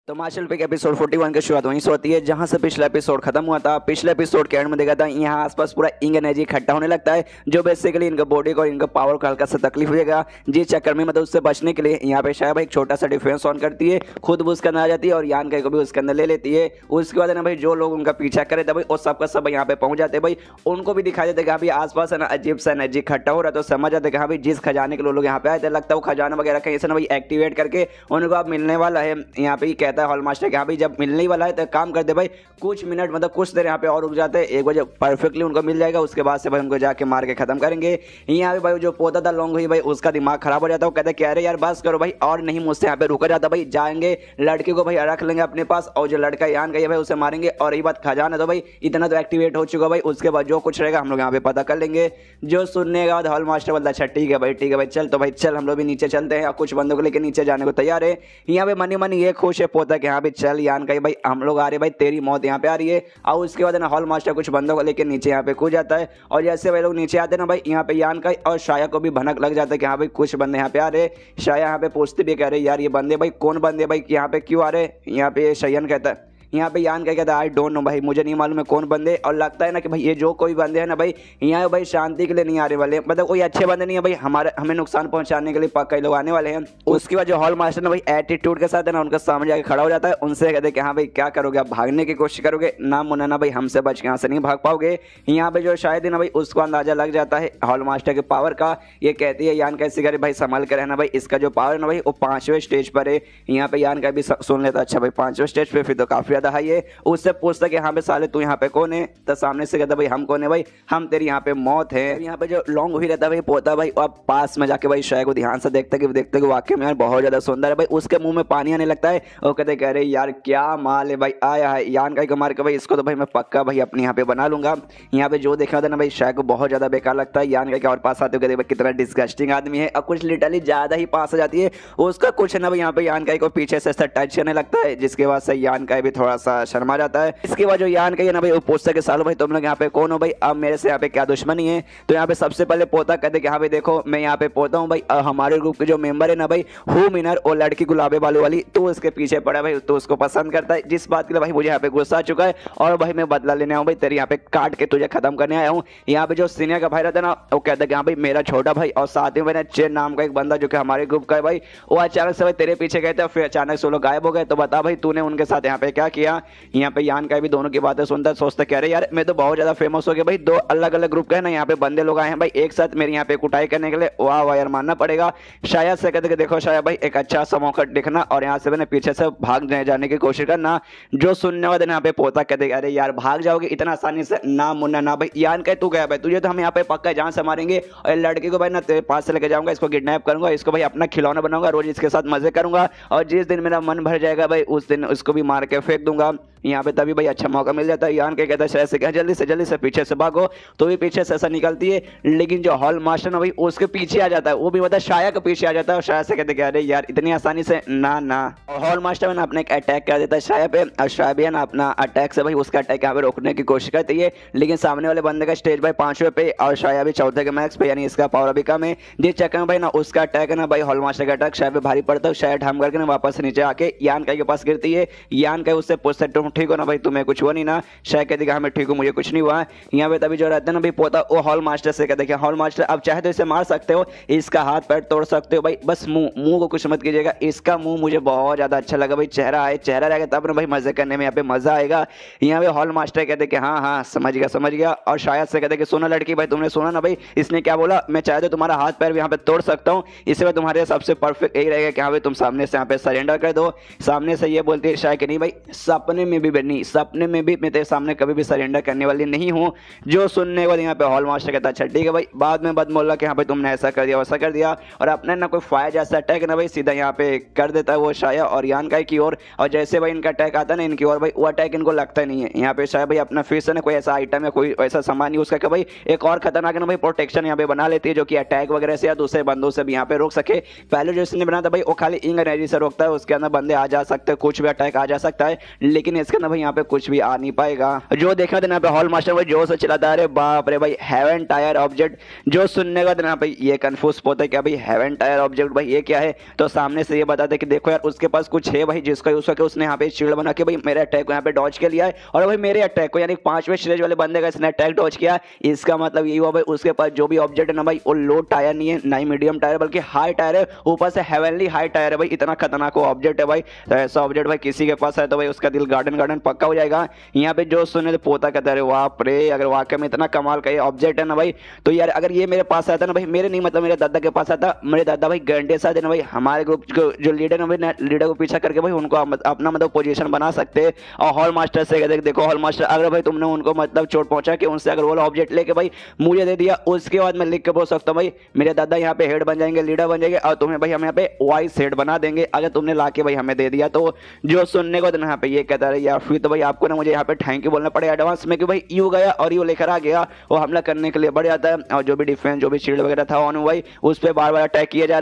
तो martial pick episode 41 की शुरुआत वहीं से होती है जहां से पिछला एपिसोड खत्म हुआ था। पिछले एपिसोड के एंड में देखा था यहाँ आसपास पूरा इंग एनर्जी इकट्ठा होने लगता है, जो बेसिकली इनका बॉडी को इनका पावर को हल्का सा तकलीफ होगा। जिस चक्कर में मतलब उससे बचने के लिए यहाँ पे शायद एक छोटा सा डिफेंस ऑन करती है, खुद भी उसके अंदर आ जाती है और यान को भी उसके अंदर ले लेती है। उसके बाद है ना भाई जो लोग उनका पीछा करे थे भाई वो सबका सब यहाँ पे पहुंच जाते हैं भाई। उनको भी दिखाई देते कि अभी आसपास है ना अजीब सा एनर्जी इकट्ठा हो रहा है, तो समझ जाते कि हाँ भाई जिस खजाने के लोग यहाँ पे आए थे लगता है वो खजाना वगैरह कहीं से ना भाई एक्टिवेट करके उनको अब मिलने वाला है। यहाँ पे कहता है हॉल मास्टर कि हाँ भाई जब मिलने ही वाला है तो काम कर दे भाई कुछ मिनट मतलब कुछ देर यहाँ पे और रुक जाते हैं, 1 बजे परफेक्टली उनको मिल जाएगा। उसके बाद से भाई उनको जाके मार के खत्म करेंगे। यहाँ पे भाई जो पौधा था लॉन्ग हुई भाई उसका दिमाग खराब हो जाता है। वो कहते कह रहे यार बस करो भाई और नहीं मुझसे यहाँ पे रुका जाता भाई, जाएंगे लड़के को भाई रख लेंगे अपने पास और जो लड़का यान का है भाई उसे मारेंगे। और यही बात खजाना तो भाई इतना तो एक्टिवेट हो चुका भाई, उसके बाद जो कुछ रहेगा हम लोग यहाँ पे पता कर लेंगे। जो सुनने के बाद हॉल मास्टर बोलता अच्छा ठीक है भाई चल तो भाई चल हम लोग भी नीचे चलते हैं और कुछ बंदों को लेकर नीचे जाने को तैयार है। यहाँ पे मनी मनी ये खुश है पोता कि हाँ भाई चल यान का भाई हम लोग आ रहे भाई तेरी मौत यहाँ पे आ रही है। और उसके बाद ना हॉल मास्टर कुछ बंदों को लेकर नीचे यहाँ पे कूद जाता है और जैसे भाई लोग नीचे आते हैं ना भाई यहाँ पे यान का और शाया को भी भनक लग जाता है कि हाँ भाई कुछ बंदे यहाँ पे आ रहे। शाया यहाँ पे पूछते भी कह रहे यार ये बंदे भाई कौन बंदे भाई यहाँ पे क्यों आ रहे। यहाँ पे शयन कहता है यहाँ पे यान क्या कहता है आई डोंट नो भाई मुझे नहीं मालूम है कौन बंदे। और लगता है ना कि भाई ये जो कोई बंदे हैं ना भाई यहाँ भाई शांति के लिए नहीं आ रहे वाले, मतलब कोई अच्छे बंदे नहीं है भाई, हमें नुकसान पहुंचाने के लिए पक्का लोग आने वाले हैं। उसके बाद जो हॉल मास्टर ना भाई एटीट्यूड के साथ है ना उनके सामने जाके खड़ा हो जाता है। उनसे कहते हैं कि हाँ भाई क्या करोगे आप भागने की कोशिश करोगे ना मुन्ना ना भाई हमसे बच के यहाँ से नहीं भाग पाओगे। यहाँ पे जो शायद है ना भाई उसको अंदाजा लग जाता है हॉल मास्टर के पावर का। ये कहती है यान कैसे करे भाई संभाल कर रहना भाई, इसका जो पावर है ना भाई वो 5वें स्टेज पर है। यहाँ पे यान का भी सुन लेता अच्छा भाई 5वें स्टेज पे फिर तो काफी ज्यादा हाई है। उससे पूछता कि हाँ पे साले तू यहाँ पे कौन है, तो सामने से कहता भाई हम कौन है भाई हम तेरी यहाँ पे मौत है। यहाँ पे जो लॉन्ग हुई रहता है भाई पोता भाई और पास में जाके भाई शाय को ध्यान से देखते कि वाकई में यार बहुत ज्यादा सुंदर है भाई। उसके मुंह में पानी आने लगता है और कहते कह रहे यार क्या माल है भाई आया है यान का मार के भाई इसको तो भाई मैं पक्का भाई अपने यहाँ पे बना लूंगा। यहाँ पे जो देखा था ना भाई शाय को बहुत ज्यादा बेकार लगता है। यान का और पास आते हुए कितना डिस्गस्टिंग आदमी है और कुछ लिटरली ज्यादा ही पास आ जाती है उसका कुछ ना भाई यहाँ पे यान का पीछे से टच करने लगता है, जिसके बाद से यान का भी थोड़ा सा शर्मा जाता है। इसके बाद जो यान का है ना भाई वो पूछता है कि सालो भाई तुम लोग यहाँ पे कौन हो भाई, अब मेरे से यहाँ पे क्या दुश्मनी है। तो यहाँ पे सबसे पहले पोता कहते कि हाँ भाई देखो मैं यहाँ पे पोता हूँ भाई, हमारे ग्रुप के जो मेंबर है ना भाई हु मिनर और लड़की गुलाबे बालू वाली तो उसके पीछे पड़ा भाई, तो उसको पसंद करता है। जिस बात के लिए भाई मुझे यहाँ पे गुस्सा आ चुका है और भाई मैं बदला लेने आऊँ भाई तेरे यहाँ पे काट के तुझे खत्म करने आया हूँ। यहाँ पे जो सीनियर का भाई रहता है ना वो कहता है कि हाँ भाई मेरा छोटा भाई और साथ ही में चेन नाम का एक बंदा जो कि हमारे ग्रुप का है भाई वो अचानक से भाई तेरे पीछे गए थे फिर अचानक से वो लोग गायब हो गए। तो बता भाई तूने उनके साथ यहाँ पे क्या किया। यहाँ पे यान का भी दोनों की बातें सुनता सोचता कह रहे यार मैं तो बहुत ज्यादा फेमस हो गया भाई, 2 अलग अलग ग्रुप के है ना यहाँ पे बंदे लोग आए हैं भाई एक साथ मेरे यहाँ पे कुटाई करने के लिए, वाह वाह यार मानना पड़ेगा। शायद से कहते देखो शायद भाई एक अच्छा सा मौका देखना और यहाँ से मैंने पीछे से भाग जाने की कोशिश करना। जो सुनने वाले यहाँ पे पोता कहते अरे यार भाग जाओगे इतना आसानी से ना मुन्ना ना भाई यान कह तू गया भाई तुझे तो हम यहाँ पे पक्का जान से मारेंगे और लड़के को भाई ना तेरे पास से लेके जाऊंगा, इसको किडनैप करूंगा, इसको भाई अपना खिलौना बनाऊंगा, रोज इसके साथ मजे करूंगा और जिस दिन मेरा मन भर जाएगा भाई उस दिन उसको भी मार के फेंक दूंगा। यहाँ पे तभी भाई अच्छा मौका मिल जाता है। यान के कहता है शायद से कहा जल्दी से पीछे से भागो, तो भी पीछे से ऐसा निकलती है लेकिन जो हॉल मास्टर ना भाई उसके पीछे आ जाता है, वो भी मतलब शाया के पीछे आ जाता है और शाया से कहते कह रहे यार इतनी आसानी से ना। और हॉल मास्टर में अपने एक अटैक कर देता है शाया पे और शाया भी है ना अपना अटैक से भाई उसका अटैक यहाँ पे रोकने की कोशिश करती है लेकिन सामने वाले बंदे का स्टेज भाई 5वें पे और शाया भी 4थे के मैक्स पे, यानी इसका पावर अभी कम है। जिस चक्कर में भाई ना उसका अटैक है ना भाई हॉल मास्टर का अटैक शाया पे भारी पड़ता है। शाया ढम करके ना वापस नीचे आके यान का के पास गिरती है। यान का उससे पूछता तुम ठीक हो ना भाई तुम्हें कुछ हुआ नहीं ना। शायद कहती हाँ मैं ठीक हूँ मुझे कुछ नहीं हुआ। यहाँ पे तभी जो रहता है ना भाई पोता वो हॉल मास्टर से कहते हैं हॉल मास्टर अब चाहे तो इसे मार सकते हो, इसका हाथ पैर तोड़ सकते हो भाई, बस मुंह को कुछ मत कीजिएगा। इसका मुंह मुझे बहुत ज्यादा अच्छा लगा भाई, चेहरा रहेगा तब ना भाई मजे करने में यहाँ पे मजा आएगा। यहाँ पे हॉल मास्टर कहते कि हाँ समझ गया। और शायद से कहते कि सुनो लड़की भाई तुमने सुना ना भाई इसने क्या बोला, मैं चाहे तो तुम्हारा हाथ पैर भी यहाँ पे तोड़ सकता हूँ, इससे तुम्हारे सबसे परफेक्ट यही रहेगा कि हाँ भाई तुम सामने से यहाँ पे सरेंडर कर दो। सामने से ये बोलती है शायद कि नहीं भाई सपने में भी मैं तेरे सामने कभी भी सरेंडर करने वाली नहीं हूँ। जो सुनने के बाद यहाँ पे हॉल मास्टर कहता अच्छा ठीक है भाई, बाद में बदमोल्ला कि यहाँ पे तुमने ऐसा कर दिया वैसा कर दिया और अपने ना कोई फायर जैसा अटैक ना भाई सीधा यहाँ पे कर देता है वो शाया और यान का की ओर। और जैसे भाई इनका अटैक आता है ना इनकी ओर भाई वो अटैक इनको लगता नहीं है। यहाँ पे शायद भाई अपना फिर से ना कोई ऐसा आइटम या कोई ऐसा सामान यूज करके भाई एक और खतरनाक ना भाई प्रोटेक्शन यहाँ पे बना लेती है जो कि अटैक वगैरह से या दूसरे बंदों से भी यहाँ पे रोक सके। पहले जो इसने बना था भाई वो खाली इंग एनर्जी से रोकता है, उसके अंदर बंदे आ जा सकते हैं, कुछ भी अटैक आ जा सकता है, लेकिन इसके इसके अंदर भाई यहाँ पे कुछ भी आ नहीं पाएगा। जो देखा था यहाँ पे हॉल मास्टर भाई जोर से चलाता है, अरे बाप रे भाई हेवन टायर ऑब्जेक्ट। जो सुनने का यहाँ पे ये कंफ्यूज होता है क्या भाई हेवन टायर ऑब्जेक्ट भाई ये क्या है, तो सामने से ये बताते कि देखो यार उसके पास कुछ है भाई जिसका यूज करके उसने यहाँ पे शील्ड बना के भाई मेरे अटैक को यहाँ पे डॉज के लिया है, और भाई मेरे अटैक को यानी 5वें स्टेज वाले बंदे का इसने अटैक डॉज किया। इसका मतलब ये हुआ भाई उसके पास जो भी ऑब्जेक्ट है ना भाई वो लो टायर नहीं है, ना ही मीडियम टायर बल्कि हाई टायर है, ऊपर से हेवनली हाई टायर है भाई। इतना खतरनाक ऑब्जेक्ट है भाई, तो ऐसा ऑब्जेक्ट भाई किसी के पास है तो भाई उसका दिल गार्डन गार्डन पक्का हो जाएगा। यहाँ पे जो सुने तो पोता कहता है बाप रे, अगर वाकई में इतना कमाल का ये ऑब्जेक्ट है ना भाई, तो यार अगर ये मेरे पास आता ना भाई, मेरे नहीं मतलब मेरे दादा के पास आता, मेरे दादा भाई गारंटी साथ ना भाई हमारे ग्रुप जो लीडर है भाई, लीडर को पीछा करके भाई उनको अपना मतलब पोजीशन बना सकते हैं। और हॉल मास्टर से कहते देखो हॉल मास्टर अगर भाई तुमने उनको मतलब चोट पहुंचा के उनसे अगर वो ऑब्जेक्ट लेके भाई मुझे दे दिया, उसके बाद मैं लिख के बोल सकता हूँ भाई मेरे दादा यहाँ पे हेड बन जाएंगे, लीडर बन जाएंगे, और तुम्हें भाई हम यहाँ पे वाइस हेड बना देंगे अगर तुमने लाके भाई हमें दे दिया। तो जो सुनने को यहाँ पे ये कहता है या फिर तो भाई आपको ना मुझे यहाँ पे थैंक यू बोलना पड़ेगा एडवांस में कि भाई यू गया और यू लेकर आ गया, वो हमला करने के लिए बढ़ जाता है। और जो भी डिफेंस जो भी शील्ड वगैरह था ऑन भाई उस पर बार बार अटैक किया जा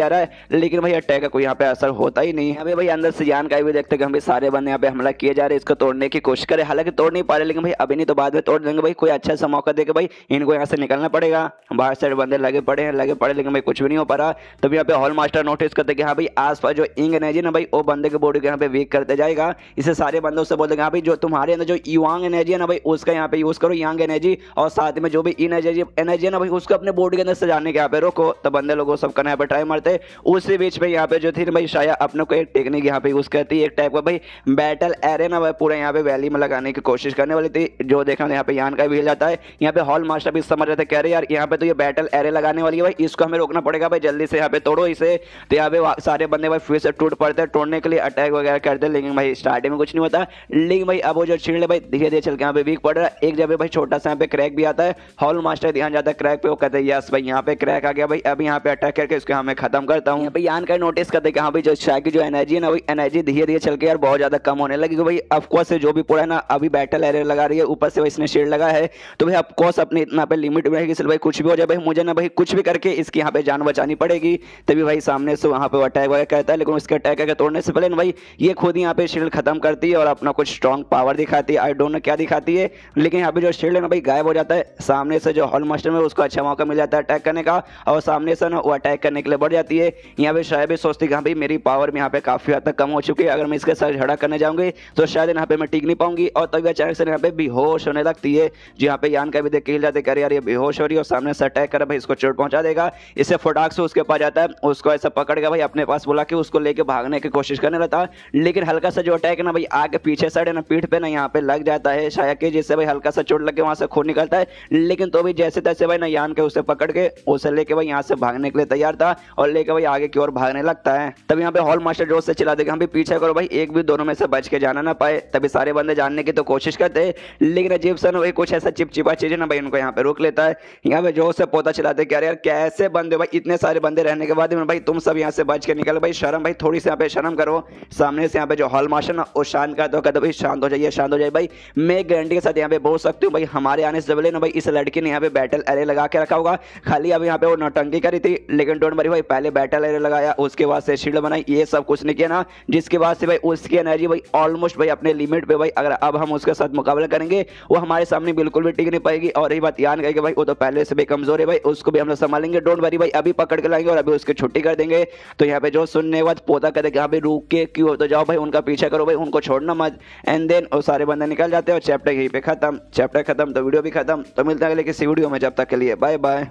रहा है, लेकिन भाई अटैक का कोई यहाँ पे असर होता ही नहीं है। अभी भाई अंदर से जान का भी देखते कि हम भी सारे बंदे यहाँ पे हमला किए जा रहे हैं, इसको तोड़ने की कोशिश करें, हालांकि तोड़ नहीं पा रहे, लेकिन भाई अभी नहीं तो बाद में तोड़ देंगे भाई। कोई अच्छा सा मौका देके भाई इनको यहाँ से निकलना पड़ेगा। बाहर साइड बंदे लगे पड़े लेकिन भाई कुछ भी नहीं हो पा रहा। तब यहाँ पे हॉल मास्टर नोटिस करते कि हाँ भाई आसपास जो इंग एनर्जी ना भाई वो बंदे के बॉडी को यहाँ पे वीक करते जाएगा। इसे सारे बंदों से बोलते हाँ भाई जो तुम्हारे अंदर जो युआंग एनर्जी है ना भाई उसका यहाँ पे यूज करो यांग एनर्जी, और साथ में जो भी एनर्जी है ना भाई उसको अपने बॉडी के अंदर सजाने के यहाँ पे रोको। तो बंदे लोगों सब करना यहाँ पे ट्राई मारते। उसी बीच में यहाँ पे जो थी भाई शायद अपने को एक टेक्निक यहाँ पे यूज करती है, एक टाइप का भाई बैटल एरे ना भाई पूरा यहाँ पे वैली में लगाने की कोशिश करने वाली थी। जो देखा यहाँ पे यान का भी हिल जाता है। यहाँ पे हॉल मास्टर भी समझ रहे थे, कह रहे यार यहाँ पे तो ये बैटल एरे लगाने वाली है भाई, इसको हमें रोकना पड़ेगा भाई, जल्दी से यहाँ पे तोड़ो इसे। तो यहाँ पे सारे बंदे भाई फिर से टूट पड़ते हैं, तोड़ने के लिए अटैक वगैरह करते हैं, लेकिन भाई स्टार्टिंग में कुछ नहीं होता। लेकिन भाई अब वो जो शील्ड है भाई धीरे धीरे चल के यहाँ पे वीक पड़ रहा है। एक जगह भाई छोटा सा यहाँ पे क्रैक भी आता है, हॉल मास्टर ध्यान जाता है क्रैक पे, वो कहते हैं यस भाई यहाँ पे क्रैक आ गया भाई, अब यहाँ पे अटैक करके इसको हमें खत्म करता हूँ। भाई यान का नोटिस करते कि हाँ भाई जो शायद की जो एनर्जी है ना भाई एनर्जी धीरे धीरे चल के यार बहुत ज्यादा कम होने लगी भाई। ऑफकोर्स जो भी पूरा ना अभी बैटल एरिया लगा रही है, ऊपर से भाई इसने शील्ड लगा है, तो भाई ऑफकोर्स अपने इतना पे लिमिट में रहेगी, भाई कुछ भी हो जाए भाई मुझे ना भाई कुछ भी करके इसकी यहाँ पे जान बचानी पड़ेगी। तभी भाई सामने से वहाँ पे अटैक वगैरह करता है, लेकिन उसके अटैक करके तोड़ने से पहले ना भाई ये खुद यहाँ पे शील्ड खत्म करती है और अपना कुछ स्ट्रॉन्ग पावर दिखाती है। आई डोंट नो क्या दिखाती है, लेकिन यहाँ पे जो शील्ड है ना भाई गायब हो जाता है। सामने से जो हॉल मास्टर में उसको अच्छा मौका मिल जाता है अटैक करने का, और सामने से ना वो अटैक करने के लिए बढ़ जाती है। यहाँ पे शायद भी सोचती कि हाँ भाई मेरी पावर में यहाँ पे काफी हद तक कम हो चुकी है, अगर मैं इसके साथ झगड़ा करने जाऊंगी तो शायद यहाँ पे मैं टिक नहीं पाऊंगी, और तभी अचानक से यहाँ पे बेहोश होने लगती है। जो यहाँ पे यान का भी देख के हिल जाते कह यार ये बेहोश हो रही है, और सामने से अटैक कर भाई इसको चोट पहुंचा देगा। इसे फटाक से उसके पास जाता है, उसको ऐसा पकड़ के भाई अपने पास बुला के उसको लेके भागने की कोशिश करने लगता है, लेकिन हल्का सा जो अटैक है ना भाई आगे पीछे साइड है ना पीठ पे ना यहाँ पे लग जाता है शायद के, जिससे भाई हल्का सा चोट लग के वहां से खून निकलता है। लेकिन तो भी जैसे तैसे भाई ना यान के उसे पकड़ के उसे लेके भाई यहाँ से भागने के लिए तैयार था, और लेके भाई आगे की ओर भागने लगता है। तब यहाँ पे हॉल मास्टर जोर से चिल्ला देगा हम भी पीछे करो भाई, एक भी दोनों में से बच के जाना ना पाए। तभी सारे बंदे जानने की तो कोशिश करते हैं, लेकिन अजीब सा ना भाई कुछ ऐसा चिपचिपा चीज है ना भाई उनको यहाँ पे रोक लेता है। यहाँ पे जोर से पोता चिल्लाते क्या यार कैसे बंदे भाई, इतने सारे बंदे रहने के बाद भाई तुम सब यहाँ से बच के निकल भाई, शर्म भाई थोड़ी सी यहाँ पे शर्म करो। सामने से यहाँ पे जो हॉल मास्टर ना वो शांत का तो कहते भाई शांत हो जाइए भाई, मैं गारंटी के साथ यहाँ पे बोल सकती हूँ भाई हमारे आने से पहले ना भाई इस लड़की ने यहाँ पे बैटल एरे लगा के रखा होगा। खाली अब यहाँ पे वो नौटंकी करी थी, लेकिन डोंट वरी भाई पहले बैटल एरे लगाया, उसके बाद से शील्ड बनाई, ये सब कुछ नहीं किया ना, जिसके बाद से भाई उसकी एनर्जी भाई ऑलमोस्ट भाई अपने लिमिट पे भाई, अगर अब हम उसके साथ मुकाबला करेंगे वो हमारे सामने बिल्कुल भी टिक नहीं पाएगी। और यही बात यान कहेगी भाई वो तो पहले से भी कमजोर है भाई, उसको भी हम लोग संभालेंगे, डोंट वरी भाई अभी पकड़ के लाएंगे और अभी उसकी छुट्टी कर देंगे। तो यहाँ पे जो सुनने के बाद पोता कहते कि यहाँ पे रुक के क्यों तो जाओ भाई उनका पीछा करो भाई, उनको छोड़ना मत। एंड देन वो सारे बंदे निकल जाते हैं और चैप्टर यहीं पे खत्म। चैप्टर खत्म तो वीडियो भी खत्म। तो मिलते हैं अगले किसी वीडियो में, जब तक के लिए बाय बाय।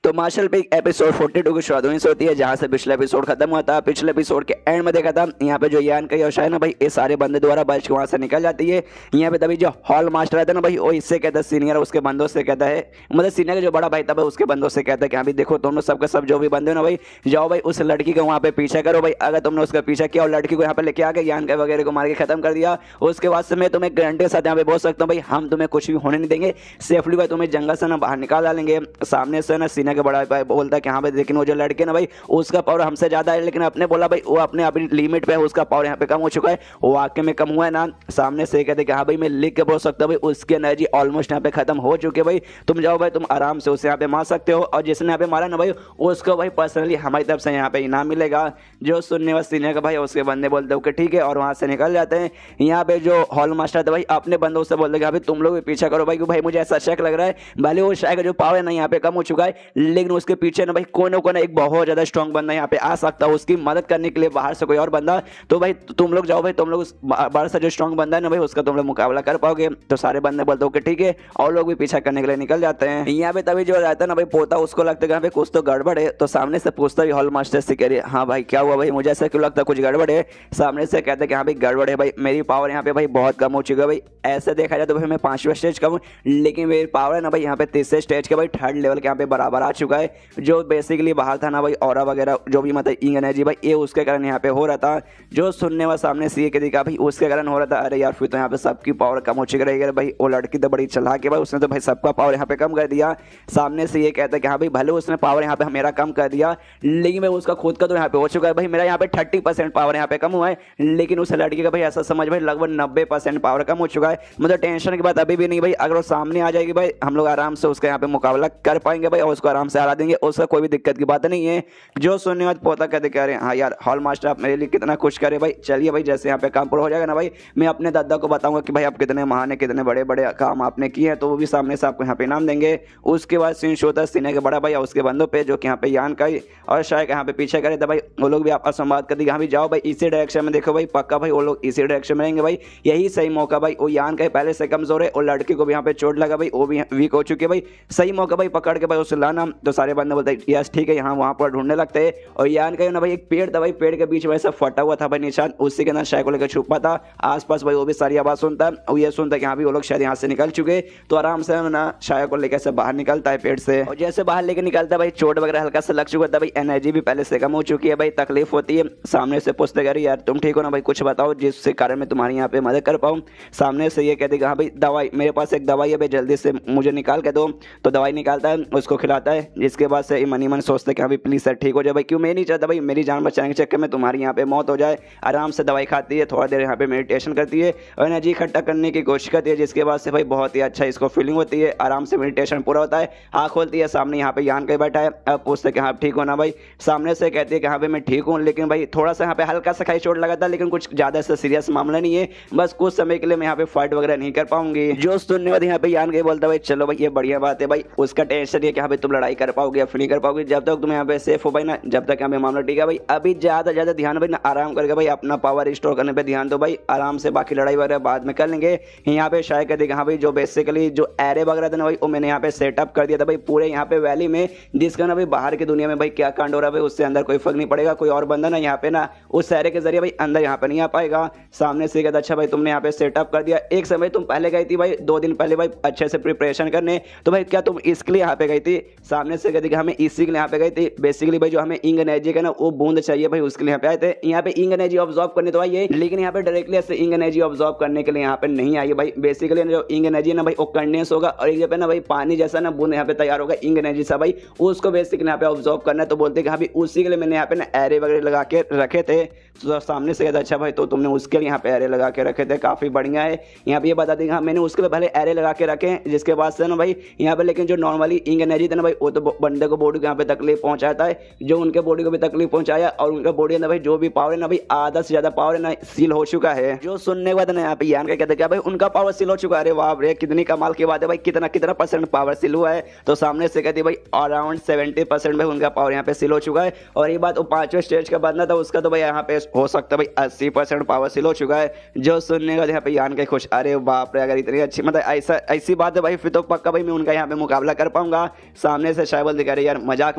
तो मार्शल पे एपिसोड 42 की शुरुआत वहीं से होती है जहां से पिछला एपिसोड खत्म हुआ था। पिछले एपिसोड के एंड में देखा था यहाँ पे जो यान का योशा है ना भाई ये सारे बंदे द्वारा बच के वहां से निकल जाती है। यहाँ पे तभी जो हॉल मास्टर रहता है ना भाई वो इससे कहता है सीनियर उसके बंदों से कहता है, मतलब सीनियर का जो बड़ा भाई था भाई उसके बंदों से कहता है कि अभी देखो दोनों सबके सब जो भी बंदे ना भाई जाओ भाई उस लड़की का वहाँ पे पीछा करो भाई, अगर तुमने उसका पीछा किया और लड़की को यहाँ पे लेके आ गए यान का वगैरह को मार के खत्म कर दिया, उसके बाद से मैं तुम्हें गारंटी के साथ यहाँ पे बोल सकता हूँ भाई हम तुम्हें कुछ भी होने नहीं देंगे, सेफली भाई तुम्हें जंगल से ना बाहर निकाल डालेंगे। सामने से ना सीनियर के बड़ा भाई बोलता है कि हाँ भाई लेकिन वो जो लड़के ना भाई उसका पावर हमसे ज्यादा है, लेकिन अपने बोला भाई वो अपने अपनी लिमिट पे है, उसका पावर यहाँ पे कम हो चुका है, वो वाकई में कम हुआ है ना। सामने से कहते कि हाँ भाई मैं लिख के बोल सकता हूँ भाई उसकी एनर्जी ऑलमोस्ट यहाँ पे खत्म हो चुकी है भाई, तुम जाओ भाई तुम आराम से उसे यहाँ पे मार सकते हो, और जिसने यहाँ पे मारा ना भाई उसको भाई पर्सनली हमारी तरफ से यहाँ पे इनाम मिलेगा। जो सुनने वाले सीनियर का भाई उसके बंदे बोलते हो कि ठीक है, और वहाँ से निकल जाते हैं। यहाँ पे जो हॉल मास्टर था भाई अपने बंदों से बोलते कि भाई तुम लोग भी पीछा करो भाई, क्योंकि भाई मुझे ऐसा शक लग रहा है भले वो शायद जो पावर है ना यहाँ पे कम हो चुका है, लेकिन उसके पीछे ना भाई कोई ना कोई एक बहुत ज्यादा स्ट्रॉन्ग बंदा यहाँ पे आ सकता है उसकी मदद करने के लिए, बाहर से कोई और बंदा। तो भाई तुम लोग जाओ भाई, तुम लोग उस बाहर से जो स्ट्रॉन्ग बंदा है ना भाई उसका तुम लोग मुकाबला कर पाओगे। तो सारे बंदे बोलते हो कि ठीक है, और लोग भी पीछा करने के लिए निकल जाते हैं। यहाँ पे तभी जो रहता है ना भाई पोता, उसको लगता है कुछ तो गड़बड़ है, तो सामने से पूछता है हॉल मास्टर से कह रही हाँ भाई क्या हुआ भाई, मुझे ऐसा क्यों लगता है कुछ गड़बड़ है। सामने से कहते हैं कि हाँ भाई गड़बड़ है भाई, मेरी पावर यहाँ पे भाई बहुत कम हो चुकी है भाई, ऐसे देखा जाए तो भाई मैं 5वें स्टेज का हूँ, लेकिन मेरी पावर है ना भाई यहाँ पे 3रे स्टेज के भाई 3rd लेवल के यहाँ पे बराबर आ चुका है। जो बेसिकली बाहर था ना भाई ऑरा वगैरह जो भी मतलब इंग एनर्जी भाई ये उसके कारण यहाँ पे हो रहा था। जो सुनने वाला सामने सी के दिखा भाई उसके कारण हो रहा था। अरे यार फिर तो यहाँ पे सबकी पावर कम हो चुकी रहेगी भाई, वो लड़की तो बड़ी चलाक है भाई, उसने तो भाई सबका पावर यहाँ पे कम कर दिया। सामने से ये कहता है कि हाँ भाई भले उसने पावर यहाँ पे मेरा कम कर दिया, लेकिन भाई उसका खुद का तो यहाँ पे हो चुका है भाई, मेरा यहाँ पे 30% पावर यहाँ पे कम हुआ है, लेकिन उस लड़की का भाई ऐसा समझ भाई लगभग 90% पावर कम हो चुका है। मतलब टेंशन की बात अभी भी नहीं भाई, अगर वो सामने आ जाएगी भाई हम लोग आराम से उसका यहाँ पे मुकाबला कर पाएंगे भाई, और उसको आराम से हरा देंगे, उसका कोई भी दिक्कत की बात नहीं है। जो सुनने वाले पोता कहते कह रहे हैं हाँ यार हॉल मास्टर आप मेरे लिए कितना कुछ करे भाई, चलिए भाई जैसे यहाँ पे काम पूरा हो जाएगा ना भाई मैं अपने दादा को बताऊंगा कि भाई आप कितने महान है, कितने बड़े बड़े काम आपने किए हैं, तो वो भी सामने से आपको यहाँ पे इनाम देंगे। उसके बाद सीन शो होता है सीने के बड़ा भाई और उसके बंदों पे, जो कि यहाँ पे यान का और शायद यहाँ पे पीछे करे तो भाई वो लोग भी आपस में बात कर दी हाँ भी जाओ भाई इसी डायरेक्शन में देखो भाई, पक्का भाई वो लोग इसी डायरेक्शन में रहेंगे भाई, यही सही मौका भाई। वो यान का पहले से कमजोर है और लड़के को भी यहाँ पे चोट लगा भाई, वो भी वीक हो चुकी है भाई, सही मौका भाई पकड़ के भाई उसे लाना। तो सारे बंदे बोलते हैं यस ठीक है, यहाँ वहाँ पर ढूंढने लगते हैं। और यान का ना भाई एक पेड़ था भाई, पेड़ के बीच में ऐसा फटा हुआ था भाई निशान, उसी के अंदर शायद को लेकर छुपा था। आसपास भाई वो भी सारी आवाज सुनता है और ये सुनता है कि हाँ भी वो लोग शायद यहाँ से निकल चुके, तो आराम से ना शायद को लेकर से बाहर निकलता है पेड़ से। और जैसे बाहर लेकर निकलता है भाई चोट वगैरह हल्का सा लग चुका था भाई, एनर्जी भी पहले से कम हो चुकी है भाई, तकलीफ होती है। सामने से पूछते कह रही यार तुम ठीक हो ना भाई, कुछ बताओ जिससे कारण मैं तुम्हारी यहाँ पे मदद कर पाऊँ। सामने से ये कहते हाँ भाई दवाई, मेरे पास एक दवाई है भाई जल्दी से मुझे निकाल के दो। तो दवाई निकालता है उसको खिलाता है, जिसके बाद से मन ही मन सोचते कि हाँ भाई प्लीज सर ठीक हो जाए भाई, क्यों मैं नहीं चाहता भाई मेरी जान बचाने के चक्कर में तुम्हारी यहाँ पे मौत हो जाए। आराम से दवाई खाती है, थोड़ा देर यहाँ पे मेडिटेशन करती है और एनर्जी इकट्ठा करने की कोशिश करती है, जिसके बाद से भाई बहुत ही अच्छा इसको फीलिंग होती है। आराम से मेडिटेशन पूरा होता है, आँख खोलती है, सामने यहाँ पे यान के बैठा है। अब पूछते कि हाँ ठीक हो ना भाई, सामने से कहती है कि हाँ भाई मैं ठीक हूँ, लेकिन भाई थोड़ा सा यहाँ पे हल्का सा खाई चोट लगा था, लेकिन कुछ ज्यादा से सीरियस मामला नहीं है, बस कुछ समय के लिए मैं यहाँ पे फाइट वगैरह नहीं कर पाऊंगी। जो सुनने वाले यहाँ पे यान के बोलता भाई चलो भाई ये बढ़िया बात है भाई, उसका टेंशन है कि हाँ भाई तुम लड़ाई कर पाओगे या फिर नहीं कर पाओगे, जब तक तुम यहाँ पे सेफ हो भाई ना, जब तक यहाँ पे मामला ठीक है भाई। अभी ज्यादा ध्यान भाई ना आराम करके भाई अपना पावर रिस्टोर करने पे ध्यान दो भाई, आराम से बाकी लड़ाई वगैरह बाद में कर लेंगे। यहाँ पे शायद कहते हाँ भाई जो बेसिकली जो एरे वगैरह था ना भाई वो मैंने यहाँ पे सेटअप कर दिया था भाई पूरे यहाँ पे वैली में, जिसका ना भाई बाहर की दुनिया में भाई क्या कांड हो रहा है भाई उससे अंदर कोई फर्क नहीं पड़ेगा, कोई और बंदा ना यहाँ पे ना उस एरे के जरिए भाई अंदर यहाँ पे नहीं आ पाएगा। सामने से कहता अच्छा भाई तुमने यहाँ पे सेटअप कर दिया, एक समय तुम पहले गई थी भाई 2 दिन पहले भाई अच्छे से प्रिपरेशन करने, तो भाई क्या तुम इसके लिए यहाँ पे गई थी। सामने से कहती कि हमें इसी के लिए यहाँ पे गई थी, बेसिकली भाई जो हमें इंग एनर्जी का ना वो बूंद चाहिए भाई उसके लिए यहाँ पे आए थे। यहाँ पे इंग एनर्जी ऑब्जॉर्व करने तो आइए, लेकिन यहाँ पे डायरेक्टली ऐसे इंग एनर्जी ऑब्जॉर्व करने के लिए यहाँ पे नहीं आई भाई। बेसिकली जो इंग एनर्जी है ना भाई वो कंडेंस होगा और एक जगह ना भाई पानी जैसा ना बूंद यहाँ पे तैयार होगा इंग एनर्जी सा भाई, उसको बेसिकली यहाँ पे ऑब्जॉर्व करना है। तो बोलते कि हाँ भाई उसी के लिए मैंने यहाँ पे ना एरे वगैरह लगा के रखे थे। तो सामने से कहता अच्छा भाई तो तुमने उसके लिए यहाँ पे एरे लगा के रखे थे, काफी बढ़िया है। यहाँ पे ये बता देंगे हाँ मैंने उसके लिए पहले एरे लगा के रखे, जिसके बाद से ना भाई यहाँ पे लेकिन जो नॉर्मली इंग एनर्जी था ना भाई वो तो बंदे को बॉडी को यहाँ पे तकलीफ पहुंचाता है, जो उनके बॉडी को भी तकलीफ पहुंचाया और उनका बॉडी ना भाई जो भी पावर है ना भाई आधा से ज्यादा पावर है ना सील हो चुका है। जो सुनने के बाद ना यहाँ पे यान का कहते क्या भाई उनका पावर सील हो चुका है, अरे वाह रे कितनी कमाल की बात है भाई, कितना कितना % पावर सील हुआ है। तो सामने से कहती भाई अराउंड 70% भाई उनका पावर यहाँ पे सील हो चुका है। और ये बात वो 5वें स्टेज का बंदा था उसका तो भाई यहाँ पे हो सकता है भाई 80% पावर सील हो चुका है। जो सुनने के बाद यहाँ पे यान के खुश, अरे बाप रे अगर इतनी अच्छी मतलब ऐसी बात है भाई फिर तो पक्का भाई मैं उनका यहाँ पे मुकाबला कर पाऊंगा। सामने से शायद बोलते कह रहे यार मजाक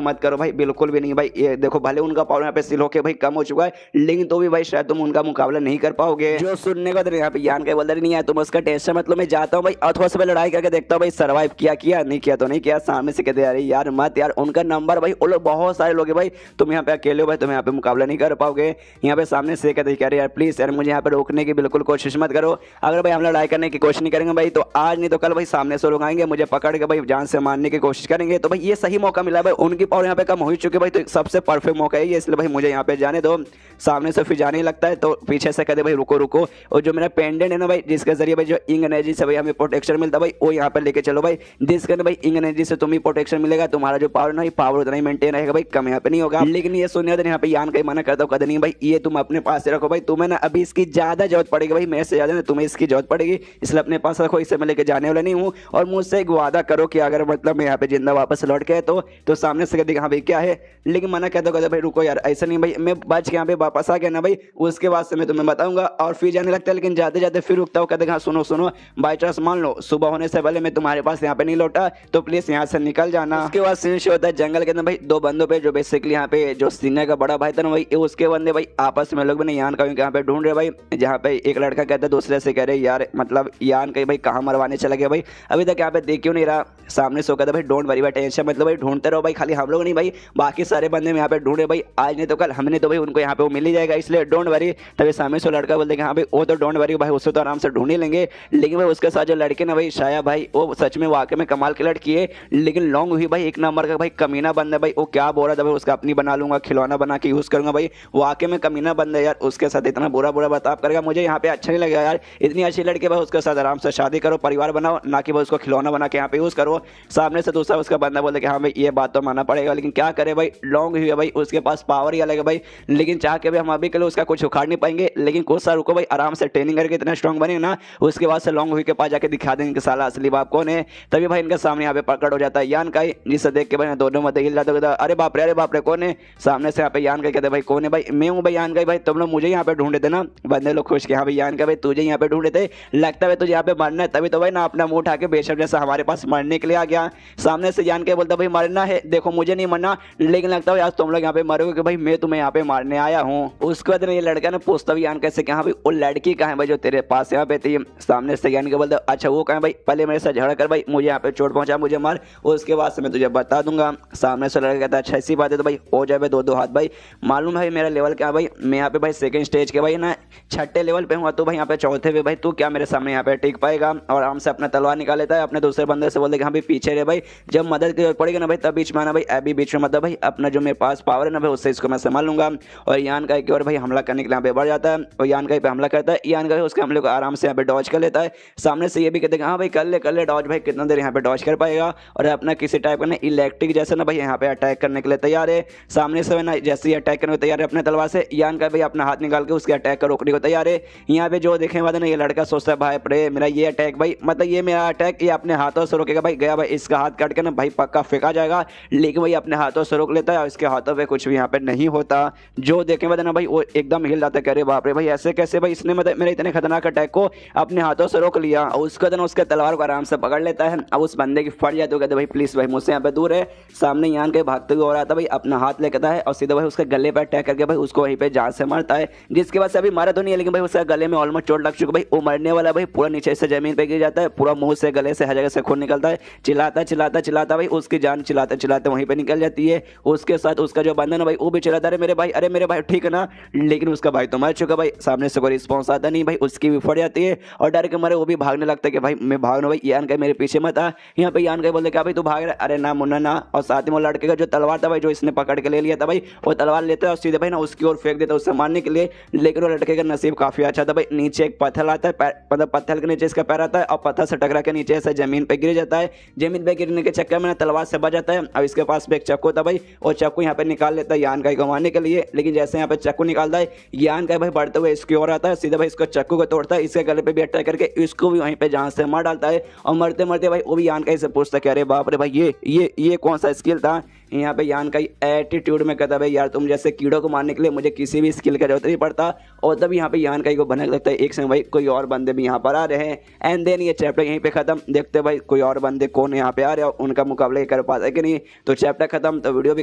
मत करो भाई, बिल्कुल भी नहीं भाई, ये देखो भले उनका पावर यहाँ पे सील होके भाई कम हो चुका है, लेकिन तो भी भाई शायद तुम उनका मुकाबला नहीं कर पाओगे। जो सुनने को यहाँ पे यान के बोल रहे नहीं है तुम उसका टेंशन मतलब मैं जाता हूँ भाई अथवा से लड़ाई करके देखता हूँ भाई सर्वाइव किया नहीं किया तो नहीं किया। सामने से कहते अरे यार मत यार उनका नंबर भाई वो लोग बहुत सारे लोग भाई, तुम यहाँ पे अकेले हो भाई, तुम यहाँ पे मुकाबला नहीं कर पाओगे। यहाँ पे सामने से कहते यार प्लीज यार मुझे यहाँ पे रोकने की बिल्कुल कोशिश मत करो, अगर भाई हम लड़ाई करने की कोशिश नहीं करेंगे भाई, तो आज नहीं तो कल भाई सामने से लोग आएंगे, मुझे पकड़ के भाई जान से मारने की कोशिश करेंगे। तो भाई ये सही मौका मिला भाई, उनकी पावर यहाँ पे कम हो ही चुकी है भाई, तो सबसे परफेक्ट मौका है ये, इसलिए भाई मुझे यहाँ पे जाने दो। सामने से फिर जाने ही लगता है तो पीछे से कहते भाई रुको रुको, और जो मेरा पेंडेंट है ना भाई, जिसके जरिए भाई जो इंग एनर्जी से भाई हमें प्रोटेक्शन मिलता है भाई, वो यहाँ पे लेके चलो भाई, जिसके भाई इंग एनर्जी से तुम्हें प्रोटेक्शन मिलेगा, तुम्हारा जो पावर ना पावर उतना ही मेंटेन रहेगा भाई, कम यहाँ पे नहीं होगा। लेकिन ये सुनिए यहाँ पे यान का मना करता हूँ, कदर नहीं भाई, ये तुम अपने पास से रखो भाई, तुम्हें ना अभी इसकी ज्यादा जरूरत पड़ेगी भाई, मेरे से ज्यादा ना तुम्हें इसकी जरूरत पड़ेगी, इसलिए अपने पास रखो, इसे मैं लेके जाने वाला नहीं हूँ। और मुझसे एक वादा करो कि अगर मतलब मैं यहाँ पे जिंदा वापस लौट के तो सामने से कहते हाँ भाई क्या है, लेकिन मना कहता कहते भाई रुको यार, ऐसा नहीं भाई, मैं बच के यहाँ पे वापस आ गया ना भाई, उसके बाद से मैं तुम्हें बताऊंगा। और फिर जाने लगता है, लेकिन जाते जाते फिर रुकता हूँ, कहते हाँ सुनो सुनो, बाई चांस मान लो सुबह होने से पहले मैं तुम्हारे पास यहाँ पे नहीं लौटा तो प्लीज यहाँ से निकल जाना। उसके बाद सीन शो होता है जंगल के अंदर भाई, दो बंदों पे जो बेसिकली यहाँ पे जो सीनियर का बड़ा भाई था ना भाई, उसके बंदे भाई आपस में लोग भी यान का यहाँ पे ढूंढ रहे भाई, जहाँ पे एक लड़का कहता है दूसरे से कह रहे यार मतलब यान कहीं भाई कहाँ मरवाने चला गया भाई, अभी तक यहाँ पे देख क्यों नहीं रहा। सामने सो कहता भाई डोंट वरी भाई, टेंशन मतलब भाई ढूंढते रहो भाई, खाली हम लोग नहीं भाई, बाकी सारे बंदे यहाँ पे ढूंढे भाई, आज नहीं तो कल हमने तो भाई उनको यहाँ पे वो मिल ही जाएगा, इसलिए डोंट वरी। तभी सामने से लड़का बोलते हाँ भाई वो तो डोंट वरी भाई, उससे तो आराम से ढूंढ ही लेंगे। लेकिन भाई उसके साथ जो लड़के ना भाई शाया भाई, वो सच में वाकई में कमाल की लड़की है, लेकिन लॉन्ग हुई भाई एक नंबर का भाई कमीना बंद है भाई, वो क्या बोल रहा था भाई उसका अपनी बना लूंगा, खिलौना बना के यूज करूंगा भाई, वाकई में कमीना बंद है यार, उसके साथ इतना बुरा बुरा बर्ताव करेगा, मुझे यहाँ पे अच्छा नहीं लगेगा यार। इतनी अच्छी लड़की भाई उसके साथ आराम से शादी करो, परिवार बनाओ, ना कि भाई उसको खिलौना बना के यहाँ पे यूज करो। सामने से दूसरा उसका बंदा बोलते कि हाँ भाई ये बात तो मानना पड़ेगा, लेकिन क्या करे भाई, लॉन्ग हुई है भाई, उसके पास पावर ही अलग है भाई, लेकिन चाह के भाई हम अभी के लिए उसका कुछ उखाड़ नहीं पाएंगे, लेकिन कुछ साल रुको भाई, आराम से ट्रेनिंग करके इतना स्ट्रॉन्ग बने ना, उसके बाद से लॉन्ग हुई के पास जाके दिखा देंगे कि साला असली बाप कौन है। तभी भाई इनके सामने यहाँ पे पकड़ हो जाता है यान का, जिसे देख के भाई दोनों मत हिल जाते, अरे बाप रे कौन है। सामने से यहाँ पे यान का कहते भाई कौन है भाई, मैं हूँ भाई यान का भाई, तुम लोग मुझे यहाँ पे ढूंढे थे ना। बंदे लोग खुश के हाँ भाई यान का भाई तुझे यहाँ पे ढूंढे थे, लगता है तुझे यहाँ पे मरना है, तभी तो भाई ना अपना मुंह उठा के बेशक जैसा हमारे पास मरने के लिए आ गया। सामने से यान के बोलता भाई मरना है, देखो मुझे नहीं मरना, लेकिन लगता है आज तुम लोग यहाँ पे मरोगे कि भाई मैं तुम्हें यहाँ पे मारने आया हूँ। उसके बाद ये लड़का ना पूछता भी यान कैसे कहा भाई वो लड़की कहाँ है भाई जो तेरे पास यहाँ पे थी। सामने से यान के बोलता अच्छा वो कहाँ भाई, पहले मेरे साथ झगड़ा कर भाई, मुझे यहाँ पे चोट पहुंचा, मुझे मार, उसके बाद से मैं तुझे बता दूंगा। सामने से लड़का कहता है अच्छा ऐसी बात है तो भाई हो जाए दो हाथ भाई, मालूम भाई मेरा लेवल क्या भाई, मैं यहाँ पे भाई सेकंड स्टेज के भाई ना 6ठे लेवल पे हूँ, तो भाई यहाँ पे 4थे पे भाई तू क्या मेरे सामने यहाँ पे टिक पाएगा। और आराम से अपना तलवार निकाल लेता है, अपने दूसरे बंदे से बोलते हाँ भाई पीछे रहे भाई, जब मदद की जरूरत पड़ेगी ना भाई तब बीच में आना भाई, अभी बीच में मतलब भाई अपना जो मेरे पास पावर है ना भाई उससे इसको मैं संभाल लूंगा। और यान का एक और भाई हमला करने के लिए यहाँ पे बढ़ जाता है, और यान का पे हमला करता है, यान का उसके हमले को आराम से यहाँ पे डॉज कर लेता है। सामने से ये भी कहते हैं हाँ भाई कर ले डॉज भाई, कितना देर यहाँ पे डॉज कर पाएगा। और अपना किसी टाइप का ना इलेक्ट्रिक जैसे ना भाई यहाँ पे अटैक करने के लिए तैयार है। सामने से ना जैसे ही अटैक करने को तैयार है अपने तलवार से, यान का भाई अपना हाथ निकाल के उसके अटैक को रोकने को तैयार है। यहाँ पे जो देखने वाले ना ये लड़का सोचता है भाई प्रे मेरा ये अटैक भाई, मतलब ये मेरा अटैक ये अपने हाथों से रोकेगा भाई, गया भाई इसका हाथ काट के ना भाई पक्का फेंका जाएगा, लेकिन भाई अपने हाथों से रोक लेता है और इसके हाथों पे कुछ भी यहाँ पे नहीं होता। जो देखने वाले ना भाई वो एकदम हिल जाता है, कह रहे बाप रे भाई ऐसे कैसे भाई, इसने मतलब मेरे इतने खतरनाक अटैक को अपने हाथों से रोक लिया। और उसका दिन उसके तलवार को आराम से पकड़ लेता है, अब उस बंदे की फट जाए तो कहते भाई प्लीज भाई मुझसे यहाँ पे दूर है। सामने यान के भागते हुए हो रहा था भाई, अपना हाथ लेकर है और सीधा भाई उसके गले पर अटैक करके भाई उसको वहीं पे जान से मारता है, जिसके बाद से अभी मारा तो नहीं है, लेकिन भाई उसका गले में ऑलमोस्ट चोट लग चुका भाई, वो मरने वाला भाई पूरा नीचे से जमीन पे गिर जाता है, पूरा मुंह से गले से हर जगह से खून निकलता है, चिल्लाता भाई उसकी जान चिल्लाते वहीं पे निकल जाती है। उसके साथ उसका जो बंधन है भाई वो भी चिल्लाता अरे मेरे भाई ठीक है ना, लेकिन उसका भाई तो मर चुका भाई, सामने से कोई रिस्पॉन्स आता नहीं भाई, उसकी भी फट जाती है और डर के मारे वो भी भागने लगता है कि भाई मैं भाग रहा भाई, यान का मेरे पीछे मत आ। यहाँ पे यान का बोलते क्या भाई तू भाग रहा, अरे ना मुन्ना ना। और साथ में वो लड़के का जो तलवार था भाई जो इसने पकड़ के ले लिया था भाई, वो तलवार लेता है और सीधे भाई ना उसकी ओर फेंक देता है उससे मारने के लिए, लेकिन वो लड़के का नसीब काफी अच्छा था भाई, नीचे एक पत्थर आता है, मतलब पत्थर के नीचे इसका पैर आता है और पत्थर से टकरा के नीचे से जमीन पे गिर जाता है। जमीन पे गिरने के चक्कर में तलवार से बच जाता है। अब इसके पास भी एक चाकू था भाई, और चाकू यहाँ पे निकाल लेता है यान का को मारने के लिए, लेकिन जैसे यहाँ पे चाकू निकालता है यान का भाई बढ़ते हुए इसकी ओर आता है, सीधा भाई इसको चाकू को तोड़ता है, इसके गले पे भी अटैक करके इसको भी वहीं पे जान से मार डालता है। और मरते मरते भाई वो भी यान का से पूछता है अरे बाप रे भाई ये कौन सा स्किल था। यहाँ पे यान का एटीट्यूड में कहता भाई यार तुम जैसे कीड़ों को मारने के लिए मुझे किसी भी स्किल का जरूरत नहीं पड़ता। और तब यहाँ पे यान का को बनने लगता है एक समय भाई कोई और बंदे भी यहाँ पर आ रहे हैं। एंड देन ये चैप्टर यहीं पे खत्म। देखते भाई कोई और बंदे कौन यहाँ पे आ रहे हैं, उनका मुकाबला कर पाता है कि नहीं। तो चैप्टर खत्म तो वीडियो भी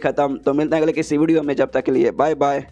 खत्म। तो मिलते हैं अगले किसी वीडियो में, जब तक के लिए बाय बाय।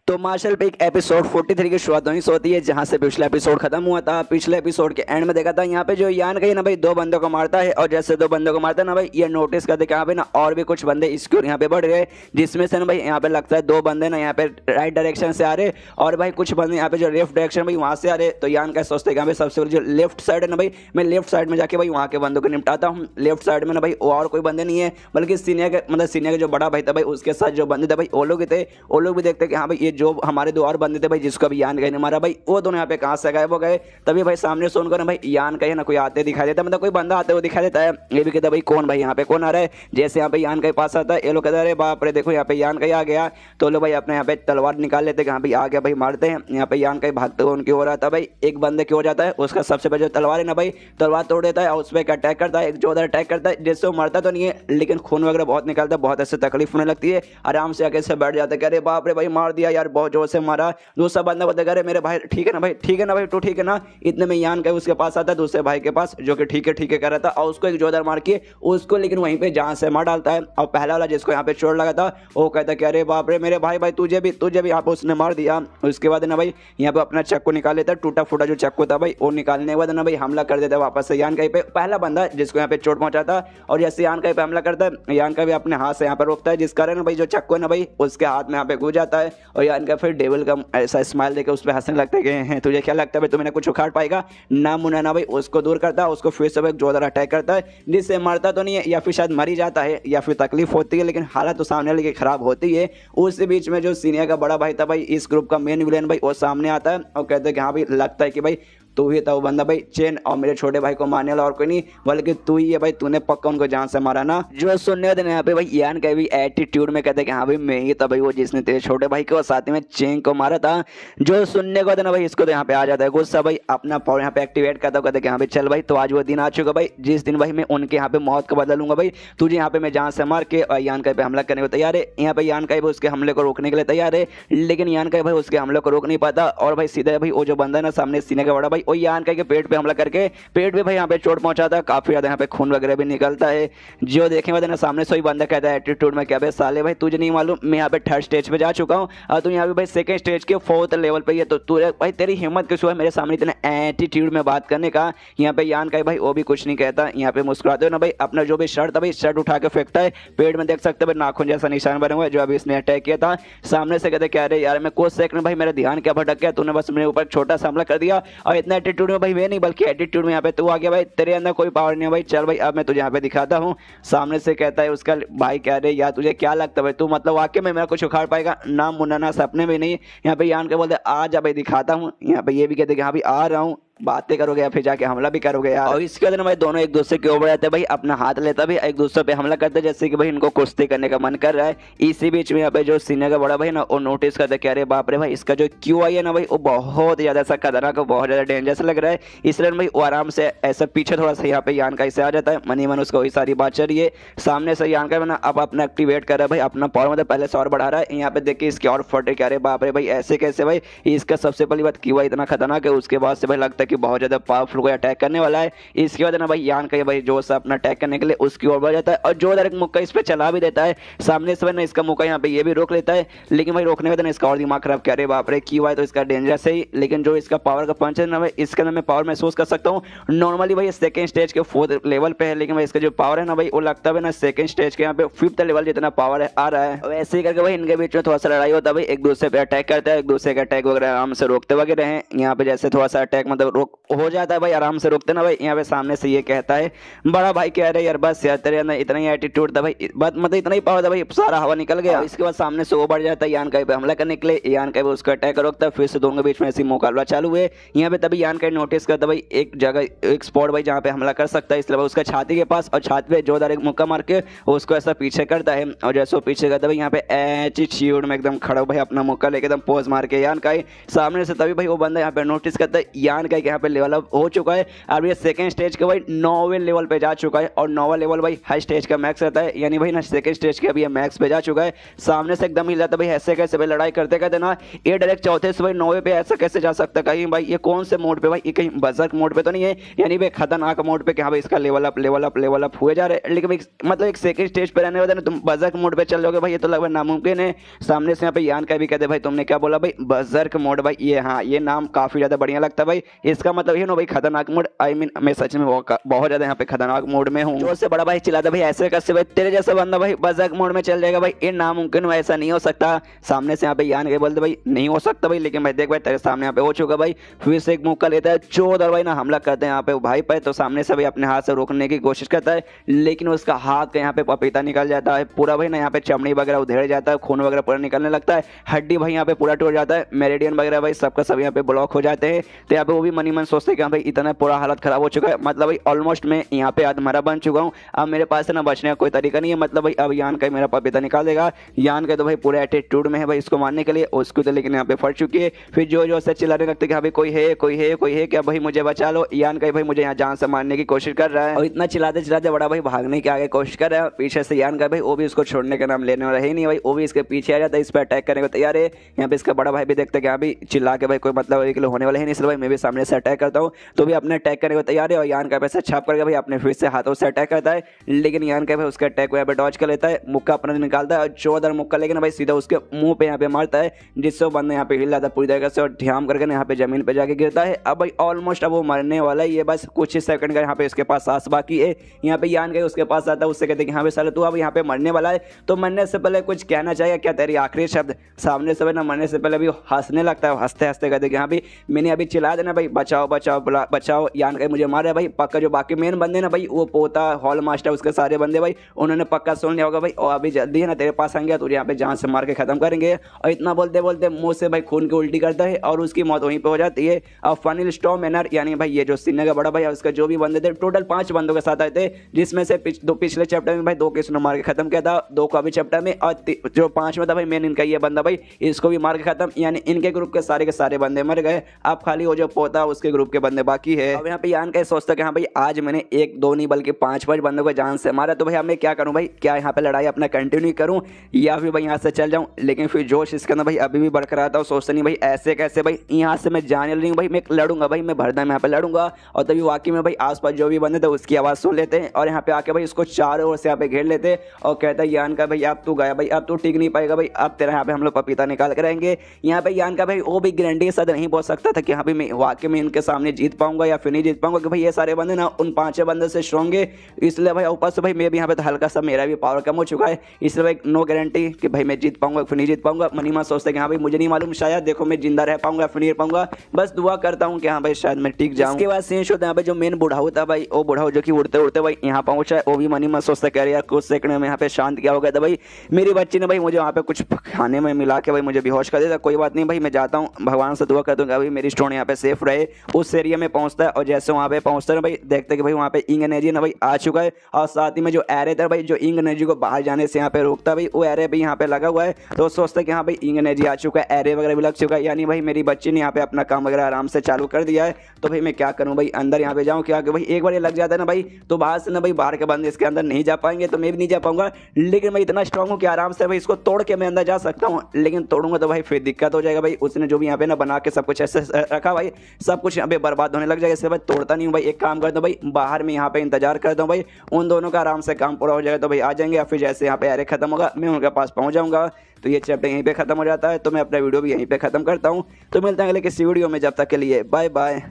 तो मार्शल पे एक एपिसोड 43 की शुरुआत वहीं से होती है जहां से पिछला एपिसोड खत्म हुआ था। पिछले एपिसोड के एंड में देखा था यहाँ पे जो यान का ना भाई दो बंदों को मारता है और जैसे दो बंदों को मारता है ना भाई ये नोटिस करते कि यहाँ पे ना और भी कुछ बंदे इसकी ओर यहाँ पे बढ़ रहे, जिसमें से ना भाई यहाँ पे लगता है दो बंदे ना यहाँ पे राइट डायरेक्शन से आ रहे और भाई कुछ बंदे यहाँ पे जो लेफ्ट डायरेक्शन भाई वहाँ से आ रहे। तो यान का सोचते हैं यहाँ पे सबसे जो लेफ्ट साइड है ना भाई मैं लेफ्ट साइड में जाके भाई वहाँ के बंदों को निपटाता हूँ। लेफ्ट साइड में ना भाई और कोई बंदे नहीं है बल्कि सीनियर के मतलब सीनियर के जो बड़ा भाई था भाई उसके साथ जो बंदे थे भाई वो लोग ही थे। वो लोग भी देखते कि हाँ भाई ये जो हमारे दो और बंदे थे भाई जिसको अभी यान का ने मारा भाई वो दोनों यहाँ पे कहाँ से गए वो गए। तभी भाई सामने से उनको ना भाई यान का ना कोई आते दिखाई देता मतलब कोई बंदा आते हुए दिखाई देता है। ये भी कहता भाई कौन भाई यहाँ पे कौन आ रहा है। जैसे यहाँ पे यान के पास आता है ये लोग कहते अरे बाप रे देखो यहाँ पे यान का आ गया। तो लोग भाई अपने यहाँ पे तलवार निकाल लेते हैं भाई आ गया भाई मारते हैं। यहाँ पे यान का भागते हुए उनकी हो रहा था भाई एक बंदे की हो जाता है उसका सबसे पहले जो तलवार है ना भाई तलवार तोड़ देता है और उस पर अटैक करता है। एक जोरदार अटैक करता है जिससे वो मरता तो नहीं है लेकिन खून वगैरह बहुत निकलता है, बहुत ऐसे तकलीफ होने लगती है। आराम से आके से बैठ जाते अरे बाप रे भाई मार दिया यार बहुत जोर से मारा। दूसरा बंदा बताया अरे मेरे भाई ठीक है ना भाई ठीक है ना भाई तू ठीक है ना। इतने में यान का उसके पास आता है दूसरे भाई के पास जो कि ठीक है कह रहा था और उसको एक जोरदार मार के उसको लेकिन वहीं पे जान से मार डालता है। और पहला वाला जिसको यहाँ पे चोट लगा था वो कहता कि अरे बाप रे मेरे भाई भाई तुझे भी यहाँ पे उसने मार दिया। उसके बाद ना भाई यहाँ पे अपना चाकू निकाल लेता है, टूटा फूटा जो चाकू था भाई वो निकालने के बाद ना भाई हमला कर देता है वापस से यान का पे पहला बंदा जिसको यहाँ पे चोट पहुंचा था। और जैसे यान का पे हमला करता है यान का भी अपने हाथ से यहाँ पर रोकता है जिस कारण भाई जो चाकू है ना भाई उसके हाथ में यहाँ पे घुस जाता है। और यान का फिर डेविल का ऐसा स्माइल देकर उस पर हंसने लगता है कि तुझे क्या लगता है भाई तुम्हें कुछ उखाड़ पाएगा ना मुना ना भाई उसको दूर करता है। उसको फिर से जोरदार अटैक करता है जिससे मरता तो नहीं है या फिर शायद मर ही जाता है या फिर तकलीफ होती है लेकिन हालत तो सामने वाले की खराब होती है। उस बीच में जो सीनियर का बड़ा भाई था भाई इस ग्रुप का मेन विलेन भाई वो सामने आता है और कहते हैं कि हाँ भाई लगता है कि भाई तू ही था वो बंदा भाई चेन और मेरे छोटे भाई को मारने वाला और कोई नहीं बल्कि तू ही है भाई तूने पक्का उनको जान से मारा ना। जो सुनने वाले यहाँ पे भाई यान का भी एटीट्यूड में कहते हैं कि हाँ भाई मैं ही था भाई वो जिसने तेरे छोटे भाई को साथ में चेन को मारा था। जो सुनने को ना भाई इसको तो यहाँ पे आ जाता है गुस्सा भाई अपना पावर यहाँ पे एक्टिवेट करता कहते कि हाँ भाई चल भाई तो आज वो दिन आ चुका भाई जिस दिन भाई मैं उनके यहाँ पे मौत का बदला लूंगा भाई तुझे यहाँ पे मैं जान से मार के और यान का पे हमला करने को तैयार है। यहाँ पे यान का उसके हमले को रोकने के लिए तैयार है लेकिन यान का भाई उसके हमले को रोक नहीं पाता और भाई सीधा भाई वो जो बंदा है ना सामने सीने का बड़ा भाई वो यान का पेट पे हमला करके पेट पे भाई यहाँ पे चोट पहुंचाता है, काफी ज्यादा यहाँ पे खून वगैरह भी निकलता है। जो देखने वाले ना सामने से ही बंदा कहता है एटीट्यूड में क्या भाई साले भाई तुझे नहीं मालूम मैं यहाँ पे थर्ड स्टेज पे जा चुका हूँ और तू यहाँ पे भाई सेकंड स्टेज के फोर्थ लेवल पे है तो तू भाई तेरी हिम्मत किस हुआ मेरे सामने इतने एटीट्यूड में बात करने का। यहाँ पे यान का भाई वो भी कुछ नहीं कहता, यहाँ पे मुस्कुराते हो ना भाई अपना जो भी शर्ट था भाई शर्ट उठा के फेंकता है। पेट में देख सकते भाई नाखून जैसा निशान बने हुआ है जो अभी इसने अटैक किया था। सामने से कहते क्या रे यार मैं कुछ सेकंड भाई मेरा ध्यान क्या भटक गया तूने बस मेरे ऊपर छोटा सा हमला कर दिया और इतना एटीट्यूड में भाई वे नहीं बल्कि एटीट्यूड में यहाँ पे तू आ गया भाई तेरे अंदर कोई पावर नहीं है भाई चल भाई अब मैं तुझे यहाँ पे दिखाता हूँ। सामने से कहता है उसका भाई कह रहे यार तुझे क्या लगता है भाई तू मतलब वाकई में मेरा कुछ उखाड़ पाएगा ना मुन्ना ना सपने में नहीं। यहाँ पे यान के बोलते आ जा भाई दिखाता हूँ। यहाँ पे ये भी कहते कि हाँ भाई आ रहा हूँ बातें करोगे या फिर जाके हमला भी करोगे यार। और इसके अंदर भाई दोनों एक दूसरे के ऊपर जाते हैं भाई अपना हाथ लेता भी एक दूसरे पे हमला करते जैसे कि भाई इनको कुश्ती करने का मन कर रहा है। इसी बीच में यहाँ पे जो सीनियर का बड़ा भाई ना वो नोटिस करते कह रहे बाप रे भाई इसका जो QI है ना भाई वो बहुत ज्यादा सा खतरनाक बहुत ज्यादा डेंजरस लग रहा है। इसलिए भाई वो आराम से ऐसा पीछे थोड़ा सा यहाँ पे यान का इससे आ जाता है मनी मन उसको वही सारी बात चल रही है। सामने से यान का ना अब अपना एक्टिवेट कर रहा है भाई अपना पावर मतलब पहले से और बढ़ा रहा है। यहाँ पे देखिए इसके और फटे कह रहे बाप रे भाई ऐसे कैसे भाई इसका सबसे पहली बात QI इतना खतरनाक है उसके बाद से भाई लगता है कि बहुत ज्यादा पावरफुल कोई अटैक करने वाला है। इसके बाद ना भाई यान का भाई जोर से अपना अटैक करने के लिए उसकी ओर बढ़ जाता है और जोरदार एक मुक्का इस पे चला भी देता है। सामने से ना इसका मुक्का यहाँ पे ये भी रोक लेता है लेकिन भाई रोकने के बाद इसका और दिमाग खराब कह रहे बाप रे QI तो इसका डेंजरस है लेकिन जो इसका पावर का पंच है ना भाई इसके अंदर मैं पावर महसूस कर सकता हूँ। नॉर्मली भाई सेकंड स्टेज के फोर्थ लेवल पे है लेकिन भाई इसका जो पावर है ना भाई वो लगता है ना सेकंड स्टेज के यहाँ पे फिफ्थ लेवल जितना पावर है आ रहा है। वैसे ही करके भाई इनके बीच में थोड़ा सा लड़ाई होता है भाई एक दूसरे पे अटैक करता है एक दूसरे का अटैक वगैरह आराम से रोकते वगैरह हैं। यहाँ पे जैसे थोड़ा सा अटैक मतलब रोक हो जाता है भाई आराम से रोकते ना भाई। यहाँ पे सामने से ये कहता है बड़ा भाई कह रहे यार बस यार तेरे अंदर इतना ही एटीट्यूड था भाई बस मतलब इतना ही पावर था भाई सारा हवा निकल गया। इसके बाद सामने से वो बढ़ जाता है यान का पे हमला करने के लिए। यान का उसका अटैक रोकता है फिर से दोनों के बीच में ऐसी मुकाबला चालू हुए। यहाँ पे तभी यान का नोटिस करता भाई एक जगह एक स्पॉट भाई जहाँ पे हमला कर सकता है इसलिए उसका छाती के पास और छाती पे जोरदार एक मुक्का मार के उसको ऐसा पीछे करता है और जैसे वो पीछे करता भाई यहाँ पे एटीट्यूड में एकदम खड़ा भाई अपना मुक्का लेके एकदम पोज मार के यान का सामने से तभी भाई वो बंदा यहाँ पे नोटिस करता है यान का के यहाँ पे लेवल अप हो चुका है। अब ये सेकंड स्टेज के भाई 9वें लेवल पे जा चुका है और 9वां लेवल भाई हर स्टेज का मैक्स रहता है, यानी भाई ना सेकंड स्टेज के अभी ये मैक्स पे जा चुका है। सामने से एकदम हिल जाता है भाई, ऐसे कैसे भाई लड़ाई करते करते ना ये डायरेक्ट चौथे से भाई 9वें पे ऐसा कैसे जा सकता है। कहीं भाई ये कौन से मोड पे भाई, ये कहीं बजर्क मोड पे तो नहीं है, यानी भाई खतरनाक मोड पे क्या भाई इसका लेवल अप हुए जा रहे हैं। लेकिन भाई मतलब एक सेकंड स्टेज पे रहने वाले ना तुम बजर्क मोड पे चल जाओगे भाई, ये तो लगभग नामुमकिन है। सामने से यहाँ पे यान का भी कहते भाई तुमने क्या बोला भाई बजर्क मोड भाई, ये हाँ ये नाम काफी ज्यादा बढ़िया लगता है भाई। इसका मतलब ये ना भाई खतरनाक मोड, आई मीन मैं सच में बहुत ज्यादा यहाँ पे खतरनाक मोड में हूँ। जोर से बड़ा भाई चिल्लाता भाई ऐसे कैसे भाई तेरे जैसा बंदा भाई बजर्क मोड में चल जाएगा भाई, ये नामुमकिन है, ऐसा नहीं हो सकता। सामने से यहाँ पे यान के बोलते भाई नहीं हो सकता भाई, लेकिन भाई देख भाई तेरे सामने यहाँ पे हो चुका भाई। फिर से एक मौका लेता है चौधर भाई ना हमला करते हैं यहाँ पे भाई पे, तो सामने से भाई अपने हाथ से रोकने की कोशिश करता है, लेकिन उसका हाथ का यहाँ पे पपीता निकल जाता है पूरा भाई ना, यहाँ पे चमड़ी वगैरह उधेड़ जाता है, खून वगैरह पूरा निकलने लगता है, हड्डी भाई यहाँ पे पूरा टूट जाता है, मेरिडियन वगैरह भाई सबका सब यहाँ पे ब्लॉक हो जाते हैं। तो यहाँ पे वो भी मनी मन सोचते हैं कि भाई इतना पूरा हालत खराब हो चुका है, मतलब भाई ऑलमोस्ट मैं यहाँ पे आधमरा बन चुका हूँ, अब मेरे पास है ना बचने का कोई तरीका नहीं है, मतलब भाई अब यान का मेरा पपीता निकाल देगा। यान का तो भाई पूरे एटीट्यूड में है भाई इसको मारने के लिए, उसको तो लेकिन यहाँ पे फट चुकी है। फिर जो जो से चिल्लाने लगते कि हाँ भाई कोई है क्या भाई मुझे बचा लो। यान का भाई मुझे यहाँ जान से मारने की कोशिश कर रहा है और इतना चिल्लाते चिल्लाते बड़ा भाई भागने की आगे कोशिश कर रहा है। पीछे से यान का भाई वो भी उसको छोड़ने का नाम लेने वाला है नहीं भाई, वो भी इसके पीछे आ जाता है, इस पर अटैक करने को तैयार है। यहाँ पे इसका बड़ा भाई भी देखता है कि यहाँ भी चिल्ला के भाई कोई मतलब एक किलो होने वाला है नहीं, इसलिए भाई मैं भी सामने से अटैक करता हूँ, तो भी अपने अटैक करने को तैयार है। और यान का पैसा छाप करके भाई अपने फिर से हाथों से अटैक करता है, लेकिन यान का भाई उसका अटैक को यहाँ पे डॉज कर लेता है, मुक्का अपना निकालता है और जोरदार मुक्का लेकिन भाई सीधा उसके मुंह पे यहाँ पे मारता है, जिससे वो बंदा यहाँ पे हिल जाता है पूरी तरीके से और ध्यान करके यहाँ पे जमीन पे जाके गिरता है। अब भाई ऑलमोस्ट अब वो मरने वाला है, ये बस कुछ ही सेकंड का यहाँ पे इसके पास सांस बाकी है। यहाँ पे यान का उसके पास आता है, उससे कहते हैं कि हाँ भाई साले तू अब यहाँ पे मरने वाला है, तो मरने से पहले कुछ कहना चाहिए क्या तेरी आखिरी शब्द। सामने से ना मरने से पहले भी हंसने लगता है, हंसते हंसते कहते कि हाँ भाई मैंने अभी चिल्ला देना भाई बचाओ बचाओ बचाओ, यान का मुझे मारा है भाई। पक्का जो बाकी मेन बंदे ना भाई वो पोता हॉल मास्टर उसके सारे बंदे भाई उन्होंने पक्का सुन लिया होगा भाई, और अभी जल्दी है ना तेरे पास आएंगे तुझे यहाँ पे जान से मार के खत्म करेंगे। और इतना बोलते बोलते मुंह से भाई खून की उल्टी करता है और उसकी मौत वहीं पे हो जाती है। और फनिल स्टॉर्म मैनर यानी भाई ये जो सीने का बड़ा भाई उसका जो भी बंदे थे टोटल 5 बंदों के साथ आए थे, जिसमें से पिछले चैप्टर में भाई 2 केस ने मार के खत्म किया था, 2 को अभी चैप्टर में, और जो 5 में था भाई मेन इनका ये बंदा भाई इसको भी मार के खत्म, यानी इनके ग्रुप के सारे बंदे मर गए। अब खाली वो जो पोता उसके ग्रुप के बंदे बाकी है। अब यहाँ पे यान का सोचता कि हाँ भाई आज मैंने 1-2 नहीं बल्कि 5-5 बंदों को जान से मारा, तो भाई अब मैं क्या करूँ भाई, क्या यहाँ पे लड़ाई अपना कंटिन्यू करूँ या फिर भाई यहाँ से चल जाऊँ। लेकिन फिर जोश इसके अंदर भाई अभी भी बरकरार था और सोचता नहीं भाई ऐसे कैसे भाई यहाँ से मैं जाने नहीं हूँ भाई, मैं लड़ूंगा भाई, मैं भरदा में यहाँ पे लड़ूंगा। और तभी वाकई में भाई आसपास जो भी बंदे थे उसकी आवाज़ सुन लेते हैं और यहाँ पे आके भाई उसको चारों ओर से यहाँ पे घेर लेते हैं और कहता है यान का भाई अब तू गया भाई, अब तू टिक नहीं पाएगा भाई, अब तेरा यहाँ पे हम लोग पपीता निकाल के रहेंगे। यहाँ पे यान का भाई वो भी गारंटी के साथ नहीं बोल सकता था कि हाँ भाई मैं वाकई में इनके सामने जीत पाऊंगा या फिर नहीं जीत पाऊंगा, कि भाई ये सारे बंदे ना उन 5 बंदे से स्ट्रॉन्ग है, इसलिए भाई ऊपर से भाई मैं भी यहाँ पे तो हल्का सा मेरा भी पावर कम हो चुका है, इसलिए भाई नो गारंटी कि भाई मैं जीत पाऊंगा फिर नहीं जीत पाऊंगा। मनीमा सोचते कि हाँ भाई मुझे नहीं मालूम, शायद देखो मैं जिंदा रह पाऊंगा फिर नहीं रह पाऊंगा, बस दुआ करता हूँ कि हाँ भाई शायद मैं टिक जाऊँ। इसके बाद सीन होता है यहाँ पे जो मेन बुढ़ाऊ था भाई, वो बुढ़ाऊ जो कि उड़ते उड़ते भाई यहाँ पहुंचा है, वो भी मनीमा सोचता कह रहे यार कुछ सेकंड में यहाँ पे शांत क्या हो गया था भाई, मेरी बच्ची ने भाई मुझे वहाँ पे कुछ खाने में मिला के भाई मुझे बेहोश कर दिया, कोई बात नहीं भाई मैं जाता हूँ, भगवान से दुआ कर दूंगा भाई मेरी स्टोन यहाँ पे सेफ रहे। उस एरिया में पहुंचता है और जैसे वहाँ पे पहुंचता है भाई देखते कि भाई वहाँ पे इंग एनर्जी ना भाई आ चुका है, और साथ ही में जो एरे था भाई जो इंग एनर्जी को बाहर जाने से यहाँ पे रोकता है भाई वो एरे भी यहाँ पे लगा हुआ है। तो सोचता है कि हाँ भाई इंग एनर्जी आ चुका है, एरे वगैरह भी लग चुका है, यानी भाई मेरी बच्ची ने यहाँ पे अपना काम वगैरह आराम से चालू कर दिया है। तो भाई मैं क्या करूँ भाई, अंदर यहाँ पे जाऊँ क्या, कि भाई एक बार ये लग जाता है ना भाई तो बाहर से ना भाई बाहर के बंदे इसके अंदर नहीं जा पाएंगे, तो मैं भी नहीं जा पाऊंगा, लेकिन मैं इतना स्ट्रांग हूँ कि आराम से भाई इसको तोड़ के मैं अंदर जा सकता हूँ, लेकिन तोड़ूंगा तो भाई फिर दिक्कत हो जाएगा भाई, उसने जो भी यहाँ पे ना बना के सब कुछ ऐसे रखा भाई सब कुछ यहाँ पे बर्बाद होने लग जाएगा, इससे भाई तोड़ता नहीं हूँ भाई। एक काम करता हूँ भाई बाहर में यहाँ पे इंतजार करता हूँ भाई, उन दोनों का आराम से काम पूरा हो जाएगा तो भाई आ जाएंगे, या फिर जैसे यहाँ पे एरे खत्म होगा मैं उनके पास पहुँच जाऊँगा। तो ये चैप्टर यहीं पे खत्म हो जाता है, तो मैं अपना वीडियो भी यहीं पे खत्म करता हूँ। तो मिलते हैं अगले किसी वीडियो में, जब तक के लिए बाय बाय।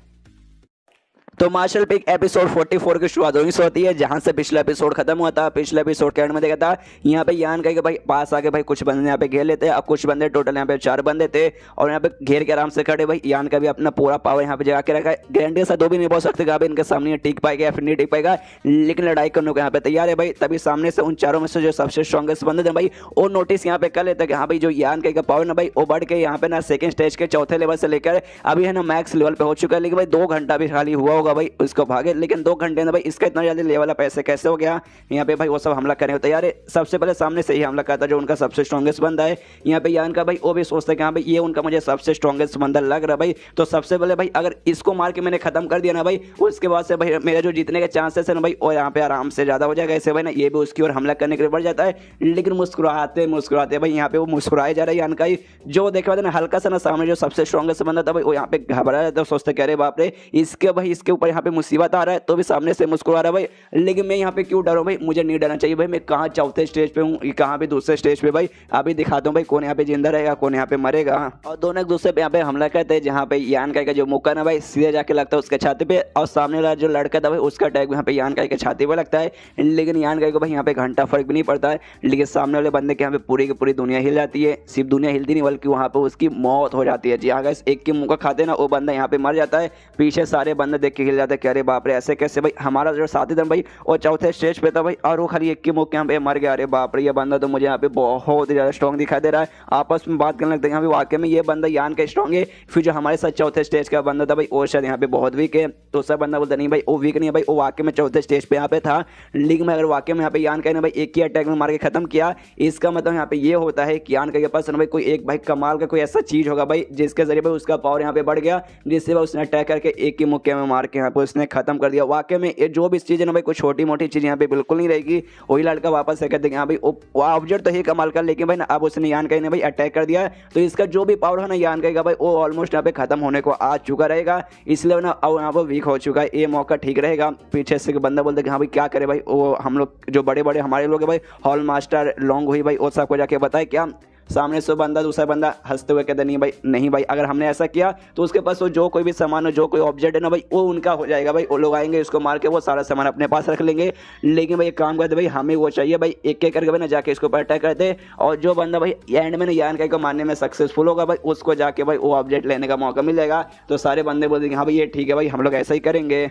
तो मार्शल पिक एपिसोड 44 की शुरुआत वहीं से होती है जहां से पिछला एपिसोड खत्म हुआ था। पिछले एपिसोड के एंड में देखा था यहाँ पे यान का भाई पास आके भाई कुछ बंदे यहाँ पे घेर लेते हैं, अब कुछ बंदे टोटल यहाँ पे 4 बंदे थे और यहाँ पे घेर के आराम से खड़े भाई यान का भी अपना पूरा पावर यहाँ पे जगा के रखा है। गारंटी से 2 भी नहीं बोल सकते कि इनके सामने टिक पाएगा या फिर नहीं टिक पाएगा, लेकिन लड़ाई करने को यहाँ पे तैयार है भाई। तभी सामने से उन चारों में से जो सबसे स्ट्रॉन्गेस्ट बंदे थे भाई वो नोटिस यहाँ पे कर लेते हैं कि हाँ भाई जो यान का पावर ना भाई वो बढ़ के यहाँ पे ना सेकंड स्टेज के चौथे लेवल से लेकर अभी है ना मैक्स लेवल पे हो चुका है, लेकिन भाई 2 घंटा भी खाली हुआ होगा भाई उसको भागे, लेकिन 2 घंटे में भाई इसका इतना जल्दी लेवल अप ऐसे कैसे हो गया। यहाँ पे भाई वो सब हमला करने को तैयार है। सबसे पहले सामने से ही हमला करता जो उनका सबसे स्ट्रॉन्गेस्ट बंदा है। यहाँ पे यान का भाई वो भी सोचता है कि हाँ भाई ये उनका मुझे सबसे स्ट्रॉन्गेस्ट बंदा लग रहा है भाई, तो सबसे पहले भाई अगर इसको मार के मैंने खत्म कर दिया ना भाई, उसके बाद से भाई मेरे जो जीतने के चांसेस है ना भाई, और यहाँ पे आराम से ज्यादा हो जाएगा। ऐसे भाई ना ये भी उसकी ओर हमला करने के लिए बढ़ जाता है, लेकिन मुस्कुराते मुस्कुराते भाई यहाँ पे वो मुस्कुराए जा रहा है यान का ही। जो देखे बाद ना हल्का सा ना सामने जो सबसे स्ट्रॉन्गेस्ट बंदा था भाई वो यहाँ पे घबरा जाता है, सोचते कह रहे बाप रे इसके भाई इसके ऊपर यहाँ पे मुसीबत आ रहा है, तो भी सामने से मुस्कुरा रहा है भाई। लेकिन मैं यहाँ पे क्यों डरूं भाई, मुझे नहीं डरना चाहिए भाई। मैं कहाँ चौथे स्टेज पे हूँ, कहाँ पे दूसरे स्टेज पे भाई, अभी दिखाता हूँ भाई कौन यहाँ पे जिंदा रहेगा कौन यहाँ पे मरेगा। और दोनों एक दूसरे पे यहाँ पे हमला करते हैं, जहाँ पे यान का जो मुक्का ना भाई सीधे जाके लगता है उसके छाती पे, और सामने वाला जो लड़का था भाई उसका टैग यहाँ पे यान का छाती पे लगता है। लेकिन यान का को भाई यहाँ पे घंटा फर्क भी नहीं पड़ता है, लेकिन सामने वाले बंदे के यहाँ पे पूरी की पूरी दुनिया हिल जाती है। सिर्फ दुनिया हिलती नहीं बल्कि वहाँ पे उसकी मौत हो जाती है। जी हाँ गाइस, एक के मुंह का खाते ना वो बंदा यहाँ पे मर जाता है। पीछे सारे बंदे देख के हिल जाते हैं कि अरे बाप रे ऐसे कैसे भाई, हमारा जो साथी था भाई वो चौथे स्टेज पे था भाई और वो खाली एक के मुंह के यहाँ पे मर गया। अरे बाप रे ये बंदा तो मुझे यहाँ पे बहुत ही ज्यादा स्ट्रॉन्ग दिखाई दे रहा है। आपस में बात करने लगते हैं यहाँ पे वाकई में ये बंदा यान का स्ट्रॉन्ग है, फिर जो हमारे साथ चौथे स्टेज का बंदा था भाई वो शायद यहाँ पे बहुत वीक है। तो सब बंदा बोलता नहीं भाई वो वीक नहीं है भाई, वो वाकई में चौथे स्टेज पे यहाँ पे था। लेकिन मैं अगर वाकई में यहाँ पे यान का भाई एक ही अटैक में मार के खत्म किया, इसका मतलब यहाँ पे ये होता है कि यान का के पास भाई कोई एक भाई कमाल का कोई ऐसा चीज होगा भाई जिसके जरिए भाई उसका पावर यहाँ पे बढ़ गया, जिससे भाई उसने अटैक करके एक ही मुक्के में मार के यहाँ पे उसने खत्म कर दिया। वाकई में ये जो भी चीज है ना भाई कोई छोटी मोटी चीज यहाँ पे बिल्कुल नहीं रहेगी। वही लड़का वापस से कहते हैं हाँ भाई वो ऑब्जेक्ट तो ही कमाल का, लेकिन भाई ना अब उसने यान का भाई अटैक कर दिया, तो इसका जो भी पावर है ना यान का भाई वो ऑलमोस्ट यहाँ पे खत्म होने को आ चुका रहेगा। इसलिए ना अब यहाँ पर वीक हो चुका है, ये मौका ठीक रहेगा। पीछे से बंदा बोलते कि हाँ भाई क्या करे भाई, वो हम लोग जो बड़े बड़े हमारे लोग है भाई हॉल मास्टर लॉन्ग हुई भाई वो सबको जाके बताए क्या। सामने से बंदा दूसरा बंदा हंसते हुए कहते नहीं भाई अगर हमने ऐसा किया तो उसके पास वो जो कोई भी सामान हो जो कोई ऑब्जेक्ट है ना भाई वो उनका हो जाएगा भाई, वो लोग आएंगे उसको मार के वो सारा सामान अपने पास रख लेंगे। लेकिन भाई एक काम करते भाई हमें वो चाहिए भाई, एक एक करके भाई ना जाके इसको ऊपर अटैक करते, और जो बंदा भाई एंड में ना यान को मारने में सक्सेसफुल होगा भाई उसको जाके भाई वो ऑब्जेक्ट लेने का मौका मिलेगा। तो सारे बंदे बोल देंगे हाँ भाई ये ठीक है भाई हम लोग ऐसा ही करेंगे।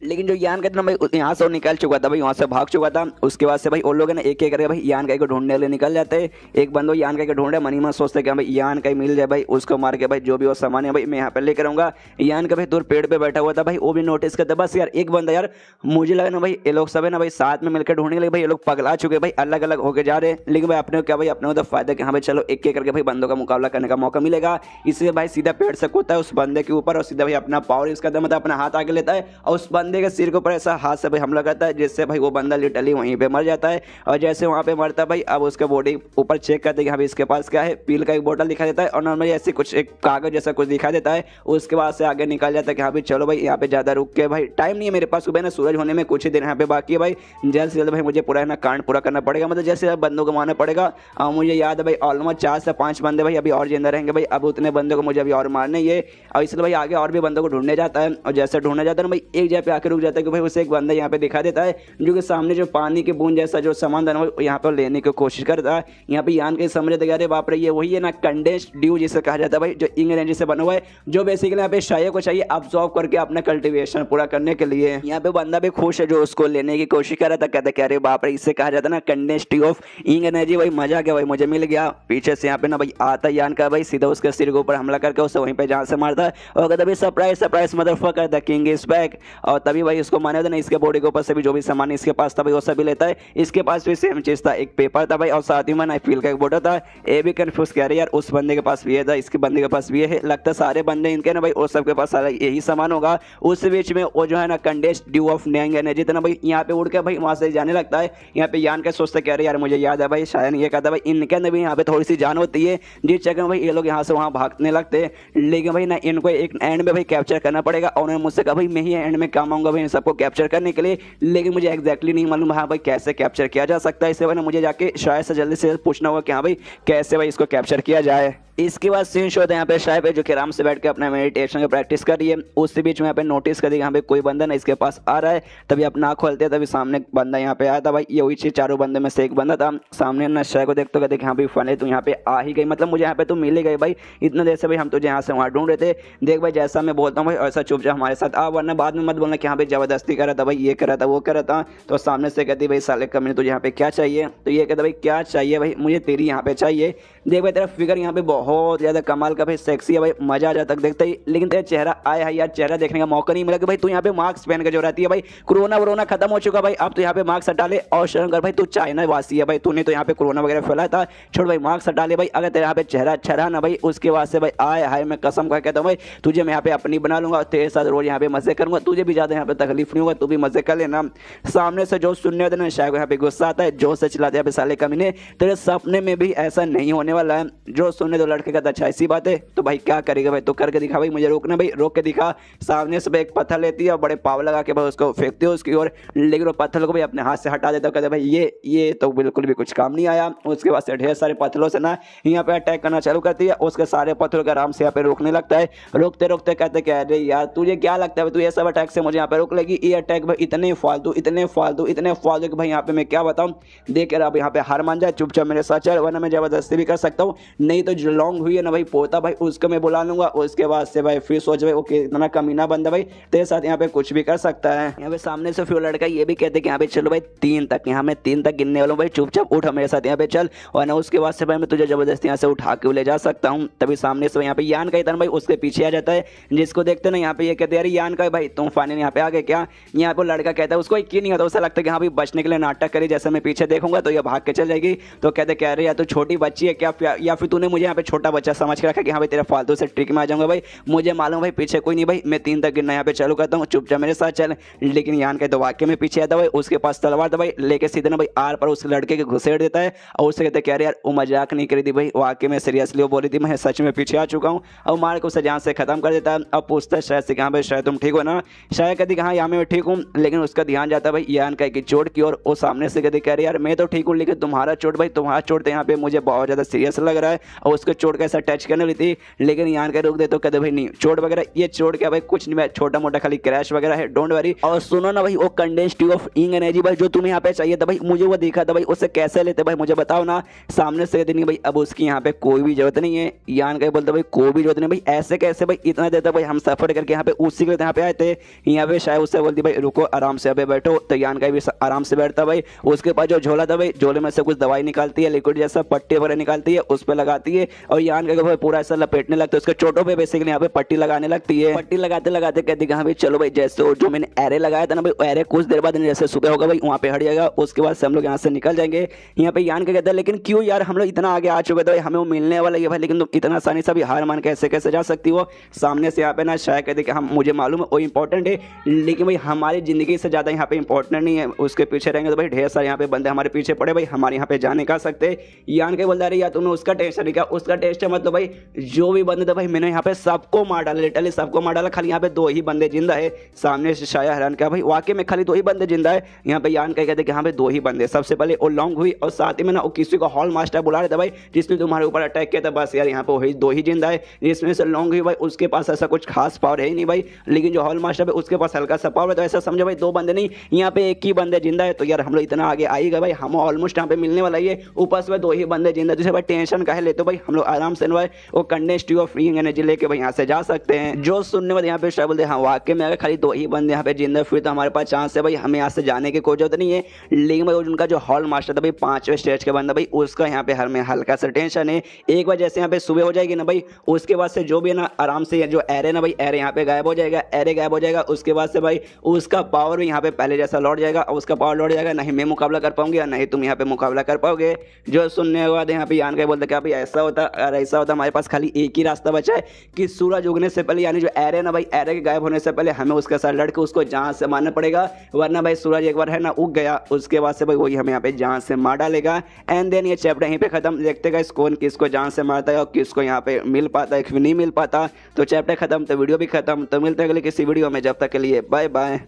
लेकिन जो यान का भाई यहाँ से निकल चुका था भाई, वहाँ से भाग चुका था। उसके बाद से भाई उन लोग ना एक एक करके भाई यान का को ढूंढने के लिए निकल जाते हैं। एक बंदो यान का ढूंढे मनी मन सोचते कि भाई यान का मिल जाए भाई, उसको मार के भाई जो भी वो सामान है भाई मैं यहाँ पे लेकर आऊंगा। यान का भाई दूर पेड़ पे बैठा हुआ था भाई, वो भी नोटिस करता बस यार एक बंदा यार मुझे लगा ना भाई ये लोग सब है ना भाई साथ में मिलकर ढूंढने लगे भाई, ये लोग पगला चुके भाई अलग अलग होकर जा रहे हैं। लेकिन भाई अपने क्या भाई अपने तो फायदा कि हाँ भाई चलो एक एक करके भाई बंदों का मुकाबला करने का मौका मिलेगा। इसलिए भाई सीधा पेड़ से कूदता है उस बंदे के ऊपर और सीधा भाई अपना पावर इसका मतलब अपना हाथ आगे लेता है और उस बंदे के सिर के ऊपर हाथ से भाई हमला करता है, जिससे भाई वो बंदा लिटरली वहीं पे मर जाता है। और जैसे वहां पे मरता है भाई अब उसका बॉडी ऊपर चेक करते हैं कि इसके पास क्या है, पील का एक बोतल दिखा देता है और नॉर्मली ऐसे कुछ एक कागज जैसा कुछ दिखा देता है। उसके बाद से आगे निकल जाता है कि हाँ भाई चलो भाई यहाँ पे ज्यादा रुक के भाई टाइम नहीं है मेरे पास, सुबह ना सूरज होने में कुछ ही दिन यहाँ पे बाकी है भाई, जल्द से जल्द भाई मुझे पूरा है ना कांड पूरा करना पड़ेगा, मतलब जैसे बंदों को मारना पड़ेगा। और मुझे याद है भाई ऑलमोस्ट 4 से 5 बंदे भाई अभी और जिंदा रहेंगे भाई, अब उतने बंदों को मुझे अभी और मारने ही है। और इसलिए भाई आगे और भी बंदों को ढूंढने जाता है, और जैसे ढूंढने जाता है ना भाई एक जगह पे आके रुक जाता है कि भाई उसे एक बंदा यहाँ पे दिखा देता है जो कि सामने जो पानी के बूंद जैसा जो सामान था ना यहाँ पर लेने की कोशिश करता है। यहाँ पे यान के समझ लगा अरे बाप रे ये वही है ना कंडेंस्ड ड्यू जिसे कहा जाता है भाई, जो इंग एनर्जी से बना हुआ है, जो बेसिकली यहाँ पे शाये को चाहिए अब्सॉर्ब करके अपना कल्टीवेशन पूरा करने के लिए। यहाँ पे बंदा भी खुश है जो उसको लेने की कोशिश कर रहा था, कहता अरे बाप रे इसे कहा जाता है ना कंडेंस्ड ड्यू ऑफ इंग एनर्जी, भाई मजा गया भाई मुझे मिल गया। पीछे से यहाँ पे ना भाई आता यान का भाई सीधा उसके सिर के ऊपर हमला करके उसे वहीं पे जहाँ से मारता है और कहता भाई surprise surprise motherfucker the king is back. और तभी भाई उसको माना था ना इसके बॉडी के ऊपर से भी जो भी सामान इसके पास था भाई वो सभी लेता है। इसके पास भी सेम चीज था, एक पेपर था भाई और साथ ही में ना फील का एक बोतल था। ये भी कंफ्यूज कह रहे यार उस बंदे के पास भी है था, इसके बंदे के पास भी है, लगता है सारे बंदे इनके ना भाई वो सबके पास सारा यही सामान होगा। उस बीच में वो जो है ना कंडेंस्ड ड्यू ऑफ इंग एनर्जी था ना भाई यहाँ पे उड़ के भाई वहां से जाने लगता है। यहाँ पे यान का सोचते कह रहे यार मुझे याद है भाई शायद ये कहता भाई इनके अंदर भी यहाँ पे थोड़ी सी जान होती है, जिस चक्कर में भाई ये लोग यहाँ से वहाँ भागने लगते हैं। लेकिन भाई ना इनको एक एंड में भाई कैप्चर करना पड़ेगा और उन्होंने मुझसे कहा भाई मैं ही एंड में काम आऊंगा भाई इन सबको कैप्चर करने के लिए। लेकिन मुझे एक्जैक्टली नहीं मालूम हाँ भाई कैसे कैप्चर किया जा सकता है इसे, भाई ना मुझे जाके शायद से जल्दी से पूछना होगा कि हाँ भाई कैसे भाई इसको कैप्चर किया जाए। इसके बाद सीन शो होता है यहाँ पे शायद जो कि आराम से बैठ के अपना मेडिटेशन की प्रैक्टिस कर रही है। उसी बीच में यहाँ पे नोटिस कर दिया यहाँ पे कोई बंदा ना इसके पास आ रहा है, तभी अपना आँख खोलते हैं तभी सामने बंदा यहाँ पे आया था भाई, ये वही चीज चारों बंदे में से एक बंदा था। सामने ना शायद को देखते कहते यहाँ पे फन है तू यहाँ पे आ ही गई, मतलब मुझे यहाँ पे तू मिल ही गई भाई, इतने देर से भाई हम तुझे यहाँ से वहाँ ढूंढ रहे थे। देख भाई जैसा मैं बोलता हूँ भाई ऐसा चुपचाप हमारे साथ आ, वरना बाद में मत बोलना कि यहाँ पे जबरदस्ती कर रहा था भाई, ये कर रहा था वो कर रहा था। तो सामने से कहती भाई साले कमीने तुझे यहाँ पे क्या चाहिए, तो ये कहता भाई क्या चाहिए भाई मुझे तेरी यहाँ पे चाहिए। देख भाई तेरा फिगर यहाँ पे बहुत ज़्यादा कमाल का भाई सेक्सी है भाई, मजा आ जाता है देखते ही। लेकिन तेरा चेहरा आया है यार, चेहरा देखने का मौका नहीं मिला कि भाई तू यहाँ पे मास्क पहन के जो रहती है भाई, कोरोना वोरोना खत्म हो चुका भाई, अब तो यहाँ पे मास्क हटा ले और शर्म कर भाई, तू चाइना वासी है भाई, तूने तो यहाँ पे कोरोना वगैरह फैलाया था, छोड़ भाई मास्क हटा ले भाई। अगर तेरे यहाँ पे चेहरा अच्छा रहा ना भाई, उसके बाद से भाई आए हाय मैं कसम खा कहता हूँ भाई, तुझे मैं यहाँ पे अपनी बना लूंगा, तेरे साथ रोज यहाँ पे मजे करूंगा, तुझे भी ज्यादा यहाँ पे तकलीफ नहीं होगा, तू भी मजे कर लेना। सामने से जो सुनने होते ना शायद यहाँ पे गुस्सा आता है, जो से चिल्लाते यहाँ पे साले कमीने, तेरे सपने में भी ऐसा नहीं होने वाला है। जो सुनने दो लड़के का तो अच्छा ऐसी बात है, तो भाई क्या करेगा भाई, तो करके दिखा भाई, मुझे रोकना भाई, रोक के दिखा। सामने से एक पत्थर लेती है और बड़े पाव लगा के भाई उसको फेंकती है उसकी ओर, लेकिन वो पत्थर को भी अपने हाथ से हटा देता है, कहते भाई ये तो बिल्कुल भी कुछ काम नहीं आया। उसके बाद से ढेर सारे पत्थरों से ना यहाँ पे अटैक करना चालू करती है, उसके सारे पत्थरों के आराम से यहाँ पे रोकने लगता है। रोकते रोकते कहते कह रहे यार तुझे क्या लगता है तू ये सब अटैक से मुझे यहाँ पे रोक लेगी, ये अटैक भाई इतने फालतू कि भाई यहाँ पे मैं क्या बताऊँ। देख यार अब यहाँ पे हार मान जाए, चुपचाप मेरे साथ चल, वरना मैं जबरदस्ती भी कर सकता हूँ, नहीं तो जो लॉन्ग हुई है ना भाई पोता भाई उसको मैं बुला लूंगा। उसके बाद से भाई फिर सोच भाई ओके इतना कमीना बंदा भाई तेरे साथ यहाँ पे कुछ भी कर सकता है। यहाँ पे सामने से फिर लड़का ये भी कहते कि यहाँ पे चलो भाई 3 तक, यहाँ मैं 3 तक गिनने वाला हूँ भाई, चुपचाप उठ मेरे साथ यहाँ पे चल, और ना उसके बाद से भाई मैं तुझे जबरदस्ती यहाँ से उठा के ले जा सकता हूँ। तभी सामने से यहाँ पे यान का इतना भाई उसके पीछे आ जाता है, जिसको देखते ना यहाँ पे ये कहते यार यान का भाई तुम फाइनली यहाँ पे आ गए क्या। यहाँ पे लड़का कहता है उसको यकीन नहीं होता, उसे लगता है कि हाँ भाई बचने के लिए नाटक करे, जैसे मैं पीछे देखूंगा तो ये भाग के चल जाएगी। तो कहते कह रहे या तो छोटी बच्ची है क्या, या फिर तूने मुझे यहाँ पे छोटा बच्चा समझ के रखा कि हाँ भाई तेरा फालतू से ट्रिक में आ जाऊंगा भाई, मुझे मालूम भाई पीछे कोई नहीं भाई, मैं 3 तक गिनना यहाँ पे चालू करता हूँ, चुपचाप मेरे साथ चल। लेकिन यान के तो वाक्य में पीछे आता भाई, उसके पास तलवार था भाई, लेके सीधे ना भाई आर पर उस लड़के के घुसेड़ देता है और उससे कहते कह रहे यार वो मजाक नहीं करी थी भाई, वाकई में सीरियसली वो बोली थी, मैं सच में पीछे आ चुका हूँ, और मार के उसे जान से खत्म कर देता है। अब पूछता है शायद से कहाँ भाई शायद तुम ठीक हो ना, शायद कहती हाँ यहाँ मैं ठीक हूँ, लेकिन उसका ध्यान जाता है भाई यान का की चोट की ओर। वो सामने से कहती कह रही यार मैं तो ठीक हूँ, लेकिन तुम्हारा चोट भाई, तुम्हारा चोट तो यहाँ पे मुझे बहुत ज़्यादा सीरियस लग रहा है, और उसके चोट कैसा टच करने वाली थी, लेकिन यान के रोक दे तो कहते भाई नहीं चोट वगैरह, ये चोट क्या भाई कुछ नहीं, छोटा मोटा खाली क्रैश वगैरह है, डोंट वरी। और सुनो ना भाई वो कंडेंस्ड ट्यूब ऑफ इंग एनर्जी भाई जो तुम्हें यहाँ पे चाहिए था भाई, मुझे वो दिखा था भाई, उससे कैसे लेते भाई मुझे बताओ ना। सामने से नहीं भाई अब उसकी यहाँ पे कोई भी जरूरत नहीं है, यान का बोलते भाई कोई भी जरूरत नहीं भाई, ऐसे कैसे भाई इतना देता भाई, हम सफर करके यहाँ पे उसी के लिए यहाँ पे आए थे। यहाँ पे शायद उससे बोलती भाई रुको आराम से अभी बैठो, तो यान का भी आराम से बैठता भाई, उसके पास जो झोला था भाई, झोले में से कुछ दवाई निकालती है, लिक्विड जैसा पट्टी वगैरह निकालती है, उस पर लगाती है, और यान का भाई पूरा ऐसा लपेटने लगता है, उसके चोटों पे बेसिकली यहाँ पे पट्टी लगाने लगती है। पट्टी लगाते लगाते कहती हाँ भाई चलो भाई, जैसे जो मैंने एरे लगाया था ना भाई, एरे कुछ देर बाद जैसे सुबह होगा भाई वहाँ पे हट जाएगा, उसके बाद से हम लोग यहाँ से निकल जाएंगे। यहाँ पे यान का कहता है लेकिन क्यों यार, हम लोग इतना आगे आ चुके थे भाई, हमें वो मिलने वाला है भाई, लेकिन तुम इतना आसानी से भी हार मान कैसे कैसे जा सकती हो। सामने से यहाँ पे ना शायद कहते कि हम मुझे मालूम है वो इंपॉर्टेंट है, लेकिन भाई हमारी जिंदगी से ज़्यादा यहाँ पे इंपॉर्टेंट नहीं है, उसके पीछे रहेंगे तो भाई ढेर सारे यहाँ पे बंदे हमारे पीछे पड़े भाई, हमारे यहाँ पे जा नहीं कर सकते। यान के बोलता रही यार तुमने उसका टेंशन नहीं किया, उसका टेंशन मतलब भाई जो भी बंदे थे भाई मैंने यहाँ पे सबको मार डाला, लिटरली सबको मार डाला, खाली यहाँ पे 2 ही बंदे जिंदा है। सामने से शायद हैरान क्या भाई वाकई में खाली 2 ही बंदे जिंदा है। यहाँ पे यान कहते कि यहाँ पे 2 ही बंदे, सबसे पहले वो लॉन्ग हुई और साथ ही में ना वो किसी को हॉल मास्टर बुला रहे थे भाई, जिसने तुम्हारे ऊपर अटैक किया था, बस यार यहाँ पे वही 2 ही जिंदा है। जिसमें से लॉन्ग हुई भाई उसके पास ऐसा कुछ खास पावर है ही नहीं भाई, लेकिन जो हॉल मास्टर है उसके पास हल्का सा पावर है, तो ऐसा समझो भाई 2 बंदे नहीं यहाँ पे 1 ही बंदे जिंदा है। तो यार हम लोग इतना आगे आएगा भाई, हम ऑलमोस्ट यहाँ पे मिलने वाला है, ऊपर से 2 ही बंदे जिंदा, जिसे भाई टेंशन काहे लेते हो भाई, हम लोग आराम से भाई वो कंडेंस्ड ट्यूब ऑफ इंग एनर्जी लेके भाई यहाँ से जा सकते हैं। जो सुनने वाले यहाँ पे शायद बोलते हैं हाँ वाकई में अगर खाली 2 ही बंदे यहाँ पे जिंदा फिर तो हमारे पास चांस है भाई, हमें यहाँ से जाने की कोई जरूरत नहीं है। लेकिन भाई उनका जो हॉल मास्टर था भाई 5वें स्टेज के बंदा भाई, उसका यहाँ पे हमें हल्का सा टेंशन है। एक बार जैसे यहाँ पे सुबह हो जाएगी ना भाई, उसके बाद से जो भी है ना आराम से जो एरे ना भाई, एरे यहाँ पे गायब हो जाएगा, एरे गायब हो जाएगा, उसके बाद से भाई उसका पावर भी यहाँ पे पहले जैसा लौट जाएगा, और उसका पावर लौट जाएगा, नहीं मैं मुकाबला कर पाऊंगी और नहीं तुम यहाँ पे मुकाबला कर पाओगे। जो सुनने के बाद यहाँ पे यान का बोलते क्या भाई ऐसा होता, अगर ऐसा होता हमारे पास खाली एक ही रास्ता बचा है कि सूरज उगने से पहले, यानी जो एरे ना भाई, एरे के गायब होने से पहले हमें उसके साथ लड़के उसको जान से मारना पड़ेगा, वरना भाई सूरज एक बार है ना उग गया उसके बाद से भाई वही हमें यहाँ पे जान से मार डालेगा। एंड देन ये चैप्टर यहीं पे खत्म। देखते गए कौन किसको जान से मारता है और किसको यहाँ पे मिल पाता है, नहीं मिल पाता। तो चैप्टर खत्म तो वीडियो भी खत्म। तो मिलते हैं अगले किसी वीडियो में, जब तक के लिए बाय बाय।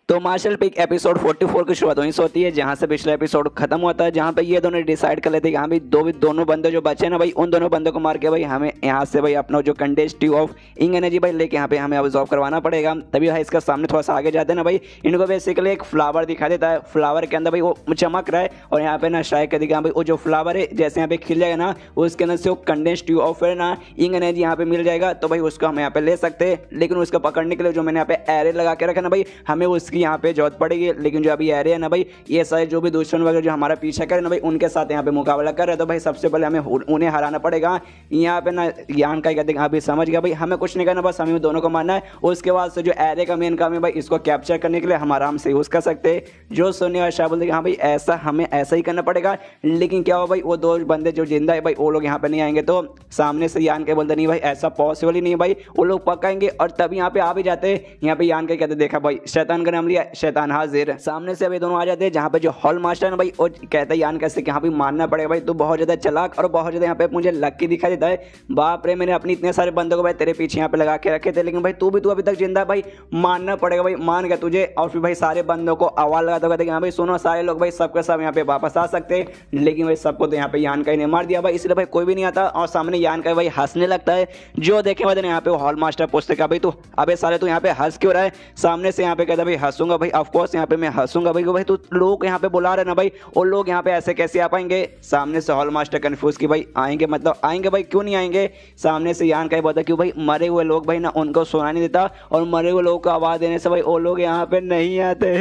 तो मार्शल पीक एपिसोड 44 की शुरुआत वहीं से होती है जहां से पिछला एपिसोड खत्म होता है, जहां पे ये दोनों डिसाइड कर लेते हैं कि हाँ भाई दोनों बंदे जो बचे ना भाई, उन दोनों बंदों को मार के भाई हमें यहाँ से भाई अपना जो कंडेंस्ड ट्यूब ऑफ इंग एनर्जी भाई लेके यहाँ पे हमें ऑब्जॉर्व करवाना पड़ेगा। तभी भाई इसका सामने थोड़ा सा आगे जाते हैं ना भाई, इनको बेसिकली एक फ्लावर दिखा देता है, फ्लावर के अंदर भाई वो चमक रहा है, और यहाँ पे ना शायद कह दिखा भाई वो जो फ्लावर है जैसे यहाँ पे खिल जाएगा ना, उसके अंदर से वो कंडेंस्ड ट्यूब ऑफ ना इंग एनर्जी यहाँ पे मिल जाएगा। तो भाई उसको हम यहाँ पे ले सकते हैं, लेकिन उसको पकड़ने के लिए जो मैंने यहाँ पे एरे लगा के रखा ना भाई, हमें उसकी की यहाँ पे जरूरत पड़ेगी। लेकिन जो अभी एरे है ना भाई, ये सारे जो भी दुश्मन वगैरह जो हमारा पीछा करे ना भाई, उनके साथ यहाँ पे मुकाबला कर रहे हैं। तो भाई सबसे पहले हमें उन्हें हराना पड़ेगा। यहाँ पे ना यान का कहते हैं, अभी समझ गया भाई, हमें कुछ नहीं करना, बस हमें दोनों को मारना है। उसके बाद से जो एरे का मेन काम है भाई, इसको कैप्चर करने के लिए हम आराम से यूज़ कर सकते हैं। जो सुनने और शाह बोलते हैं हाँ भाई ऐसा हमें ऐसा ही करना पड़ेगा। लेकिन क्या हो भाई, वो दो बंदे जो जिंदा है भाई, वो लोग यहाँ पे नहीं आएंगे। तो सामने से यान के बोलते नहीं भाई ऐसा पॉसिबल ही नहीं है भाई, वो लोग पकाएंगे। और तब यहाँ पे आ भी जाते हैं। यहाँ पे यान के कहते देखा भाई, शैतान का नाम लिया, शैतान हाजिर। सामने से अभी दोनों आ जाते हैं। जहाँ पे जो हॉल मास्टर है ना भाई, वो कहता है यान कैसे कि यहाँ पे मानना पड़ेगा भाई, तो बहुत ज़्यादा चलाक और बहुत ज़्यादा यहाँ पे मुझे लकी दिखाई देता है। बाप रे, मैंने अपने इतने सारे बंदों को भाई तेरे पीछे यहाँ पे लगा के रखे थे, लेकिन भाई तू अभी तक जिंदा भाई, मानना पड़ेगा भाई, मान गया तुझे। और फिर भाई सारे बंदों को आवाज लगाते कहते कि हाँ भाई सुनो, सारे लोग भाई सबके सब यहाँ पे वापस आ सकते हैं। लेकिन भाई सबको तो यहाँ पे यान का ही ने मार दिया भाई, इसलिए भाई कोई भी नहीं आता। और सामने यान का भाई हंसने लगता है। जो देखे बाद यहाँ पे हॉल मास्टर पूछते कि भाई तू अबे साले तू यहाँ पे हंस क्यों रहा है। सामने से यहाँ पे कहता भाई हंसूंगा भाई, ऑफकोर्स यहाँ पे मैं हंसूंगा भाई, भाई तू लोग यहाँ पे बुला रहे ना भाई, और लोग यहाँ पे ऐसे कैसे आ पाएंगे। सामने से हॉल मास्टर कंफ्यूज कि भाई आएंगे मतलब आएंगे भाई, क्यों नहीं आएंगे। सामने से यान का ही बोलता क्यों भाई, मरे हुए लोग भाई ना उनको सोना नहीं देता, और मरे हुए लोगों को आवाज देने से भाई वो लोग यहाँ पे नहीं आते।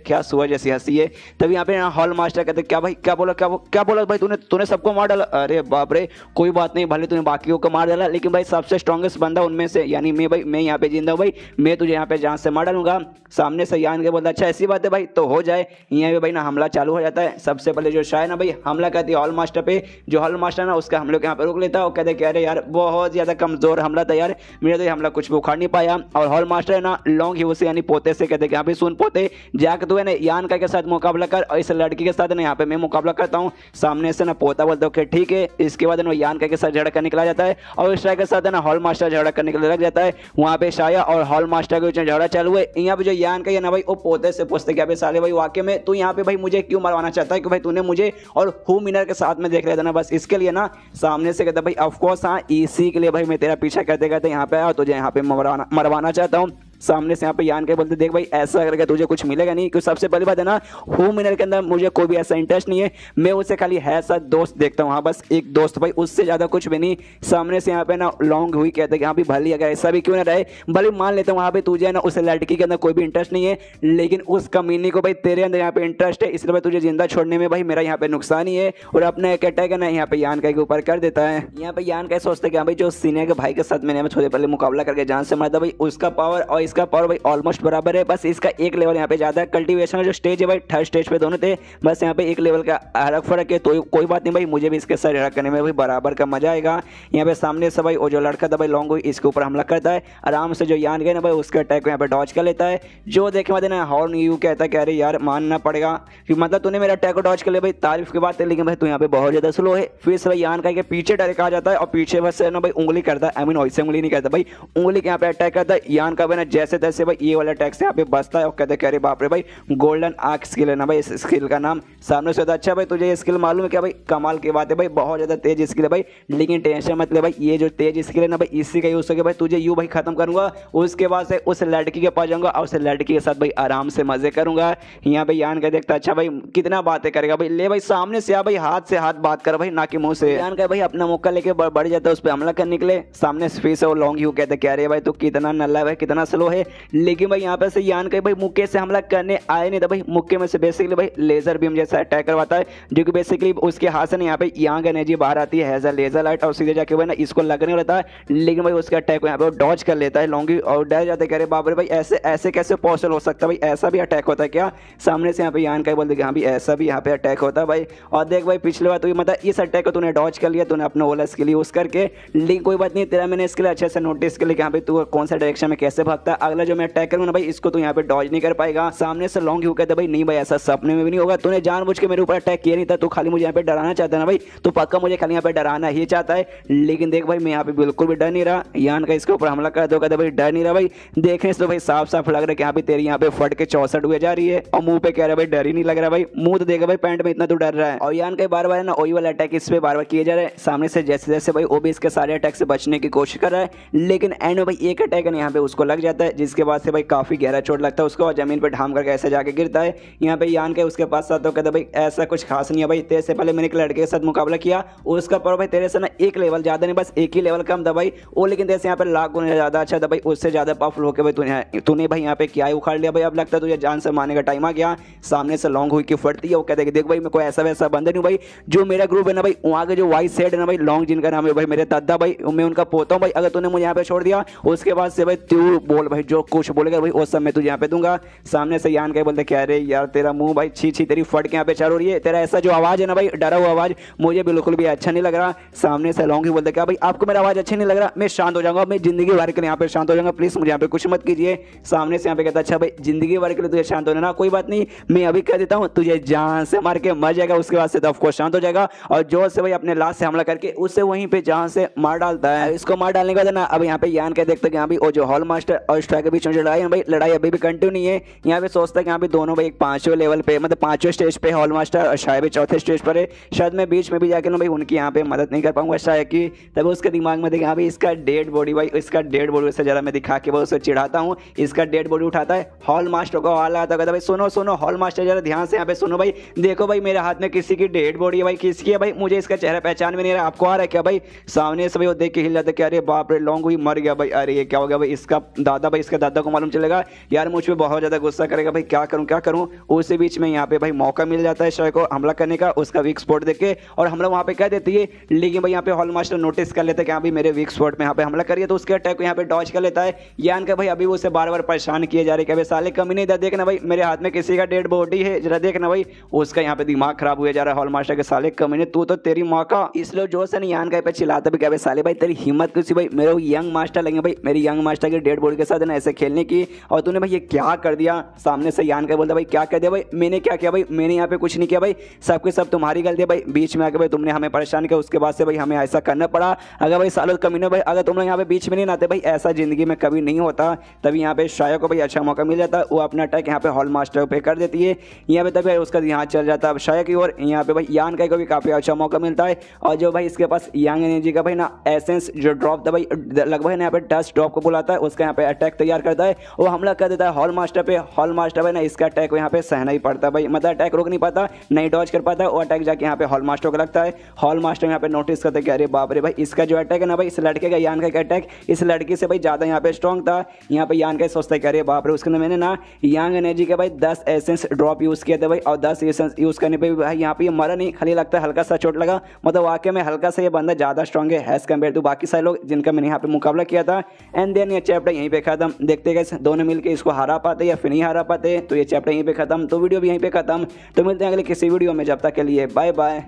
क्या सुअर जैसी हंसी है। तभी यहाँ पे हॉल मास्टर कहते क्या भाई, क्या बोला भाई, तूने सबको मार डाला। अरे बाप रे, कोई बात नहीं, भले तूने बाकियों को मार डाला, लेकिन भाई सबसे स्ट्रॉन्गेस्ट बंदा उनमें से यानी मैं यहाँ पे जिंदा हूँ भाई, मैं तुझे यहाँ पे जान से मार डालूंगा। सामने से यान के बोलता अच्छा ऐसी बात है भाई, तो हो जाए। यहाँ पे भाई ना हमला चालू हो जाता है। सबसे पहले जो शाह है ना भाई, हमला करती है हॉल मास्टर पे। जो हॉल मास्टर ना उसका हम लोग यहाँ पे रोक लेता है और कहते अरे यार बहुत ज्यादा कमजोर हमला था यार, मेरा तो हमला कुछ भी उखाड़ नहीं पाया। और हॉल मास्टर है ना लॉन्ग ही उसे यानी पोते से कहते यहाँ पे सुन पोते, जाकर तू है ना यान का के साथ मुकाबला कर, और इस लड़की के साथ ना यहाँ पे मैं मुकाबला करता हूँ। सामने से ना पोता बोलता है ठीक है। इसके बाद ना यान का के साथ झगड़ा करने निकला जाता है, और शाह के साथ है ना हॉल मास्टर झगड़ा करने के लिए लग जाता है। वहाँ पे शाया और हॉल मास्टर के बीच में झगड़ा चालू है। यहाँ पे जो यान का है ना भाई, वो पोते से पूछते क्या साले भाई वाकई में तू यहाँ पे भाई मुझे क्यों मरवाना चाहता है, कि भाई तूने मुझे और हु मिनर के साथ में देख लिया था ना, बस इसके लिए ना। सामने से कहता भाई ऑफकोर्स हाँ, इसी के लिए भाई मैं तेरा पीछा करते करते यहाँ पे आया, तुझे यहाँ पे मरवाना चाहता हूँ। सामने से यहाँ पे यान के बोलते देख भाई ऐसा करके तुझे कुछ मिलेगा नहीं, क्योंकि सबसे पहली बात है ना, हु मिनर के अंदर मुझे कोई भी ऐसा इंटरेस्ट नहीं है, मैं उसे खाली है सा दोस्त देखता हूँ। हाँ बस एक दोस्त भाई, उससे ज़्यादा कुछ भी नहीं। सामने से यहाँ पे ना लॉन्ग हुई कहते कि हाँ भी भले अगर ऐसा भी क्यों ना रहे, भले मान लेता हूँ वहाँ पे तुझे ना उस लड़की के अंदर कोई भी इंटरेस्ट नहीं है, लेकिन उस कमीनी को भाई तेरे अंदर यहाँ पे इंटरेस्ट है, इसलिए भाई तुझे जिंदा छोड़ने में भाई मेरा यहाँ पे नुकसान ही है। और अपना एक अटैक है ना यहाँ पे यान का के ऊपर कर देता है। यहाँ पे यान का सोचते कि हाँ भाई जो सीनियर के भाई के साथ मैंने थोड़े पहले मुकाबला करके जान से मारा था भाई, उसका पावर और इसका पावर भाई ऑलमोस्ट बराबर है, बस इसका एक लेवल यहाँ पे ज्यादा है। कल्टीवेशन जो स्टेज है भाई, थर्ड स्टेज पे दोनों थे, बस यहाँ पे एक लेवल का अलग फर्क है। तो कोई बात नहीं भाई, मुझे भी इसके साथ लड़ा करने में भाई बराबर का मजा आएगा। यहाँ पे सामने से भाई वो जो लड़का था भाई लॉन्ग हुई, इसके ऊपर हमला करता है आराम से। जो यान गए ना भाई, उसके अटैक को यहाँ पे डॉज कर लेता है। जो देखे बाद ना हॉर्न यू कहता है कि अरे यार मानना पड़ेगा कि मतलब तूने मेरा अटैक को डॉज कर लिया भाई, तारीफ की बात है, लेकिन भाई तू यहाँ पे बहुत ज्यादा स्लो है। फिर से भाई यान का पीछे डायरेक्ट आ जाता है और पीछे बस ना भाई उंगली करता है, आई मीन वैसे उंगली नहीं करता भाई, उंगली के यहाँ पे अटैक करता है। यान का भाई ना जैसे तैसे भाई ये वाला अटैक से यहाँ पे बचता है और कहते हैं अरे बाप रे भाई गोल्डन आर्क स्किल है ना भाई, इस स्किल का नाम। सामने से अच्छा भाई तुझे ये स्किल मालूम है क्या भाई, कमाल की बात है भाई, बहुत ज्यादा तेज स्किल है भाई, लेकिन टेंशन मत ले भाई, ये जो तेज स्किल है ना भाई इसी का यूज करके भाई तुझे यूं भाई खत्म करूंगा। उसके बाद से उस लड़की के पास जाऊंगा और उस लड़की के साथ भाई आराम से मजे करूंगा। यहाँ पे यान का देखता अच्छा भाई कितना बातें करेगा भाई, ले भाई सामने से आ भाई, हाथ से हाथ बात कर भाई, ना कि मुंह से। यान का भाई अपना मौका लेके बढ़ जाता है उस पर हमला करने के लिए। सामने से फिर से वो लॉन्ग यू कहते क्या रे भाई तू कितना नल्ला है भाई, कितना स्लो है। लेकिन भाई यहाँ पे से यान का भाई मुक्के से हमला करने आए नहीं था भाई, मुक्के में से बेसिकली भाई लेजर बीम जैसा अटैक करवाता है, जो कि बेसिकली उसके हाथ से यहाँ पे यांग एनर्जी बाहर आती है एज अ लेजर लाइट, और सीधे जाके भाई ना इसको लगने रहता है। लेकिन भाई उसका अटैक यहाँ पे डॉज कर लेता है लॉन्गी, और डर जाते कह रहे बाप रे भाई ऐसे ऐसे कैसे पॉसिबल हो सकता है भाई, ऐसा भी अटैक होता है क्या। सामने से यहाँ पे यान का बोलते कि हाँ भी ऐसा भी यहाँ पे अटैक होता है भाई। और देख भाई पिछले बार तो मतलब इस अटैक को तूने डॉज कर लिया, तूने अपना ओला स्किल यूज करके, लेकिन कोई बात नहीं, तेरा मैंने इसके लिए अच्छे से नोटिस कर लिया कि यहाँ पे तू कौन सा डायरेक्शन में कैसे भागता है। अगला जो मैं अटैक करूँगा ना भाई इसको तू यहाँ पे डॉज नहीं कर पाएगा। सामने से लॉन्ग यू कहते भाई नहीं भाई ऐसा सपने में भी नहीं होगा, तूने जानबूझ के मेरे ऊपर अटैक किया नहीं था, तू खाली मुझे यहाँ पे डराना चाहता है ना भाई, तो पक्का मुझे खाली यहाँ पे डराना ही चाहता है। लेकिन देख भाई मैं यहाँ पे बिल्कुल भी डर नहीं रहा। यान का इसके ऊपर हमला कर दो, कहते भाई डर नहीं रहा भाई, देखने से तो भाई साफ साफ लग रहा है कि यहाँ पे तेरी यहाँ पे फट के 64 हुए जा रही है, और मुंह पे कह रहा है भाई डर ही नहीं लग रहा भाई, मुंह तो देखा भाई पैंट में इतना तो डर रहा है। और यान का बार बार ना वही वाला अटैक इस पे बार बार किए जा रहे हैं। सामने से जैसे जैसे भाई वो भी इसके सारे अटैक से बचने की कोशिश कर रहा है, लेकिन एंड में भाई एक अटैक है यहाँ पे उसको लग जाता जाता है, जिसके बाद से भाई काफ़ी गहरा चोट लगता है उसको और ज़मीन पर ढाम करके ऐसे जाके गिरता है। यहाँ पे यान के उसके पास तो कहता भाई ऐसा कुछ खास नहीं है भाई, तेरे से पहले मैंने एक लड़के के साथ मुकाबला किया, उसका पर भाई तेरे से ना एक लेवल ज़्यादा नहीं, बस एक ही लेवल कम था भाई वो, लेकिन तेरे से यहाँ पे लाख गुना ज़्यादा अच्छा था भाई, उससे ज़्यादा पावरफुल होकर भाई तूने भाई यहाँ पे क्या ही उखाड़ लिया भाई, अब लगता है तुझे जान से मारने का टाइम आ गया। सामने से लॉन्ग हुई की फटती है, वो कहते हैं देख भाई मैं कोई ऐसा वैसा बंदा नहीं भाई, जो मेरा ग्रुप है ना भाई वहाँ के जो वाइस सेड है ना भाई लॉन्ग जिनका नाम है भाई मेरे दादा भाई, मैं उनका पोता हूँ भाई, अगर तूने मुझे यहाँ पे छोड़ दिया उसके बाद से भाई तू बोल भाई जो कुछ बोलेगा भाई वो सब मैं तुझे यहाँ पे दूंगा। सामने से यान के बोलते क्या रे यार तेरा मुंह भाई छी छी तेरी फट के यहाँ पे चार हो रही है, तेरा ऐसा जो आवाज़ है ना भाई डरा हुआ आवाज़ मुझे बिल्कुल भी अच्छा नहीं लग रहा। सामने से लॉन्ग ही बोलते क्या भाई आपको मेरा आवाज़ अच्छा नहीं लग रहा, मैं शांत हो जाऊंगा, मैं जिंदगी भर के लिए यहाँ पे शांत हो जाऊंगा, प्लीज़ मुझे यहाँ पे कुछ मत कीजिए। सामने से यहाँ पे कहता अच्छा भाई जिंदगी भर के लिए तुझे शांत होना ना, कोई बात नहीं मैं अभी कह देता हूँ तुझे जान से मार के मर जाएगा, उसके बाद से ऑफकोर्स शांत हो जाएगा और जोर से भाई अपने लाश से हमला करके उससे वहीं पे जहाँ से मार डालता है। इसको मार डालने के बाद ना अब यहाँ पे यान के देखते हैं यहाँ भी और जो हॉल मास्टर और स्ट्राइक के बीच में लड़ाई है भाई, लड़ाई अभी भी कंटिन्यू नहीं है। यहाँ पे सोचता है कि यहाँ पे दोनों भाई एक 5वें लेवल पे मतलब 5वें स्टेज पे हॉल मास्टर और शायद भी 4थे स्टेज पर है, शायद मैं बीच में भी जाकर ना भाई उनकी यहाँ पे मदद नहीं कर पाऊंगा शायद की, तब उसके दिमाग में देखा भाई इसका डेड बॉडी भाई, इसका डेड बॉडी से जरा मैं दिखा के वो उसे चिढ़ाता हूँ, इसका डेड बॉडी उठाता है हॉल मास्टर को आवाज आता है भाई सुनो सुनो हॉल मास्टर जरा ध्यान से यहाँ पे सुनो भाई, देखो भाई मेरे हाथ में किसी की डेड बॉडी है भाई, किसकी है भाई, मुझे इसका चेहरा पहचान में नहीं रहा, आपको आ रहा है क्या भाई। सामने से भाई वो देख के हिल जाता है, अरे बाप रे लॉन्ग हुई मर गया भाई, अरे ये क्या हो गया भाई, इसका दादा भाई इसके दादा को मालूम चलेगा यार, मुझ पर बहुत ज़्यादा गुस्सा करेगा भाई, क्या करूँ क्या करूँ। उसी बीच में यहाँ पे भाई मौका मिल जाता है शय को हमला करने का उसका वीक स्पॉट देख के, और हमला वहाँ पे कह देती है, लेकिन भाई यहाँ पे हॉल मास्टर नोटिस कर लेते हैं कि हाँ भाई मेरे वीक स्पॉट में यहाँ पे हमला करिए, तो उसके अटैक को यहाँ पे डॉज कर लेता है। यान का भाई अभी वो उसे बार बार परेशान किए जा रहे कि भाई साले कमी नहीं, देखना भाई मेरे हाथ में किसी का डेड बॉडी है, जरा देखना भाई, उसका यहाँ पे दिमाग खराब हुआ जा रहा है हॉल मास्टर के, साले कमी नहीं तू तो तेरी माँ का, इसलिए जो से यान का पे चिल्लाता भी क्या भाई साले भाई तेरी हिम्मत किसी भाई मेरे यंग मास्टर लगे भाई, मेरी यंग मास्टर के डेड बॉडी के साथ ना ऐसे खेलने की, और तूने भाई ये क्या कर दिया। सामने से यान का बोलता भाई क्या कर दिया भाई, मैंने क्या किया भाई, मैंने यहाँ पे कुछ नहीं किया भाई, सब के सब तुम्हारी गलती है भाई, बीच में आके भाई तुमने हमें परेशान किया, उसके बाद से भाई हमें ऐसा करना पड़ा, अगर भाई सालों कमीने भाई अगर तुम लोग यहाँ पे बीच में नहीं आते भाई ऐसा जिंदगी में कभी नहीं होता। तभी यहाँ पे शाया को भाई अच्छा मौका मिल जाता है, वो अपना अटैक यहाँ पे हॉल मास्टर पे कर देती है, यहाँ पे तभी उसका ध्यान चल जाता है शाया की ओर। यहाँ पे भाई यान का भी काफ़ी अच्छा मौका मिलता है, और जो भाई इसके पास यंग एनर्जी का भाई ना एसेंस जो ड्रॉप था भाई लगभग यहाँ पे डस्ट ड्रॉप को बुलाता है, उसका यहाँ पे अटैक तैयार करता है, वो हमला कर देता है हॉल मास्टर पे। हॉल मास्टर भाई ना इसका अटैक यहाँ पे सहना ही पड़ता है भाई, मतलब अटैक रोक नहीं पाता, नहीं डॉज कर पाता, वो अटैक जाके यहाँ पे हॉल मास्टर को लगता है। हॉल मास्टर यहाँ पे नोटिस करते कि अरे बाप रे भाई इसका जो अटैक है ना भाई, इस लड़के का यान का अटैक इस लड़की से भाई ज़्यादा यहाँ पे स्ट्रॉन्ग था। यहाँ पे यान का सोचता है कि अरे बाप रे उसके अंदर मैंने ना यंग एनर्जी के भाई 10 एसेंस ड्रॉप यूज़ किए थे भाई, और 10 एसेंस यूज़ करने पे भी भाई यहाँ पे ये मरा नहीं, खाली लगता है हल्का सा चोट लगा, मतलब वाकई में हल्का सा ये बंदा ज़्यादा स्ट्रॉन्ग है एज कम्पेयर टू बाकी सारे लोग जिनका मैंने यहाँ पे मुकाबला किया था। एंड देन ये चैप्टर यहीं पे खत्म, देखते गए दोनों मिलकर इसको हरा पाते या फिर नहीं हरा पाते, तो ये चैप्टर यहीं पे खत्म, तो वीडियो भी यहीं पे खत्म। तो मिलते हैं अगले किसी वीडियो में, जब तक के लिए बाय बाय।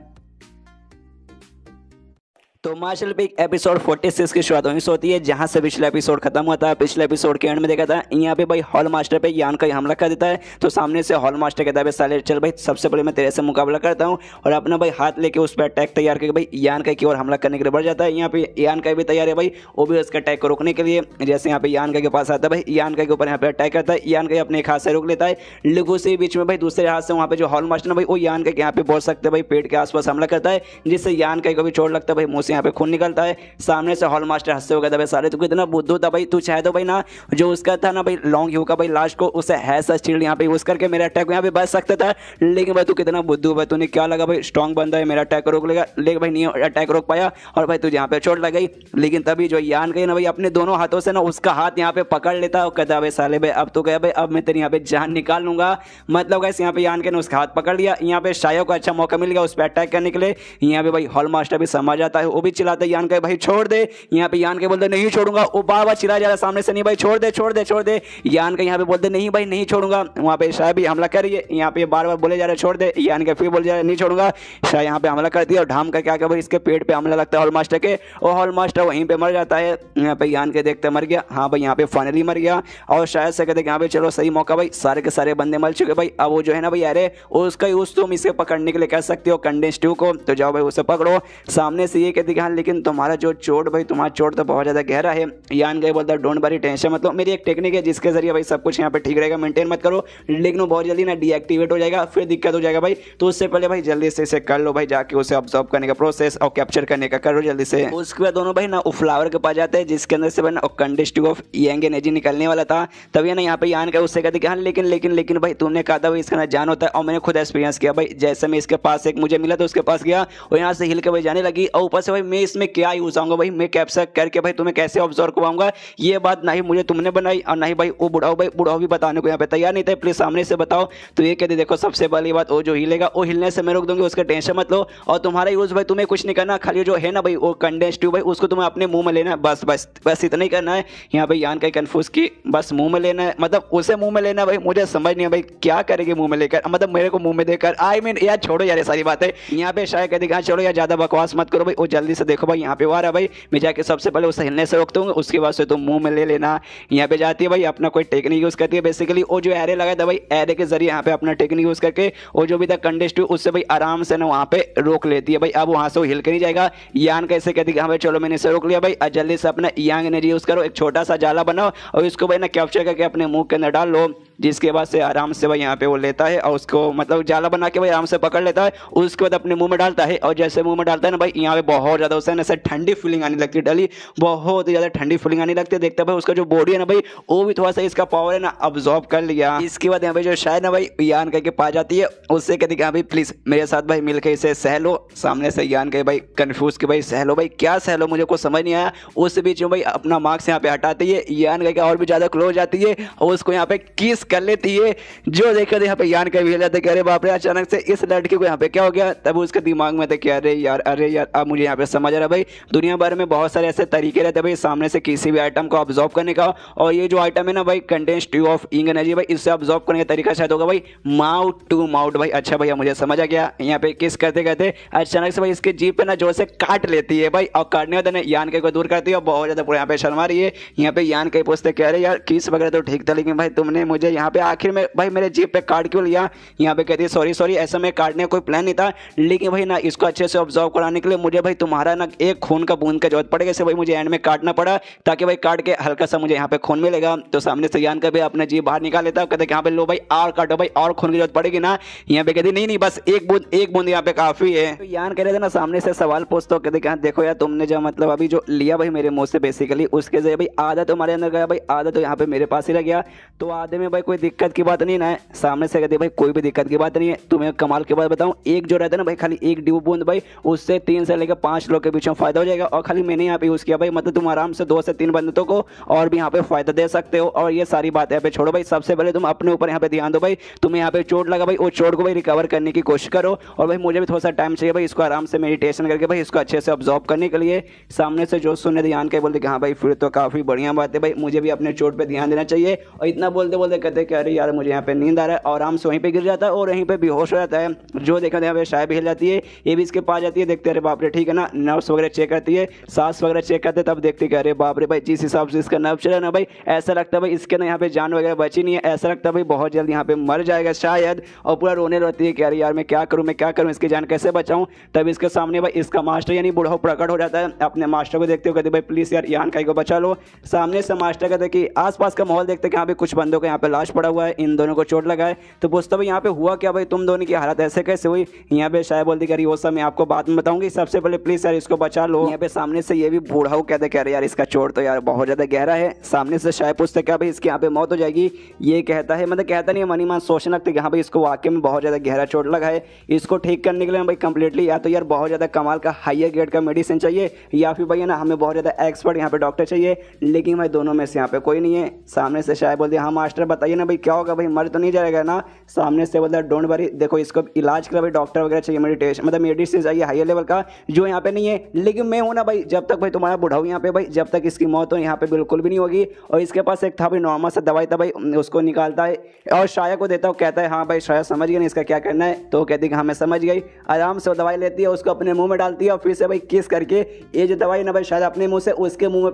तो मार्शल पे एपिसोड 46 की शुरुआत वहीं से होती है जहां से पिछला एपिसोड खत्म हुआ था। पिछले एपिसोड के एंड में देखा था यहाँ पे भाई हॉल मास्टर पे यान का हमला कर देता है, तो सामने से हॉल मास्टर कहता है साले चल भाई सबसे पहले मैं तेरे से मुकाबला करता हूँ, और अपना भाई हाथ लेके उस पर अटैक तैयार करके भाई यान का की ओर हमला करने के लिए बढ़ जाता है। यहाँ पे यान का भी तैयार है भाई, वो भी उसके अटैक को रोकने के लिए, जैसे यहाँ पे यान का के पास आता है भाई यान का के ऊपर यहाँ पे अटैक करता है, यान का अपने एक हाथ से रोक लेता है, लेकिन उसी बीच में भाई दूसरे हाथ से वहाँ पे जो हॉल मास्टर है भाई वो यान का यहाँ पे बोल सकते हैं भाई पेट के आसपास हमला करता है, जिससे यान का भी चोट लगता है भाई, मुँह से यहाँ पे खून निकलता है। सामने से हॉल मास्टर हंसते हुए कहता है साले तू कितना बुद्धू था भाई, तू चाहे तो भाई ना जो उसका था ना भाई लॉन्ग यू का भाई लास्ट को उसे हैसा शील्ड यहाँ पे यूज करके मेरे अटैक को यहाँ पे बच सकता था, लेकिन भाई तू कितना बुद्धू भाई, तूने क्या लगा भाई स्ट्रॉन्ग बंदा है मेरा अटैक रोक लेगा, लेकिन भाई नहीं अटैक रोक पाया और भाई तुझे यहाँ पे चोट लग गई। लेकिन तभी जो यान गई ना भाई अपने दोनों हाथों से ना उसका हाथ यहाँ पे पकड़ लेता है और कहता है भाई साले भाई अब तो गया भाई, अब मैं तेरी यहाँ पे जान निकाल लूंगा। मतलब गाइस यहाँ पे यान के ने उसका हाथ पकड़ लिया, यहाँ पे शायो को अच्छा मौका मिल गया उस पर अटैक करने के लिए। यहाँ पे भाई हॉल मास्टर भी समझ आता है, वो भी चिल्लाता है यान का भाई छोड़ दे, यहाँ पे यान के बोलते नहीं छोड़ूंगा, वो बार बार चिल्ला जा रहा सामने से नहीं भाई छोड़ दे छोड़ दे छोड़ दे, यान के यहाँ पे बोलते नहीं भाई नहीं छोड़ूंगा। वहाँ पे शाह भी हमला करिए, यहाँ पे बार बार बोले जा रहे छोड़ दे, यान के फिर बोल जा रहे नहीं छोड़ूंगा। शाह यहाँ पे हमला करती है और ढाम का क्या क्या भाई इसके पेट पे हमला लगता है हॉल मास्टर के, और हॉल मास्टर वहीं पे मर जाता है। यहाँ पे यान के देखते मर गया, हाँ भाई यहाँ पे फाइनली मर गया, और शायद से कहते यहाँ पे चलो सही मौका भाई, सारे के सारे बंदे मर चुके भाई, अब वो जो है ना भाई अरे उसका यूज तुम इसे पकड़ने के लिए कर सकते हो कंडेंस 2 को, तो जाओ भाई उसे पकड़ो। सामने से ये कहते कहती कि हाँ लेकिन तुम्हारा जो चोट भाई, तुम्हारा चोट तो बहुत ज़्यादा गहरा है। यान का बोलता है डोंट वरी, टेंशन मतलब मेरी एक टेक्निक है जिसके जरिए भाई सब कुछ यहाँ पे ठीक रहेगा, मेंटेन मत करो, लेकिन वो बहुत जल्दी ना डीएक्टिवेट हो जाएगा, फिर दिक्कत हो जाएगा भाई। तो उससे पहले भाई जल्दी से इसे कर लो भाई, जाके उसे ऑब्जर्व करने का प्रोसेस और कैप्चर करने का करो जल्दी से। उसके बाद दोनों भाई ना फ्लावर के पास जाते हैं जिसके अंदर से भाई ना कंडस्टिव ऑफ यंग एनर्जी निकलने वाला था। तभी ना यहाँ पे यान का उससे कहते कि हाँ लेकिन भाई तुमने कहा था भाई इसका ना जान होता है, और मैंने खुद एक्सपीरियंस किया भाई। जैसे मैं इसके पास एक मुझे मिला तो उसके पास गया और यहाँ से हिल के भाई जाने लगी, और ऊपर से भाई मैं इसमें क्या यूज आऊंगा भाई, मैं कैप्चर करके भाई तुम्हें कैसे ऑब्जर्व करवाऊंगा, ये बात ना ही मुझे तुमने बनाई और ना ही भाई वो बुढ़ाओ भी बताने को यहाँ पे तैयार नहीं थे, प्लीज सामने से बताओ। तो ये कहते देखो सबसे पहली बात, वो जो हिलेगा वो हिलने से मैं रोक दूंगी, उसका टेंशन मत लो, और तुम्हारा यूज भाई तुम्हें कुछ नहीं करना, खाली जो है ना भाई वो कंडेंस ट्यूब भाई उसको तुम्हें अपने मुंह में लेना है, बस इतना ही करना है। यहाँ पे यान का कंफ्यूज की बस मुंह में लेना है, मतलब उसे मुंह में लेना है भाई, मुझे समझ नहीं है भाई क्या करेगी मुंह में लेकर, मतलब मेरे को मुंह में देकर, आई मीन यार छोड़ो यार ये सारी बातें। यहाँ पे शायद कहती छोड़ो यार ज्यादा बकवास मत करो भाई, वो जल्दी से देखो भाई यहाँ पे वो आ रहा है भाई, मैं जाके सबसे पहले उसे हिलने से रोकता हूँ, उसके बाद से तुम मुंह में ले लेना। यहाँ पे जाती है भाई अपना कोई टेक्निक यूज करती है, बेसिकली वो जो एरे लगा था भाई, एरे के जरिए यहाँ पे अपना टेक्निक यूज करके वो जो भी था कंडेस्टिव उससे भाई आराम से ना वहाँ पे रोक लेती है भाई। अब वहाँ से वो हिल के नहीं जाएगा। यान कैसे कहती है हाँ भाई चलो मैंने इसे रोक लिया भाई, जल्दी से अपना यंग एनर्जी यूज करो, एक छोटा सा जाला बनाओ और इसको भाई ना कैप्चर करके अपने मुंह के अंदर डाल लो, जिसके बाद से आराम से भाई यहाँ पे वो लेता है और उसको मतलब जाला बना के भाई आराम से पकड़ लेता है, उसके बाद अपने मुंह में डालता है, और जैसे मुंह में डालता है ना भाई यहाँ पे बहुत ज्यादा उसे ऐसे ठंडी फीलिंग आने लगती है, डली बहुत ज्यादा ठंडी फीलिंग आने लगती है। देखता भाई उसका जो बॉडी है ना भाई वो भी थोड़ा सा इसका पावर है ना अब्जॉर्ब कर लिया। इसके बाद यहाँ पे जो शायद ना भाई यान करके पा जाती है, उससे कहती है भाई प्लीज मेरे साथ भाई मिलकर इसे सह लो। सामने से यान के भाई कंफ्यूज के भाई सह लो भाई, क्या सह लो मुझे कुछ समझ नहीं आया। उस बीच में भाई अपना मार्क्स यहाँ पे हटाती है, यान करके और भी ज्यादा क्लोज जाती है और उसको यहाँ पे किस कर लेती है, जो देखकर यहाँ पे यान का भी जाता है कि अरे बाप रे अचानक से इस लड़की को यहाँ पे क्या हो गया। तब उसके दिमाग में था कि अरे यार अब मुझे यहाँ पे समझ आ रहा है भाई, दुनिया भर में बहुत सारे ऐसे तरीके रहते हैं भाई सामने से किसी भी आइटम को ऑब्जॉर्व करने का, और ये जो आइटम है ना भाई condensed tube of young energy भाई, इससे ऑब्जॉर्व करने का तरीका शायद होगा भाई माउथ टू माउथ भाई। अच्छा भैया मुझे समझ आ गया। यहाँ पे किस करते करते अचानक से भाई इसके जीभ पे ना जोर से काट लेती है भाई, और काटने वाले ने यान के को दूर करती है और बहुत ज्यादा पूरे यहाँ पे शर्मा रही है। यहाँ पे यान के पूछते कह रहे यार किस वगैरह तो ठीक था, लेकिन भाई तुमने मुझे यहाँ पे आखिर में भाई मेरे जीभ पे काट क्यों लिया। यहाँ पे कहती है सॉरी ऐसा मैं काटने का कोई प्लान नहीं था, लेकिन भाई ना इसको अच्छे से ऑब्जर्व कराने के लिए मुझे भाई तुम्हारा ना एक खून का बूंद का जरूरत पड़ेगा, इससे भाई मुझे एंड में काटना पड़ा ताकि भाई काट के हल्का सा मुझे यहाँ पे खून मिलेगा। तो सामने से यान का भी अपने जीभ बाहर निकाल लेता है, कहते यहाँ पे लो भाई और काटो भाई और खून की जरूरत पड़ेगी ना। यहाँ पे कहती नहीं बस एक बूंद यहाँ पे काफी है। तो यान कह रहे थे ना सामने से सवाल पूछते हो, कहते देखो यार तुमने जो मतलब अभी जो लिया भाई मेरे मुंह से बेसिकली उसके जरिए भाई आधा तुम्हारे अंदर गया भाई, आधा तो यहाँ पे मेरे पास ही रह गया, तो आधे में भाई कोई दिक्कत की बात नहीं ना है। सामने से कहते भाई कोई भी दिक्कत की बात नहीं है। तुम्हें कमाल की बात बताऊं, एक जो रहता है ना भाई खाली एक ड्यू बूंद भाई उससे 3 से लेकर 5 लोग के बीच में फायदा हो जाएगा, और खाली मैंने यहाँ पे यूज किया भाई, मतलब तुम आराम से 2 से 3 बंदों को और भी यहाँ पे फायदा दे सकते हो। और ये सारी बात यहाँ पे छोड़ो भाई, सबसे पहले तुम अपने ऊपर यहाँ पे ध्यान दो भाई, तुम्हें यहाँ पे चोट लगा भाई वो चोट को भाई रिकवर करने की कोशिश करो, और भाई मुझे भी थोड़ा सा टाइम चाहिए भाई इसको आराम से मेडिटेशन करके भाई इसको अच्छे से ऑब्जॉर्व करने के लिए। सामने से जो सुनने ध्यान के बोलते कि हाँ भाई फिर तो काफी बढ़िया बात है भाई, मुझे भी अपने चोट पे ध्यान देना चाहिए। और इतना बोलते बोलते कहते कि अरे यार मुझे यहाँ पे नींद आ रहा है, और आराम से वहीं पे गिर जाता है और वहीं पे बेहोश हो जाता है। जो देखा यहाँ पे शायद भी हिल जाती है, ये भी इसके पास जाती है, देखते अरे बाप रे ठीक है ना, नर्व्स वगैरह चेक करती है, सांस वगैरह चेक करते तब देखते कि अरे बाप रे भाई जिस हिसाब से इसका नर्व चला ना भाई ऐसा लगता है भाई इसके ना यहाँ पे जान वगैरह बची नहीं है, ऐसा लगता है भाई बहुत जल्द यहाँ पे मर जाएगा शायद। और पूरा रोने रहती है कि अरे यार मैं क्या करूँ इसकी जान कैसे बचाऊँ। तब इसके सामने भाई इसका मास्टर यानी बूढ़ा प्रकट हो जाता है। अपने मास्टर को देखते हो कहते भाई प्लीज यार यान काई को बचा लो। सामने से मास्टर कहते कि आसपास का माहौल देखते कि यहाँ पे कुछ बंदों को यहाँ पे लाश पड़ा हुआ है, इन दोनों को चोट लगा है। तो पूछता भाई यहाँ पे हुआ क्या भाई, तुम दोनों की हालत ऐसे कैसे हुई। यहाँ पे शायद बोलती करी वो सब मैं आपको बाद में बताऊंगी, सबसे पहले प्लीज यार इसको बचा लो। यहाँ पे सामने से ये भी बूढ़ा कहते कह रहे यार इसका चोट तो यार बहुत ज्यादा गहरा है। सामने से शायद पूछते क्या भाई इसकी यहाँ पे मौत हो जाएगी। ये कहता है मतलब कहता नहीं मनी मान सोचने लगते कि हाँ भाई इसको वाकई में बहुत ज्यादा गहरा चोट लगा है, इसको ठीक करने के लिए भाई कंप्लीटली या तो यार बहुत ज्यादा कमाल का हायर ग्रेड का मेडिसिन चाहिए, या फिर भैया ना हमें बहुत ज्यादा एक्सपर्ट यहाँ पे डॉक्टर चाहिए, लेकिन भाई दोनों में से यहाँ पे कोई नहीं है। सामने से शायद बोलते हाँ मास्टर बताइए ना भाई क्या होगा भाई, मर तो नहीं जाएगा ना। सामने से बोलता डोंट वरी, देखो इसको इलाज के लिए भाई डॉक्टर वगैरह चाहिए, मेडिटेशन मतलब मेडिसिन चाहिए हाई लेवल का, जो यहाँ पे नहीं है। लेकिन मैं हूँ ना भाई, जब तक भाई तुम्हारा बुढ़ाऊ यहाँ पे भाई, जब तक इसकी मौत हो यहाँ पे बिल्कुल भी नहीं होगी। और इसके पास एक था भाई नॉर्मल सा दवाई था भाई, उसको निकालता है और शाया को देता है, कहता है हाँ भाई शाया समझ गया ना इसका क्या करना है। तो कहती है हाँ मैं समझ गई। आराम से वो दवाई लेती है, उसको अपने मुंह में डालती है और फिर से भाई किस करके ये जो दवाई ना भाई शायद अपने मुंह से उसके मुंह में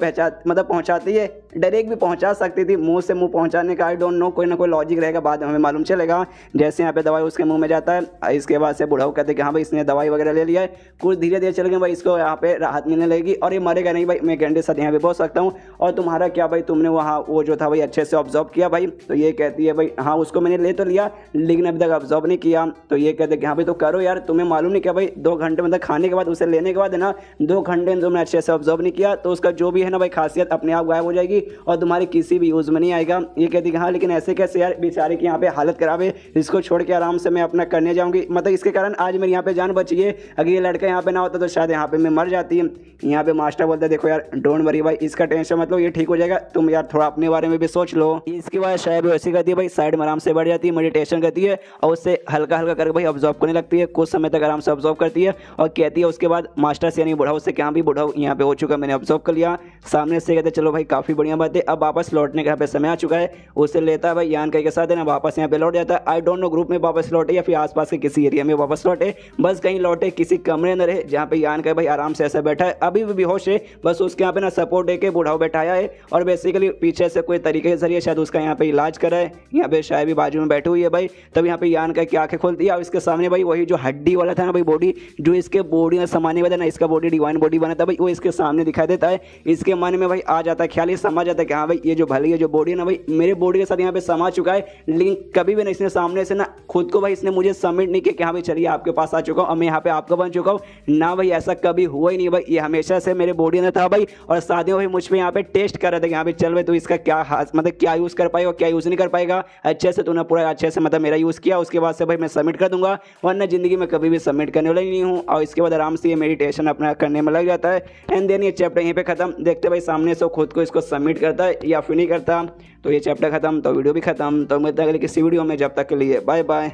पहुंचाती है। डायरेक्ट भी पहुंचा सकती थी, मुंह से मुंह पहुंचाने का आई डोंट नो, हूँ, कोई ना कोई लॉजिक रहेगा, बाद में हमें मालूम चलेगा। जैसे यहाँ पे दवाई उसके मुंह में जाता है, इसके बाद से बूढ़ा कहते हैं कि हाँ भाई इसने दवाई वगैरह ले लिया है, कुछ धीरे धीरे चल गए भाई, इसको यहाँ पे राहत मिलने लगेगी और ये मरेगा नहीं भाई, मैं गारंटी साथ यहाँ पे बोल सकता हूँ। और तुम्हारा क्या भाई, तुमने वहाँ वो जो था भाई अच्छे से ऑब्जर्व किया भाई? तो ये कहती है भाई हाँ उसको मैंने ले तो लिया लेकिन अभी तक ऑब्जर्व नहीं किया। तो ये कहते हैं कि हाँ भाई तो करो यार, तुम्हें मालूम नहीं क्या भाई 2 घंटे मतलब खाने के बाद उसे लेने के बाद है ना 2 घंटे में तुमने अच्छे से ऑब्जर्व नहीं किया तो उसका जो भी है ना भाई खासियत अपने आप गायब हो जाएगी और तुम्हारे किसी भी यूज़ में नहीं आएगा। ये कहती है हाँ लेकिन ऐसे कैसे यार, बेचारे की यहाँ पे हालत खराब है, इसको छोड़ के आराम से मैं अपना करने जाऊँगी, मतलब इसके कारण आज मेरी यहाँ पे जान बची है, अगर ये लड़का यहाँ पे ना होता तो शायद यहाँ पे मैं मर जाती। यहाँ पे मास्टर बोलते देखो यार डोंट वरी भाई, इसका टेंशन मतलब ये ठीक हो जाएगा, तुम यार थोड़ा अपने बारे में भी सोच लो। इसके बाद शायद भी वैसी करती है भाई, साइड में आराम से बैठ जाती है, मेडिटेशन करती है और उससे हल्का हल्का करके भाई ऑब्जर्व करने लगती है, कुछ समय तक आराम से ऑब्जर्व करती है और कहती है उसके बाद मास्टर से यानी बुढ़ाऊ से क्या भी बुढ़ाऊ यहाँ पे हो चुका, मैंने ऑब्जर्व कर लिया। सामने से कहते चलो भाई काफ़ी बढ़िया बात है, अब वापस लौटने का यहाँ पे समय आ चुका है। उसे लेता है भाई यान के साथ है ना, वापस यहाँ पे लौट जाता है। आई डोंट नो ग्रुप में वापस लौटे या फिर आसपास के किसी एरिया में वापस लौटे, बस कहीं लौटे किसी कमरे अंदर है जहाँ पे यान का भाई आराम से ऐसा बैठा है, अभी भी बेहोश है, बस उसके यहाँ पे ना सपोर्ट देके बुढ़ाऊ बैठाया है और बेसिकली पीछे से कोई तरीके के जरिए शायद उसका यहाँ पे इलाज करा है। यहाँ पे शायद भी बाजू में बैठी हुई है भाई, तब यहाँ पे यान का क्या आंखें खोलती है और इसके सामने भाई वही जो हड्डी वाला था ना भाई बॉडी, जो इसके बॉडी में समाने वाला ना, इसका बॉडी डिवाइन बॉडी बना था भाई, वो इसके सामने दिखाई देता है। इसके मन में भाई आ जाता है ख्याल, ये समझ जाता है कि हाँ भाई ये जो भली है जो बॉडी है ना भाई मेरे बॉडी के साथ यहाँ पे समा चुका है, लेकिन कभी भी नहीं इसने सामने से ना खुद को भाई इसने मुझे सबमिट नहीं किया कि हाँ भाई चलिए आपके पास आ चुका हूँ और मैं यहाँ पे आपका बन चुका हूँ ना भाई, ऐसा कभी हुआ ही नहीं भाई, ये हमेशा से मेरे बॉडी में था भाई और शादियों भाई मुझ पर यहाँ पे टेस्ट कर रहे थे कि यहाँ पे चल भाई तो इसका क्या मतलब क्या यूज़ कर पाएगा क्या यूज़ नहीं कर पाएगा, अच्छे से तूने पूरा अच्छे से मतलब मेरा यूज़ किया, उसके बाद से भाई मैं सबमिट कर दूंगा, वरना ज़िंदगी में कभी भी सबमिट करने वाला ही नहीं हूँ। और इसके बाद आराम से ये मेडिटेशन अपना करने में लग जाता है एंड देन ये चैप्टर यहीं पे खत्म। देखते भाई सामने से खुद को इसको सबमिट करता है या फिर नहीं करता। तो ये चैप्टर खत्म तो वीडियो भी खत्म, तो मिलते हैं अगले किसी वीडियो में, जब तक के लिए बाय बाय।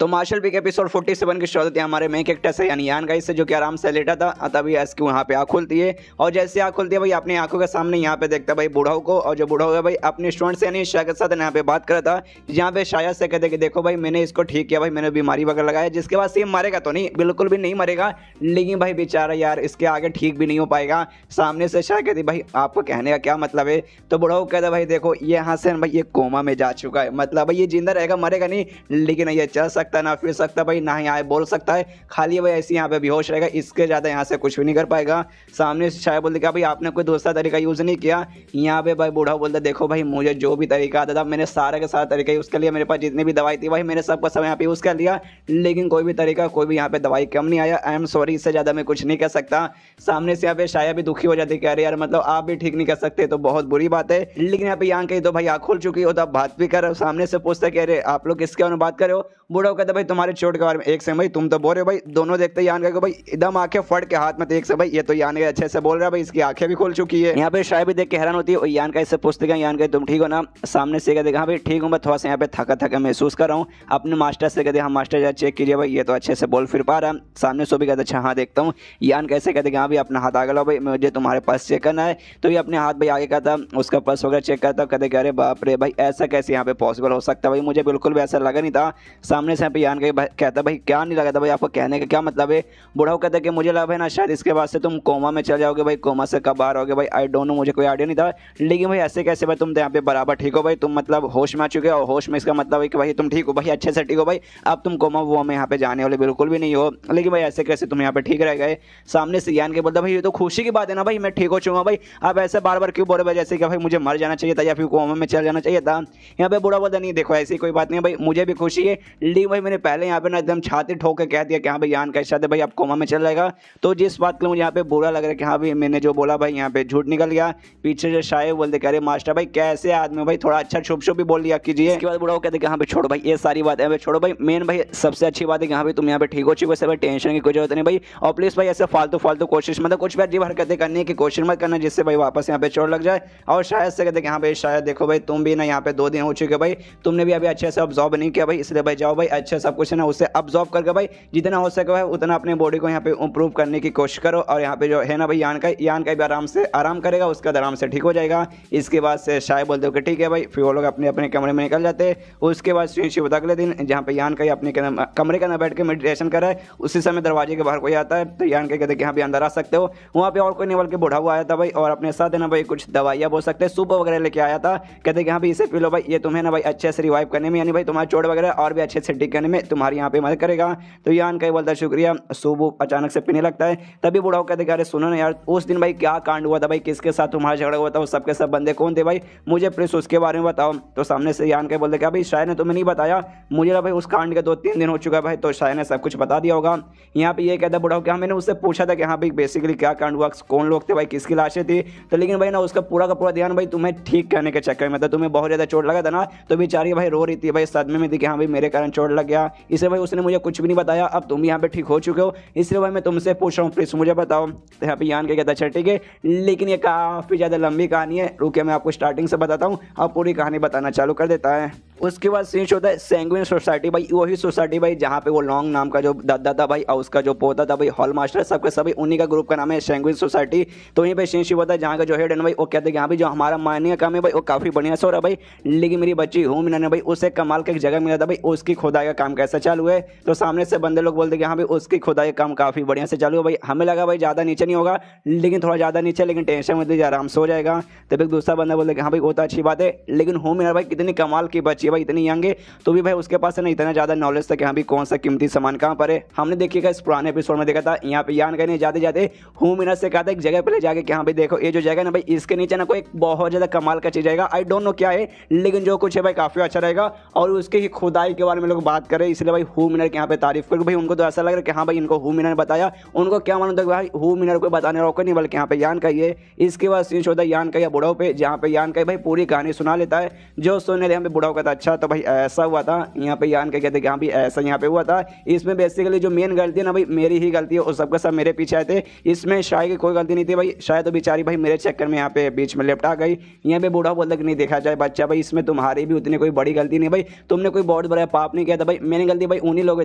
तो मार्शल पीक एपिसोड 47 की शुरुआत होती है हमारे मेन कैरेक्टर से यानी यान गाइस से, जो कि आराम से लेटा था, तभी इसकी वहाँ पे आँख खुलती है और जैसे आँख खुलती है भाई अपनी आंखों के सामने यहाँ पे देखता है भाई बूढ़ाऊ को, और जो बूढ़ा है भाई अपने स्टूडेंट से यानी शाह के साथ यहाँ पे बात कर रहा था, जहाँ पे शायद से कहते कि देखो भाई मैंने इसको ठीक किया भाई, मैंने बीमारी वगैरह लगाया, जिसके बाद से मरेगा तो नहीं, बिल्कुल भी नहीं मरेगा, लेकिन भाई बेचारा यार इसके आगे ठीक भी नहीं हो पाएगा। सामने से शाह कहती भाई आपको कहने का क्या मतलब है? तो बूढ़ाऊ कहता भाई देखो ये यहाँ से भाई ये कोमा में जा चुका है, मतलब भाई ये जिंदा रहेगा मरेगा नहीं, लेकिन ये चल सकता ना फिर सकता भाई, ना ही आए बोल सकता है, खाली भाई ऐसे यहाँ पे बेहोश रहेगा, इसके ज़्यादा यहाँ से कुछ भी नहीं कर पाएगा। सामने से शायद बोलते भाई आपने कोई दूसरा तरीका यूज़ नहीं किया। यहाँ पे भाई बूढ़ा बोलता देखो भाई मुझे जो भी तरीका आता था मैंने सारा का सारा तरीका यूज़ कर लिया, मेरे पास जितनी भी दवाई थी भाई मैंने सबका सब यहाँ पे यूज़ कर लिया, लेकिन कोई भी तरीका कोई भी यहाँ पे दवाई कम नहीं आया। आई एम सॉरी, इससे ज़्यादा मैं कुछ नहीं कर सकता। सामने से यहाँ पे शायद भी दुखी हो जाती कि अरे यार मतलब आप भी ठीक नहीं कर सकते तो बहुत बुरी बात है, लेकिन यहाँ पे यहाँ कहीं तो भाई आँख खुल चुकी हो तो आप बात भी कर। सामने से पूछता कि अरे आप लोग किसके बारे में बात कर रहे हो? बूढ़ा कहता भाई तुम्हारे चोट के बारे में। एक से भाई तुम तो बोल रहे हो भाई, दोनों देखते यान को भाई एकदम आंखें फट के हाथ में, एक से भाई ये तो यान अच्छे से बोल रहा है भाई, इसकी आंखें भी खुल चुकी है। यहाँ पे शायद भी देख के हैरान होती है, यान का इससे पूछते हैं यान का तुम ठीक हो ना? सामने से कहते हाँ भाई ठीक हूँ, मैं थोड़ा सा यहाँ पे थका थका महसूस कर रहा हूँ। अपने मास्टर से कहते हाँ मास्टर चेक कीजिए भाई ये तो अच्छे से बोल फिर पा रहा है। सामने से भी कहते अच्छा हाँ देखता हूँ। यान कैसे कहते हाँ भाई अपना हाथ आगे लो भाई मुझे तुम्हारे पास चेक करना है। तो ये अपने हाथ भाई आगे करता, उसका पर्स वगैरह चेक करता, कहते अरे बाप रे भाई ऐसा कैसे यहाँ पे पॉसिबल हो सकता है भाई, मुझे बिल्कुल भी ऐसा लगा नहीं था। सामने से यान का कहता भाई क्या नहीं लगा था भाई, आपको कहने का क्या मतलब है? बूढ़ा कहता है कि मुझे लगा है ना शायद इसके बाद से तुम कोमा में चल जाओगे भाई, कोमा से कब बाहर होगे भाई आई डोंट नो, मुझे कोई आइडिया नहीं था, लेकिन भाई ऐसे कैसे भाई तुम तो यहाँ पे बराबर ठीक हो भाई, तुम मतलब होश में आ चुके हो, और होश में इसका मतलब है कि भाई तुम ठीक हो भाई, अच्छे से ठीक हो भाई, अब तुम कोमा वो में यहाँ पे जाने वाले बिल्कुल भी नहीं हो, लेकिन भाई ऐसे कैसे तुम यहाँ पे ठीक रह गए? सामने से यान के बोलता भाई ये तो खुशी की बात है ना भाई, मैं ठीक हो चुका भाई, आप ऐसे बार बार क्यों बोल रहे भाई जैसे कि भाई मुझे मर जाना चाहिए था या फिर कोमा में चल जाना चाहिए था? यहाँ पे बूढ़ा बोलता नहीं देखो ऐसी कोई बात नहीं भाई, मुझे भी खुशी है, लेकिन भाई मैंने पहले यहाँ पे ना एकदम छाती ठोक के कह दिया कि हाँ भाई यान कैसा है भाई आप कोमा में चल जाएगा, तो जिस बात के मुझे यहाँ पे बुरा लग रहा है कि हाँ भाई मैंने जो बोला भाई यहाँ पे झूठ निकल गया। पीछे जो शायद बोलते कह रहे मास्टर भाई कैसे आदमी भाई थोड़ा अच्छा छुप छुप भी बोल लिया कीजिए। इसके बाद बूढ़ा कहते कि हाँ भाई छोड़ो भाई ये सारी बात है भाई छोड़ो भाई, मेन भाई सबसे अच्छी बात है कि हाँ भाई तुम यहाँ पे ठीक हो चुके हो, भाई टेंशन की कोई जरूरत नहीं भाई, और प्लीज भाई ऐसे फालतू फालतू कोशिश मतलब कुछ भी अजीब हरकतें करने की कोशिश मत करना जिससे भाई वापस यहाँ पे चोट लग जाए। और शायद से कहते कि हाँ भाई शायद देखो भाई तुम भी ना यहाँ पे 2 दिन हो चुके भाई, तुमने भी अभी अच्छे से ऑब्जर्व नहीं किया भाई, इसलिए भाई जाओ भाई अच्छे सब कुछ है ना उसे अब्जॉर्व करके भाई जितना हो सके भाई उतना अपने बॉडी को यहाँ पे इंप्रूव करने की कोशिश करो। और यहाँ पे जो है ना भाई यान का भी आराम से आराम करेगा, उसका आराम से ठीक हो जाएगा। इसके बाद से शायद बोलते हो कि ठीक है भाई, फिर वो लोग अपने अपने कमरे में निकल जाते हैं। उसके बाद शिव अगले दिन जहाँ पे यान का अपने कमरे के अंदर बैठ के मेडिटेशन कर रहा है, उसी समय दरवाजे के बाहर कोई आता है तो यान कहते हैं कि यहाँ पे अंदर आ सकते हो। वहाँ पे और कोई नहीं बल्कि बूढ़ा हुआ आया था भाई, और अपने साथ है ना भाई कुछ दवाइयाँ बोल सकते हैं सूप वगैरह लेके आया था। कहते हैं कि हाँ भाई इसे पी लो भाई, ये तुम्हें ना भाई अच्छे से रिवाइव करने में, यानी भाई तुम्हारा चोट वगैरह और भी अच्छे से ठीक करने में तुम्हारी यहाँ पे मदद करेगा। तो यान का बोलता है शुक्रिया, सूप अचानक से पीने लगता है। तभी बूढ़ा कहते हैं अरे सुनो ना यार, उस दिन भाई क्या कांड हुआ था भाई, किसके साथ तुम्हारा झगड़ा हुआ था, वो सबके सब बंदे कौन थे भाई, मुझे प्लीज उसके बारे में बताओ। तो सामने से यान का बोलते क्या भाई शायद ने तुम्हें नहीं बताया, मुझे ना भाई उस कांड के 2-3 दिन हो चुका है भाई, तो शायद ने सब कुछ बता दिया होगा। यहाँ पे ये कहता बूढ़ा कि हाँ मैंने उससे पूछा था कि हाँ भाई बेसिकली क्या कांड हुआ, कौन लोग थे भाई, किसकी लाशें थी, तो लेकिन भाई ना उसका पूरा का पूरा ध्यान भाई तुम्हें ठीक करने के चक्कर में था। तुम्हें बहुत ज़्यादा चोट लगा था ना, तो बेचारी भाई रो रही थी भाई, सदमे में थी कि हाँ भाई मेरे कारण चोट लग गया, इसलिए भाई उसने मुझे कुछ भी नहीं बताया। अब तुम यहाँ पे ठीक हो चुके हो, इसलिए भाई मैं तुमसे पूछ रहा हूँ प्लीज मुझे बताओ। तो यहाँ पे यान के कहता अच्छा ठीक है, लेकिन ये काफ़ी ज़्यादा लंबी कहानी है, रुके मैं आपको स्टार्टिंग से बताता हूँ। अब पूरी कहानी बताना चालू कर देता है। उसके बाद सीन होता है सैंग्विन सोसाइटी भाई, वही सोसाइटी भाई जहाँ पे वो लॉन्ग नाम का जो दादा था भाई और उसका जो पोता था भाई हॉल मास्टर, सबके सभी उन्हीं का ग्रुप का नाम है सैंग्विन सोसाइटी। तो वहीं पे सीन शिव होता है जहाँ का जो हेड है ना भाई, वो कहते हैं कि हाँ भाई जो हमारा मायने का काम है भाई वो काफ़ी बढ़िया से हो रहा है भाई, लेकिन मेरी बच्ची हूँ मीना ने भाई उसे कमाल का एक जगह मिला था भाई, उसकी खुदाई का काम कैसा चालू है। तो सामने से बंदे लोग बोलते कि हाँ भाई उसकी खुदाई का काम काफ़ी बढ़िया से चालू है भाई, हमें लगा भाई ज़्यादा नीचे नहीं होगा, लेकिन थोड़ा ज़्यादा नीचे, लेकिन टेंशन मत लीजिए आराम से हो जाएगा। तब एक दूसरा बंदा बोलते कि हाँ भाई वो तो अच्छी बात है, लेकिन हूँ मीना भाई कितनी कमाल की बच्ची है भाई, इतनी यंग है, तो भी भाई उसके पास है ना इतना ज़्यादा नॉलेज था कि हाँ भाई कौन सा कीमती सामान कहाँ पर है। हमने देखिएगा इस पुराने एपिसोड में देखा था, यहाँ पे यान कहने जाते जाते हूँ मीना से कहा था एक जगह पे ले जाके कि हाँ भाई देखो ये जो जगह है ना भाई इसके नीचे ना कोई एक बहुत ज़्यादा कमाल का चीज़ आएगा, आई डोंट नो क्या है, लेकिन जो कुछ है भाई काफ़ी अच्छा रहेगा। और उसके ही खुदाई के बारे में लोग बात करें, इसलिए भाई हू मिनर के यहाँ पे तारीफ करके भाई उनको तो ऐसा लग रहा है कि हाँ भाई इनको हू मिनर ने बताया, उनको क्या मालूम था भाई हू मिनर को बताने वाला कोई नहीं बल्कि यहाँ पे यान का ये। इसके बाद सीन होता है यान का या बुढ़ाओ पे, जहाँ पे यान का भाई पूरी कहानी सुना लेता है। जो सुनने यहाँ पे बुढ़ाओ कहता अच्छा तो भाई ऐसा हुआ था, यहाँ पे यान का कहते कि हाँ भाई ऐसा यहाँ पे हुआ था, इसमें बेसिकली जो मेन गलती है ना भाई मेरी ही गलती है, और सबके सब मेरे पीछे आए थे, इसमें शायद की कोई गलती नहीं थी भाई, शायद तो बेचारी भाई मेरे चक्कर में यहाँ पे बीच में लेफ्ट आ गई। यहाँ पे बूढ़ा बोलता कि नहीं देखा जाए बच्चा भाई इसमें तुम्हारी भी उतनी कोई बड़ी गलती नहीं भाई, तुमने कोई बहुत बड़ा पाप नहीं किया था भाई, मैंने गलती भाई उन्हीं लोगों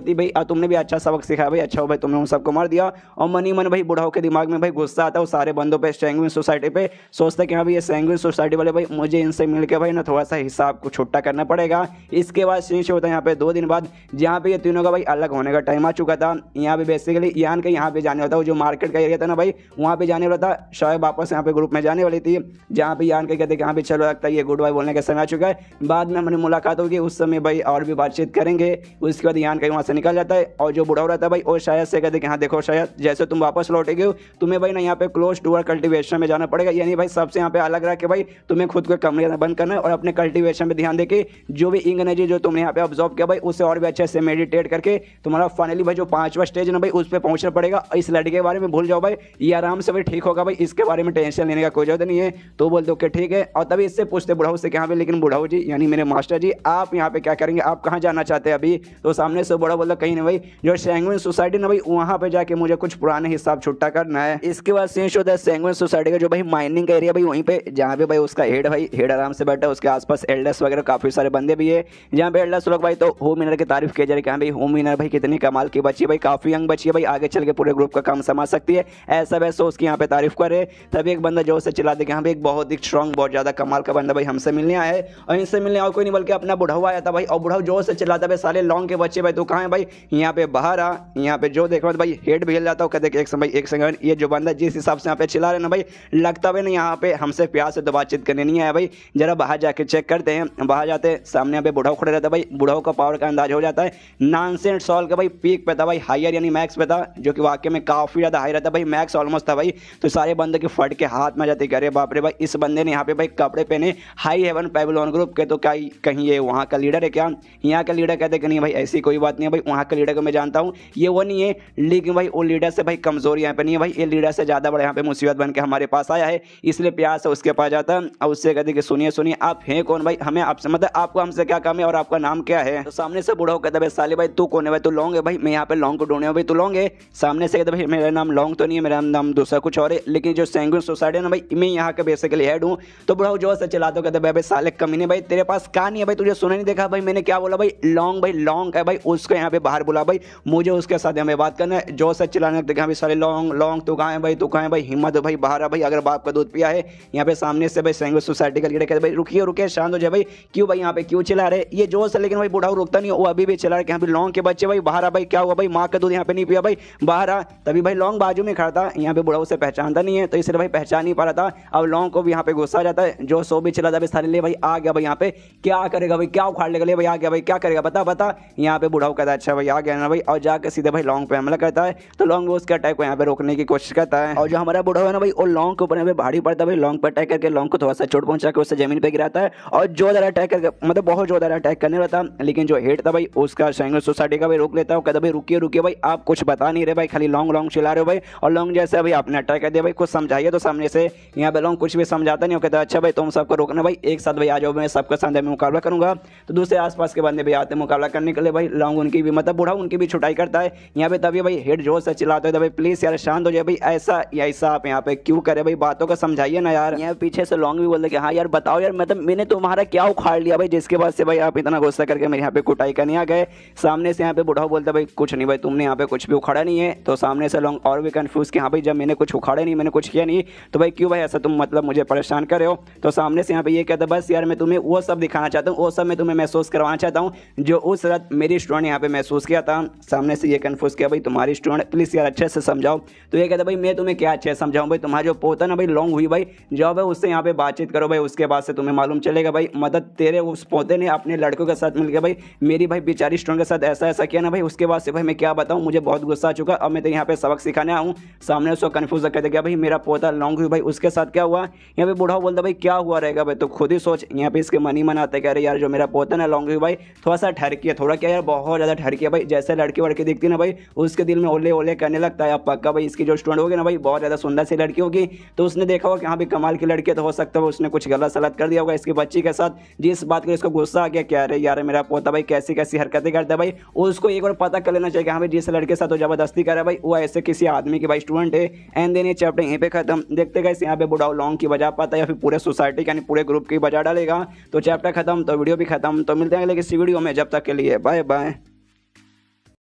की थी भाई, और तुमने भी अच्छा सबक सिखाया भाई, अच्छा हो भाई तुमने उन सबको मार दिया। और मनी मन भाई बुढ़ाओ के दिमाग में भाई गुस्सा आता है उस सारे बंदों पे, सैंग्विन सोसाइटी पे, सोचता है कि हाँ भाई ये सैंग्विन सोसाइटी वाले भाई मुझे इनसे मिल के भाई ना थोड़ा सा हिसाब को छुट्टा करना पड़ेगा। इसके बाद सीन होता है यहाँ पे 2 दिन बाद, जहाँ पे ये तीनों का भाई अलग होने का टाइम आ चुका था। यहाँ पे बेसिकली यान के यहाँ पे जाने वाला था, वो जो मार्केट का एरिया था ना भाई वहाँ पे जाने वाला था, शायद वापस यहाँ पे ग्रुप में जाने वाली थी, जहाँ पे यान के कहते कि हाँ भाई चलो लगता है ये गुड बाय बोलने का समय आ चुका है, बाद में हमारी मुलाकात होगी उस समय भाई और भी बातचीत करेंगे। उसके बाद यान कहीं वहाँ से निकल जाता है, और जो बुढ़ा रहता है भाई वो शायद से कहते कि हाँ देखो शायद जैसे तुम वापस लौटेगे हो तुम्हें भाई ना यहाँ पे क्लोज टू कल्टिवेशन में जाना पड़ेगा, यानी भाई सबसे यहाँ पे अलग रह के भाई तुम्हें खुद को कमरे बंद करना है और अपने कल्टिवेशन पे ध्यान देके जो भी इंग एनर्जी जो तुमने यहाँ पे ऑब्जॉर्व किया भाई उसे और भी अच्छे से मेडिटेट करके तुम्हारा फाइनली भाई जो 5वां स्टेज है ना भाई उस पर पहुंचना पड़ेगा। इस लड़के के बारे में भूल जाओ भाई, ये आराम से भाई ठीक होगा भाई, इसके बारे में टेंशन लेने का कोई जरूरत नहीं है। तो बोलते ओके ठीक है, और तभी इससे पूछते बुढ़ाऊ से कि हाँ भाई लेकिन बुढ़ाऊ जी यानी मेरे मास्टर जी आप यहाँ पे क्या करेंगे, आप कहाँ जाना चाहते हैं अभी। तो सामने से बड़ा बोलता कहीं नहीं भाई जो सैंग्विन सोसाइटी ना भाई वहाँ पे जाके मुझे कुछ पुराने हिसाब छुट्टा करना है। इसके बाद सीन होता है सैंग्विन सोसाइटी का जो भाई माइनिंग का एरिया भाई वहीं पे, जहाँ पे भाई उसका हेड आराम से बैठा है, उसके आसपास एल्डर्स वगैरह काफी सारे बंदे भी है, जहाँ पे एल्डर्स लोग भाई तो होम मिनर की तारीफ किया जा रही है कि हाँ भाई होम मिनर भाई कितनी कमाल की बच्ची भाई, काफी यंग बच्ची है भाई, आगे चल के पूरे ग्रुप का काम संभाल सकती है, ऐसा वैसा उसकी यहाँ पे तारीफ करे। तभी एक बंदा जोर से चिल्ला दे कि हाँ भाई एक बहुत ही स्ट्रॉन्ग बहुत ज्यादा कमाल का बंदा भाई हमसे मिलने आया है, और इनसे मिलने और कोई नहीं बल्कि अपना बुढ़ाऊ आया था भाई। और बुढ़ाऊ जोर से चिल्लाता भाई साले लॉन्ग के बच्चे भाई तू कहाँ है भाई, यहाँ पे बाहर आ। यहाँ पे जो देखो भाई हेड भी हिल जाता हूँ, कहते एक सेकंड ये जो बंदा जिस हिसाब से यहाँ पे चिल्ला रहे ना भाई लगता भी नहीं यहाँ पे हमसे प्यार से तो बातचीत करने नहीं आया भाई, जरा बाहर जाके चेक करते हैं। बाहर जाते सामने यहाँ पे बुढ़ाऊ खड़े रहता भाई, बुढ़ाऊ का पावर का अंदाज हो जाता है, नॉनसेंस सॉल का भाई पीक पे था भाई, हायर यानी मैक्स पे था, जो कि वाकई में काफी ज्यादा हाई रहता भाई, मैक्स ऑलमोस्ट था भाई। तो सारे बंदे के फट के हाथ में जाते अरे बाप रे भाई इस बंदे ने यहाँ पे भाई कपड़े पहने हाई हेवन पैविलियन ग्रुप के, तो क्या कहीं ये वहाँ का लीडर है क्या। यहाँ का लीडर कहते कि नहीं भाई ऐसी कोई बात नहीं है भाई, वहाँ का लीडर को मैं जानता हूँ ये वो नहीं है, लेकिन भाई वो लीडर से भाई कमजोरी यहाँ पे नहीं है भाई, ये लीडर से ज्यादा बड़ा यहाँ पे मुसीबत बन के हमारे पास आया है, इसलिए प्यार से उसके पास जाता है और उससे कहते कि सुनिए आप हैं कौन भाई, हमें आपसे मतलब आपको आपको हमसे क्या काम है और आपका नाम क्या है। तो सामने से बूढ़ा कहता है साले भाई तू कौन है भाई, तू लौंग है भाई, मैं यहाँ पे लौंग को ढूंढने हूँ भाई, तू लौंग है। सामने से कहता भाई मेरा नाम लौंग तो नहीं है, मेरा नाम दूसरा कुछ और है, लेकिन जो सैंगुइन सोसाइटी है ना भाई मैं यहाँ के बेसिकली हेड हूँ। तो बूढ़ा जोर से चिल्लाता कहता भाई साले कमीने भाई तेरे पास कहाँ नहीं है भाई, तुझे सुना नहीं देखा भाई मैंने क्या बोला भाई, लौंग भाई लौंग है भाई, उसको यहाँ पे बाहर बुला भाई, मुझे उसके साथ यहाँ पे बात करना है। जोर से चिल्लाने लगते भाई साले लौंग लौंग तू कहाँ है भाई, तू कहाँ है भाई, हिम्मत है भाई बाहर आ भाई, अगर बाप का दूध पिया है। यहाँ पे सामने से भाई सैंगुइन सोसाइटी का लीडर कहते भाई रुकिए रुकिए शांत हो जाए भाई, क्यों भाई यहाँ पे क्यों चिल्ला रहे ये जोर से, लेकिन भाई बूढ़ा रुकता नहीं, वो अभी भी चिल्ला रहे कि यहाँ पे लौंग के बच्चे भाई बाहर आ भाई, क्या हुआ भाई माँ का दूध यहाँ पे नहीं पिया भाई बाहर आ। तभी भाई लौंग बाजू में खड़ा था, यहाँ पे बूढ़ा उसे पहचानता नहीं है तो इसलिए भाई पहचान नहीं पा रहा था। अब लौंग को भी यहाँ पे गुस्सा आ जाता है, जो सो भी चिल्लाता है साले ले भाई आ गया भाई, यहाँ पे क्या करेगा भाई, क्या उखाड़ लेगा ले भाई, आ गया भाई क्या करेगा बता बता। यहाँ पे बूढ़ा कहता है अच्छा भाई आ गया ना भाई, और जाकर सीधे भाई लौंग पे हमला करता है। तो लौंग उसके अटैक को यहाँ पे रोकने की कोशिश करता है, और जो हमारा बूढ़ा है ना भाई वो लौंग के ऊपर यहाँ पे भारी पड़ता है भाई, लौंग पर अटैक करके लौंग को थोड़ा सा चोट पहुंचा के उससे जमीन पे गिराता है, और जोरदार अटैक करके मतलब बहुत जोरदार अटैक करने रहता। लेकिन जो हेड था भाई उसका सैंगुइन सोसाइटी का भाई रोक लेता है, कहता भाई रुकिए रुकिए भाई आप कुछ बता नहीं रहे भाई, खाली लौंग लौंग चिल्ला रहे हो भाई, और लौंग जैसे अभी आपने अटैक कर दिया भाई कुछ समझाइए। तो सामने से यहाँ पे लौंग कुछ भी समझाता नहीं, कहता अच्छा भाई तुम सबको रोकना भाई, एक साथ भाई आ जाओ, मैं सबके सामने में मुकाबला करूंगा। तो दूसरे आसपास के बंदे भी आते हैं मुकाबला करने के लिए भाई, लौंग उनकी भी मतलब बूढ़ा उनकी भी छुटाई करता है। यहाँ पे तभी भाई हेड जोर से चिल्लाते हैं भाई प्लीज यार शांत हो जाए भाई, ऐसा ऐसा आप यहाँ पे क्यों करे भाई, बातों का समझाइए ना यार। यहाँ पीछे से लौंग भी बोलते कि हाँ यार बताओ यार, मतलब मैंने तुम्हारा क्या उखाड़ लिया भाई जिसके बाद से भाई आप इतना गुस्सा करके मेरे यहाँ पे कुटाई करने आ गए। सामने से यहाँ पे बूढ़ा बोलता भाई कुछ नहीं भाई तुमने यहाँ पे कुछ भी उखाड़ा नहीं है। तो सामने से लौंग और भी कंफ्यूज कि हाँ भाई जब मैंने कुछ उखाड़ा नहीं मैंने कुछ किया नहीं तो भाई क्यों भाई ऐसा तुम मतलब मुझे परेशान कर रहे हो। तो सामने से यहाँ पे ये कहता बस यार मैं तुम्हें वो सब दिखाना चाहता हूँ, वो सब मैं तुम्हें महसूस करवाना चाहता हूँ जो उस रात मेरी स्टूडेंट यहाँ पे महसूस किया था। सामने से ये कंफ्यूज किया भाई तुम्हारी स्टूडेंट प्लीज यार अच्छे से समझाओ। तो ये कहता भाई मैं तुम्हें क्या अच्छे से समझाऊँ भाई, तुम्हारा जो पोता ना भाई लौंग हुई भाई जाओ भाई उससे यहाँ पे बातचीत करो भाई, उसके बाद से तुम्हें मालूम चलेगा भाई, मतलब तेरे उस पोते ने अपने लड़कों के साथ मिलकर भाई मेरी भाई बेचारी स्टूडेंट के साथ ऐसा ऐसा किया ना भाई, उसके बाद से भाई मैं क्या बताऊँ, मुझे बहुत गुस्सा आ चुका, अब मैं तो यहाँ पे सबक सिखाने आऊँ। सामने उसको कंफ्यूज कहते क्या भाई मेरा पोता लौंग हुई भाई उसके साथ क्या हुआ। यहाँ पे बूढ़ा बोलता भाई क्या हुआ रहेगा भाई तो खुद ही सोच। यहाँ पे इसके मन ही मन आते कह रहे यार जो मेरा पोता ना लौंग हुई भाई थोड़ा सा ठरकी है, थोड़ा क्या यार बहुत ज़्यादा ठरकी है भाई, जैसे लड़की वड़की दिखती ना भाई उसके दिल में ओले ओले करने लगता है। अब पक्का भाई इसकी जो स्टूडेंट होगी ना भाई बहुत ज़्यादा सुंदर सी लड़की होगी, तो उसने देखा होगा कि हाँ भाई कमाल की लड़की है, तो हो सकता है उसने कुछ गलत सलत कर दिया होगा इसकी बच्ची के साथ, जिस बात के इसको गुस्सा आ गया क्या रहे यार मेरा पोता भाई कैसी कैसी हरकतें करता है भाई, उसको एक बार पता कर लेना चाहिए कि हाँ भाई जिस लड़के के साथ वो जबरदस्ती कर रहा है भाई वो ऐसे किसी आदमी की भाई स्टूडेंट है। एंड देन ये चैप्टर यहीं पे खत्म। देखते गए यहाँ पे बूढ़ा लौंग की बजा पाता है या फिर पूरे सोसाइटी यानी पूरे ग्रुप की बजा डालेगा। तो चैप्टर खत्म तो वीडियो भी खत्म। तो मिलते हैं अगले किसी वीडियो में, जब तक के लिए बाय बाय।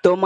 तो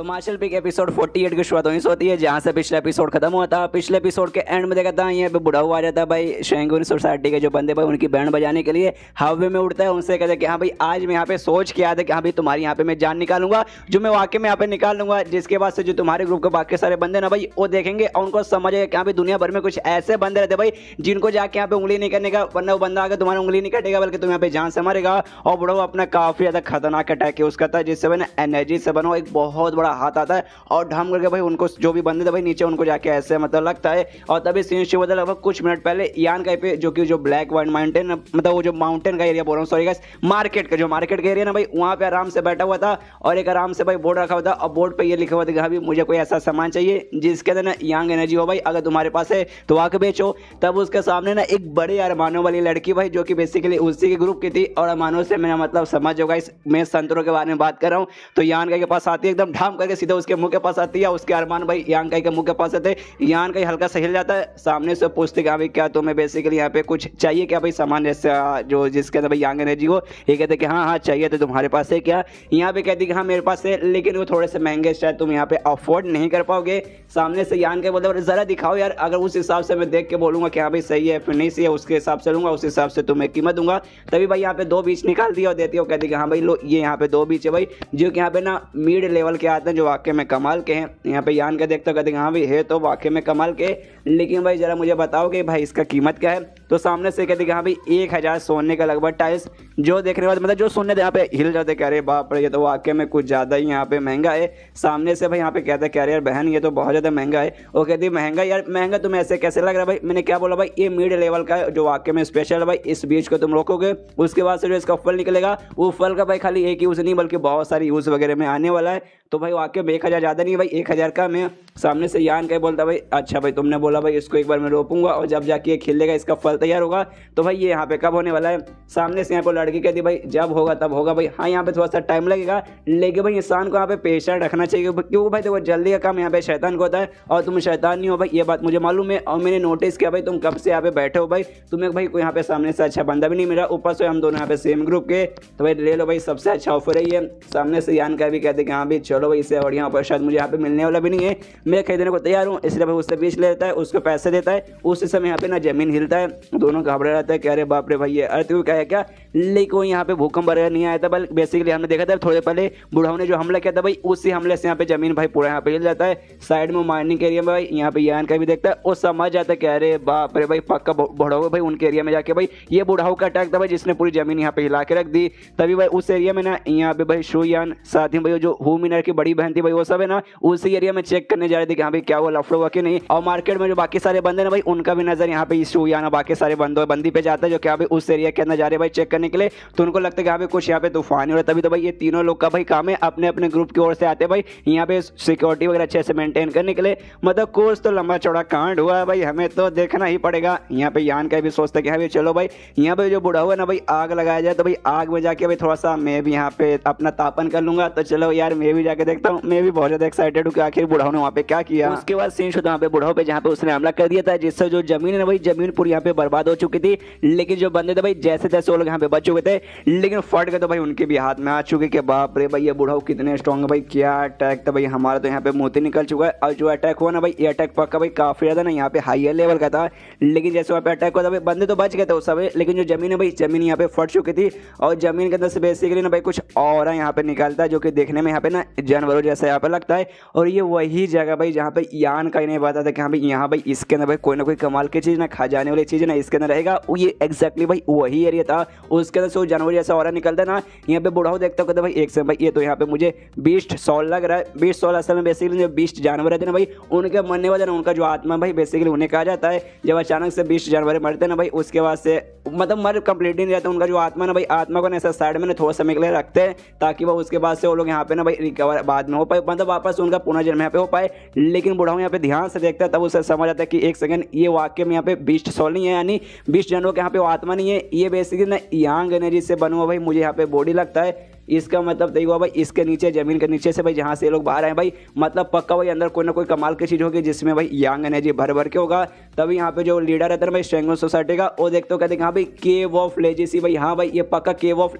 मार्शल पिक एपिसोड 48 की शुरुआत वहीं से होती है जहाँ से पिछला एपिसोड खत्म हुआ था। पिछले एपिसोड के एंड में देखा था यहाँ पे बूढ़ा हुआ आ जाता है भाई सैंगुइन सोसाइटी के जो बंदे भाई उनकी बैंड बजाने के लिए हवे में उड़ता है, उनसे कहते हैं कि हाँ भाई आज मैं यहाँ पे सोच के आया था कि हाँ भाई तुम्हारी यहाँ पे मैं जान निकालूंगा, जो मैं वाकई में यहाँ पे निकाल लूंगा, जिसके बाद से जो तुम्हारे ग्रुप के बाकी सारे बंदे ना भाई वो देखेंगे और उनको समझ आएगा कि हाँ भाई दुनिया भर में कुछ ऐसे बंदे रहते भाई जिनको जाके यहाँ पे उंगली नहीं करने का, वरना वो बंदा आकर तुम्हारी उंगली नहीं कटेगा बल्कि तुम यहाँ पे जान से मारेगा। और बूढ़ा अपना काफी ज्यादा खतरनाक अटैक यूज करता है जिससे भाई ना एनर्जी से बनो एक बहुत बड़ा हाथ आता है और ढम करके भाई उनको जो भी बंदे थे भाई नीचे उनको जाके ऐसे मतलब लगता है। और तभी सीन शुरू होता है लगभग कुछ मिनट पहले यान का पे जो ब्लैक वाइट माउंटेन मतलब वो जो माउंटेन का एरिया बोल रहा हूँ सॉरी गाइस, मार्केट का एरिया ना भाई वहाँ पे आराम से बैठा हुआ था और एक आराम से भाई बोर्ड रखा हुआ था और बोर्ड पे ये लिखा हुआ था कि हाँ मुझे कोई ऐसा सामान चाहिए जिसके अंदर ना यंग एनर्जी हो भाई, अगर तुम्हारे पास है तो आके बेचो। तब उसके सामने ना एक बड़े अरमानों वाली लड़की भाई जो कि बेसिकली उसी के ग्रुप की थी, और अरमानों से मेरा मतलब समझ होगा इस मैं संतरों के बारे में बात कर रहा हूँ। तो यान का के पास आती है एकदम ढाम करके सीधा उसके मुंह के पास आती है, उसके अरमान भाई यान का के मुंह के पास आते, यान का हल्का सा हिल जाता है, सामने से पूछते कि भाई क्या तुम्हें बेसिकली यहाँ पे कुछ चाहिए क्या भाई सामान जैसे जो जिसके अंदर भाई यंग एनर्जी हो। ये कहते कि हाँ चाहिए, तो तुम्हारे पास है क्या। यहाँ पे कहती कि हाँ मेरे पास है लेकिन वो थोड़े से महंगे शायद तुम यहाँ पे अफोर्ड नहीं कर पाओगे। सामने से यान के बोलते जरा दिखाओ यार, अगर उस हिसाब से मैं देख के बोलूंगा कि हाँ भाई सही है फिर नहीं सही है उसके हिसाब से लूंगा, उस हिसाब से तुम्हें कीमत दूंगा। तभी भाई यहाँ पे 2 बीच निकाल दिया और देती है, कहती कि हाँ भाई लो ये यहाँ पे 2 बीच है भाई जो कि यहाँ पे ना मिड लेवल के आते हैं जो वाकई में कमाल के हैं। यहाँ पे यान के देखते कहते हाँ भाई है तो वाकई में कमाल के, लेकिन भाई जरा मुझे बताओ कि भाई इसका कीमत क्या है। तो सामने से कहते कि हाँ भाई 1000 सोने का लगभग टाइल्स, जो देखने वाले मतलब जो सुनने यहाँ पे हिल जाते कह रहे बाप रे ये तो वाकई में कुछ ज़्यादा ही यहाँ पे महंगा है। सामने से भाई यहाँ पे कहते कह रहे यार बहन ये तो बहुत ज़्यादा महंगा है। वो कहती महंगा यार महंगा तुम्हें ऐसे कैसे लग रहा है भाई, मैंने क्या बोला भाई ये मिड लेवल का है जो वाकई में स्पेशल है भाई, इस बीज को तुम रोकोगे उसके बाद से जो इसका फल निकलेगा वो फल का भाई खाली एक यूज़ नहीं बल्कि बहुत सारी यूज़ वगैरह में आने वाला है। तो भाई वाकई में 1000 ज़्यादा नहीं भाई 1000 का मैं। सामने से यान कह बोलता भाई अच्छा भाई तुमने बोला भाई इसको एक बार मैं रोपूंगा और जब जाके ये खिलेगा इसका फल तैयार होगा। तो भाई ये यहाँ पे कब होने वाला है, सामने से यहाँ पे लड़की कहती भाई जब होगा तब होगा भाई। हाँ यहाँ पे थोड़ा सा टाइम लगेगा, लेकिन भाई इंसान को यहाँ पे पेशेंट रखना चाहिए, क्योंकि भाई देखो जल्दी का काम यहाँ पे शैतान को होता है और तुम शैतान नहीं हो भाई, ये बात मुझे मालूम है। और मैंने नोटिस किया भाई तुम कब से यहाँ पे बैठे हो भाई, तुम्हें भाई कोई यहाँ पे सामने से अच्छा बंदा भी नहीं मिला, ऊपर से हम दोनों यहाँ पे सेम ग्रुप के। तो भाई ले लो भाई, सबसे अच्छा ऑफर है ये। सामने से यान का भी कहते कि हाँ भाई चलो भाई, इससे बढ़िया ऑफर शायद मुझे यहाँ पे मिलने वाला भी नहीं है, मैं खरीदने को तैयार हूँ। इसलिए भाई उससे बीच ले लेता है, उसको पैसे देता है, उस समय यहाँ पे ना जमीन हिलता है, दोनों घबरा रहता है कि अरे बाप रे भाई ये अर्थ क्या है क्या। लेकिन वो यहाँ पे भूकंप वगैरह नहीं आया था, बल्कि बेसिकली हमने देखा था थोड़े पहले बुढ़ाऊ ने जो हमला किया था भाई, उसी हमले से यहाँ पे जमीन भाई पूरा यहाँ पे हिल जाता है। साइड में माइनिंग एरिया में भाई यहाँ पे यान का भी देखता है, वो समझ जाता है कि अरे बाप रे भाई पक्का बुढ़ाऊ भाई उनके एरिया में जाके भाई ये बुढ़ाऊ का अटैक था भाई जिसने पूरी जमीन यहाँ पे हिला के रख दी। तभी भाई उस एरिया में ना यहाँ पे भाई शुयान साथ ही भाई जो हुमिनर की बड़ी बहन थी भाई, वो सब है ना उसी एरिया में चेक करने जा रहे थे कि हाँ भाई क्या वो लफड़ा हुआ कि नहीं। और मार्केट में जो बाकी सारे बंदे ना भाई, उनका भी नजर यहाँ पे शुयान बाकी सारे बंदी पे जाता है, जो कि यहाँ पे उस एरिया के अंदर जा रहे भाई चेक करने के लिए। तो उनको लगता है कि यहाँ पे कुछ यहाँ पे तूफान हो रहा है। तभी तो भाई ये तीनों लोग का भाई काम है, अपने अपने ग्रुप की ओर से आते हैं भाई यहाँ पे सिक्योरिटी वगैरह अच्छे से मेंटेन करने के लिए। मतलब कोर्स तो लंबा चौड़ा कांड हुआ है भाई, हमें तो देखना ही पड़ेगा। यहाँ पे यान का भी सोचता है कि हाँ भाई चलो भाई यहाँ पे जो बुढ़ा हुआ ना भाई आग लगाया जाए, तो भाई आग में जाके भाई थोड़ा सा मैं भी यहाँ पे अपना तापन कर लूंगा। तो चलो यार मैं भी जाके देखता हूँ, मैं भी बहुत ज्यादा एक्साइटेड हूँ कि आखिर बुढ़ाऊ ने वहाँ पे क्या किया। उसके बाद सीन शुरू वहाँ पे बुढ़ाऊ पे, जहाँ पे उसने हमला कर दिया था, जिससे जो जमीन है ना भाई जमीन पूरी यहाँ पे बर्बाद हो चुकी थी। लेकिन जो बंदे थे भाई जैसे तैसे वो लोग यहाँ पे बच चुके थे, लेकिन फट गए तो भाई उनके भी हाथ में आ चुके कि बाप रे भाई ये बुढ़ाऊ कितने स्ट्रॉन्ग है भाई, क्या अटैक था भाई, हमारा तो यहाँ पे मोती निकल चुका है। और जो अटैक हुआ ना भाई, ये अटैक पक्का भाई काफी ज्यादा ना यहाँ पे हाईयर लेवल का था। लेकिन जैसे वहाँ पे अटैक हुआ था भाई बंदे तो बच गए थे उस समय, लेकिन जो जमीन है भाई जमीन यहाँ पे फट चुकी थी। और जमीन के अंदर से बेसिकली ना भाई कुछ और यहाँ पे निकलता है, जो कि देखने में यहाँ पे ना जानवरों जैसा यहाँ पे लगता है। और ये वही जगह भाई जहाँ पे यान का ही नहीं पता था कि हाँ भाई यहाँ भाई इसके अंदर भाई कोई ना कोई कमाल की चीज ना खा जाने वाली चीज ना इसके अंदर रहेगा। ये एग्जैक्टली भाई वही एरिया था, उसके अंदर से वो जानवर जैसा और निकलता ना। यहाँ पे बुढ़ाऊ देखता कहता भाई एक से भाई ये तो यहाँ पे मुझे बीस्ट सॉल लग रहा है। बीस्ट सॉल असल में बेसिकली जो बीस्ट जानवर रहते ना भाई, उनके मरने वाले ना उनका जो आत्मा भाई बेसिकली उन्हें कहा जाता है। जब अचानक से 20 जानवर मरते ना भाई, उसके बाद से मतलब मर कंप्लीट नहीं रहता उनका जो आत्मा ना भाई, आत्मा को ऐसा साइड में ना थोड़ा समय के लिए रखते हैं, ताकि वो उसके बाद से वो लोग यहाँ पे ना भाई रिकवर बाद में हो पाए, मतलब वापस उनका पुनर्जन्म यहाँ पे हो पाए। लेकिन बुढ़ाऊ यहाँ पे ध्यान से देखता है, तब उसे समझ आता है कि एक सेकंड ये वाक्य में यहाँ पे बीस्ट सोल नहीं है, यानी 20 जानवरों के यहाँ पे वो आत्मा नहीं है, ये बेसिकली ना यांग एनर्जी से बना हुआ भाई मुझे यहाँ पे बॉडी लगता है। इसका मतलब देखो भाई इसके नीचे जमीन के नीचे से भाई जहाँ से ये लोग बाहर आए भाई, मतलब पक्का भाई अंदर कोई ना कोई कमाल की चीज़ होगी जिसमें भाई यांग एनर्जी भर भर के होगा। तभी यहाँ पे जो लीडर रहता है ना भाई स्ट्रेंगल सोसाइटी का, वो देखते हो कहते हैं हाँ भाई केव ऑफ लेजेसी भाई, हाँ भाई ये पक्का केव ऑफ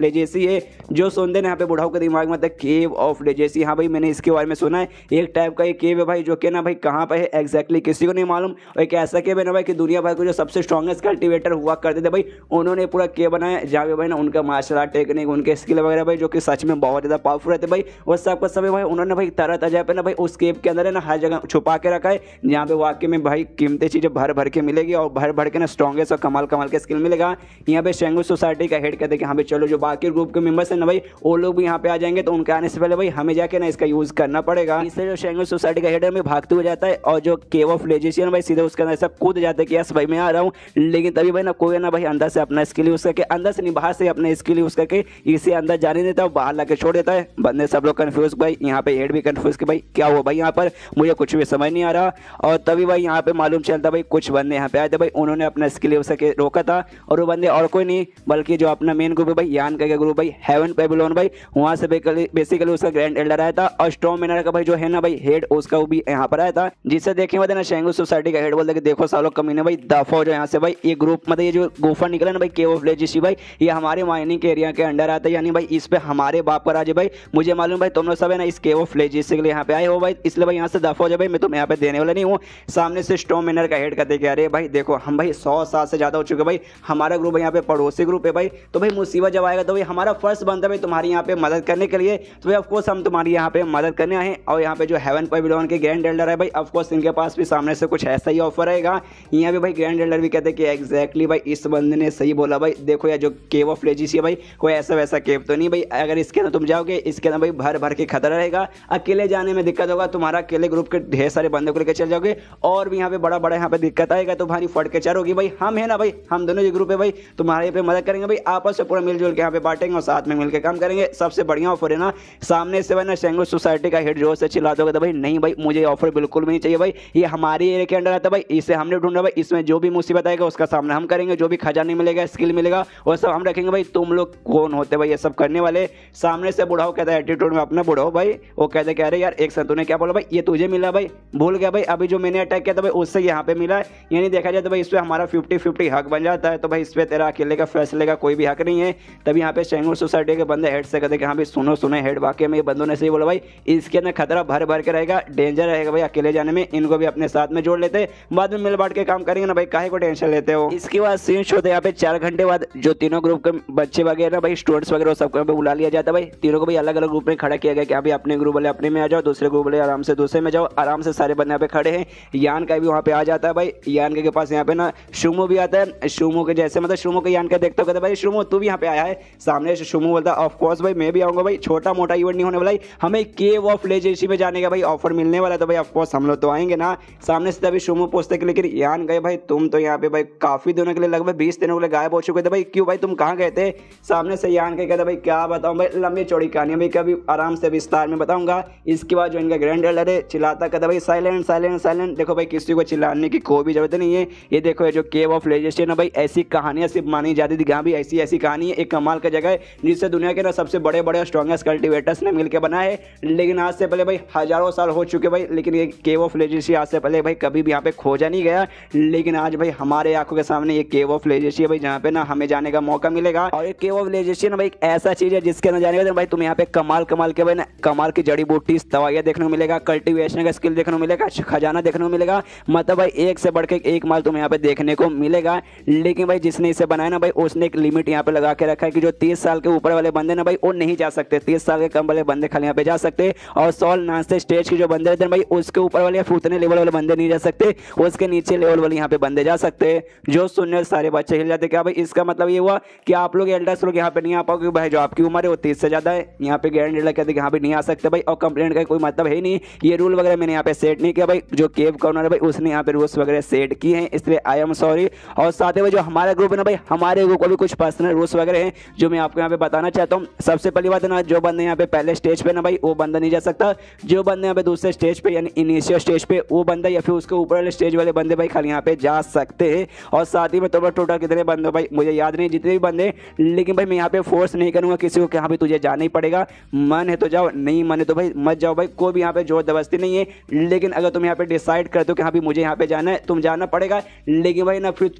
लेजेसी है। जो सुनते हैं यहाँ पे बुढ़ाऊ के दिमाग में केव ऑफ लेजेसी, हाँ भाई मैंने इसके बारे में सुना है, एक टाइप का ये केव है भाई जो कि ना भाई कहाँ पे है एग्जैक्टली किसी को नहीं मालूम। एक ऐसा केव है ना भाई कि दुनिया भर को जो सबसे स्ट्रॉन्गेस्ट कल्टिवेटर हुआ करते थे भाई, उन्होंने पूरा केव बनाया जहाँ पे भाई ना उनका मार्शल आर्ट टेक्निक, उनके स्किल वगैरह भाई जो कि सच में बहुत ज़्यादा पावरफुल रहते भाई। वो सबका सब भाई उन्होंने भाई तरह तरह पे ना भाई उस केव के अंदर है ना हर जगह छुपा के रखा है, जहाँ पे वाकई में भाई कीमती चीज़ें भर भर के मिलेगी और भर भर के ना स्ट्रॉन्गेस्ट और कमाल कमाल के स्किल मिलेगा। यहाँ पे शेंगू सोसाइटी का हेड कहते हैं कि हाँ भाई चलो जो बाकी ग्रुप के मेंबर्स हैं ना भाई वो लोग भी यहाँ पे आ जाएंगे, तो उनके आने से पहले भाई हमें जाके ना इसका यूज़ करना पड़ेगा। इससे जो शेंगू सोसाइटी का हेड है में भागते हुए जाता है और जो केव ऑफ लेजेशियन भाई सीधे उसके अंदर ऐसा कूद जाता है कि यस भाई मैं आ रहा हूँ। लेकिन तभी भाई ना कोई ना भाई अंदर से अपना स्किल यूज़ करके, अंदर से नहीं बाहर से अपने स्किल यूज़ करके इसे अंदर जाने देता है, बाहर ला के छोड़ देता है। बंदे सब लोग कंफ्यूज भाई, यहाँ पे हेड भी कंफ्यूज कि भाई क्या हुआ भाई यहाँ पर, मुझे कुछ भी समझ नहीं आ रहा। और तभी भाई यहाँ पे मालूम चलता भाई कुछ बंदे यहाँ पे आए थे भाई, उन्होंने अपना स्किल यूज़ करके रोका था। और वो बंदे और कोई नहीं बल्कि जो अपना मेन ग्रुप है भाई यान का ग्रुप भाई हेवन पेबिलोन भाई, वहाँ से बेसिकली उसका ग्रैंड एल्डर आया था। और स्टॉर्म मेनर का भाई जो है ना भाई हेड, उसका वो भी यहाँ पर आया था। जिससे देखे हुए ना शेंगू सोसाइटी का हेड बोलते देखो सालों कमीने भाई दफा हो जो यहाँ से भाई, ये ग्रुप मतलब ये जो गुफा निकला ना भाई केव ऑफ लेजेसी भाई, ये हमारे माइनिंग के एरिया के अंडर आता है, यानी भाई इस पे हमारे बाप का राज है भाई। मुझे मालूम भाई तुम लोग सब है ना इस केव ऑफ लेजेसी के लिए यहाँ पे आए हो भाई, इसलिए भाई यहाँ से दफा हो जाए भाई, मैं तुम्हें यहाँ पे देने वाला नहीं हूँ। सामने से स्टॉर्म मेनर का हेड कहते अरे भाई देखो हम भाई 100 साल से ज़्यादा हो चुके भाई, हमारा ग्रुप यहाँ पे पड़ोसी ग्रुप है भाई, तो भाई मुसीबत जब आएगा तो भाई हमारा फर्स्ट बनता है भाई तुम्हारी यहाँ पे मदद करने के लिए। तो भाई ऑफकोर्स हम तुम्हारी यहाँ पे मदद करने आए। और यहाँ पे जो हेवन पेबिलोन के ग्रैंड एल्डर है भाई, ऑफकोर्स इनके पास भी सामने से कुछ ऐसा ही ऑफर रहेगा। यहाँ पे भाई ग्रैंड एल्डर भी कहते हैं कि एग्जैक्टली भाई इस बंदे ने सही बोला भाई, देखो यार जो केव ऑफ लेजेसी है भाई कोई ऐसा वैसा केव तो नहीं भाई, अगर इसके अंदर तुम जाओगे, इसके अंदर भाई भर भर के खतरा रहेगा, अकेले जाने में दिक्कत होगा, तुम्हारा अकेले ग्रुप के ढेर सारे बंदों को लेकर चल जाओगे और भी यहाँ पे बड़ा बड़ा यहाँ पे दिक्कत आएगा, तो भारी फट के चार होगी। भाई हम है ना भाई, हम दोनों ये ग्रुप है भाई, तुम्हारे पे मदद करेंगे भाई, आपस में पूरा मिलजुल के यहाँ पे बांटेंगे और साथ में मिलकर काम करेंगे। सबसे बढ़िया ऑफर है ना, सामने से भाई ना शेंगू सोसाइटी का हेड जोर से चिल्ला दोगे तो भाई नहीं भाई मुझे ऑफर बिल्कुल भी नहीं चाहिए भाई, ये हमारी एरिया के अंडर आता है भाई, इसे हमने ढूंढा भाई, इसमें जो भी मुसीबत आएगा उसका सामना हम करेंगे, जो भी खजाना मिलेगा स्किल मिलेगा वो सब हम रखेंगे भाई। तुम लोग कौन होते भाई ये सब करने वाले? सामने से बुढ़ाओ कहता है एटीट्यूड में अपना बुढ़ाओ भाई, वो कहते कह रहे यार एक साथ तूने क्या बोला भाई, ये तुझे मिला भाई, भूल गया भाई अभी जो मैंने अटैक किया था भाई उससे यहाँ पे मिला है, यानी देखा जाए तो भाई इस पर हमारा 50-50 हक बन जाता है। तो भाई इस पर तेरा अकेले का फैसले का कोई भी हक नहीं है। तभी यहाँ पे शेंगू सोसाइटी के बंदे हेड से कहते कि हाँ भाई सुनो सुनो हेड, वाकई में ये बंदों ने सही बोला भाई, इसके अंदर खतरा भर भर के रहेगा, डेंजर रहेगा भाई अकेले जाने में, इनको भी अपने साथ में जोड़ लेते, बाद में मिल बांट के काम करेंगे ना भाई, काहे को टेंशन लेते हो। इसके बाद सीन शो होता है यहाँ पे 4 घंटे बाद जो तीनों ग्रुप के बच्चे वगैरह भाई स्टूडेंट्स वगैरह सबको यहाँ पे बुला लिया जाता है भाई, तीनों को भाई अलग अलग ग्रुप में खड़ा किया गया कि अभी अपने ग्रुप वाले अपने में आ जाओ, दूसरे ग्रुप वाले आराम से दूसरे में जाओ, आराम से सारे बंदे यहाँ पे खड़े हैं। यान का भी वहाँ पे आ जाता है भाई, यान के पास यहाँ पे ना शुमो भी आता है, शुमो के जैसे मतलब शुमो के यान का देखते हो कहते भाई शुमो तू भी यहाँ पे आया है, सामने से शुमो बोलता है ऑफ कोर्स भाई मैं भी आऊंगा भाई, छोटा मोटा इवेंट नहीं होने वाला, हमें केव ऑफ लेजेंसी में जाने का भाई ऑफर मिलने वाला, तो भाई ऑफ कोर्स हम लोग तो आएंगे ना। सामने से तभी शुमो पूछते कि लेकिन यान गए भाई तुम तो यहाँ पे भाई काफी दिनों के लिए लगभग 20 दिनों के लिए गायब हो चुके थे भाई, क्यों भाई तुम कहाँ गए थे? सामने से यान के कहते भाई क्या बताऊं भाई, लंबी चौड़ी कहानी भाई कभी आराम से विस्तार में बताऊंगा। इसके बाद जो इनका ग्रैंड एल्डर है चिल्लाता कहता भाई साइलेंट साइलेंट साइलेंट, देखो भाई किसी को चिल्लाने की कोई भी जरूरत नहीं है, ये देखो ये जो केव ऑफ लेजेंसी ना भाई ऐसी कहानियां सिर्फ मानी जाती थी, यहाँ भी ऐसी ऐसी कहानी है, एक कमाल का जगह है जिससे दुनिया के ना सबसे बड़े बड़े स्ट्रॉन्गेस्ट कल्टिवेटर्स ने मिलकर बनाया है, लेकिन आज से पहले भाई हजारों साल हो चुके भाई, लेकिन ये केव ऑफ लेजेंसी आज से पहले भाई कभी भी यहाँ पे खोजा नहीं गया, लेकिन आज भाई हमारे आंखों के सामने ये केव ऑफ लेजेंसी है भाई, जहाँ पे ना हमें जाने का मौका मिलेगा। और ये केव ऑफ लेजेंसी ना भाई एक ऐसा चीज है जिसके अंदर जाने का भाई तुम यहाँ पे कमाल कमाल के भाई ना कमाल की जड़ी बूटी दवाइयाँ देखने को मिलेगा, कल्टिवेशन का स्किल देखने को मिलेगा, खजाना देखने को मिलेगा, मतलब भाई एक से बढ़ के एक माल तुम्हें यहाँ पे देखने को मिलेगा। लेकिन भाई जिसने इसे बनाया ना भाई उसने एक लिमिट यहाँ पे लगा के रखा है कि जो 30 साल के ऊपर वाले बंदे ना भाई वो नहीं जा सकते, 30 साल के कम वाले बंदे खाली यहाँ पे जा सकते, और 100 नाचते स्टेज के जो बंदे रहते हैं भाई उसके ऊपर वाले या उतने लेवल वाले बंदे नहीं जा सकते, उसके नीचे लेवल वाले यहाँ पे बंदे जा सकते। जो सुनने सारे बच्चे हिल जाते, क्या भाई इसका मतलब ये हुआ कि आप लोग एल्डर्स लोग यहाँ पे नहीं आ पाओगे भाई, जो आपकी उम्र है वो 30 से ज्यादा है, यहाँ पे ग्रैंड एल्डर कहते हैं यहाँ पे नहीं आ सकते भाई, और कंप्लेंट का कोई मतलब है नहीं, ये रूल वगैरह मैंने यहाँ पे सेट नहीं किया भाई, जो केव कॉर्नर है भाई उसने यहाँ पे रूल्स वगैरह सेट किए हैं, इसलिए आई एम सॉरी। और साथ ही भाई जो हमारा ग्रुप है ना भाई, हमारे ग्रुप को भी कुछ पर्सनल रूल्स वगैरह हैं जो मैं आपको यहाँ पे बताना चाहता हूँ। सबसे पहली बात है ना, जो बंदे यहाँ पे पहले स्टेज पे ना भाई वो बंदा नहीं जा सकता, जो बंदे यहाँ पे दूसरे स्टेज पे यानी इनिशियल स्टेज पे वो बंदा या फिर उसके ऊपर वाले स्टेज वाले बंदे भाई खाली यहाँ पे जा सकते हैं। और साथ ही में टोटल कितने बंदे भाई मुझे याद नहीं, जितने भी बंदे, लेकिन भाई मैं यहाँ पे फोर्स नहीं करूँगा किसी को कि हाँ भाई तुझे जाना ही पड़ेगा, मन है तो जाओ, नहीं मन है तो भाई मत जाओ भाई, कोई भी यहाँ पे जोर जबरदस्ती नहीं है। लेकिन अगर तुम यहाँ पे डिसाइड करते हो कि हाँ भाई मुझे यहाँ पे जाना है, तुम जाना पड़ेगा, लेकिन भाई ना फिर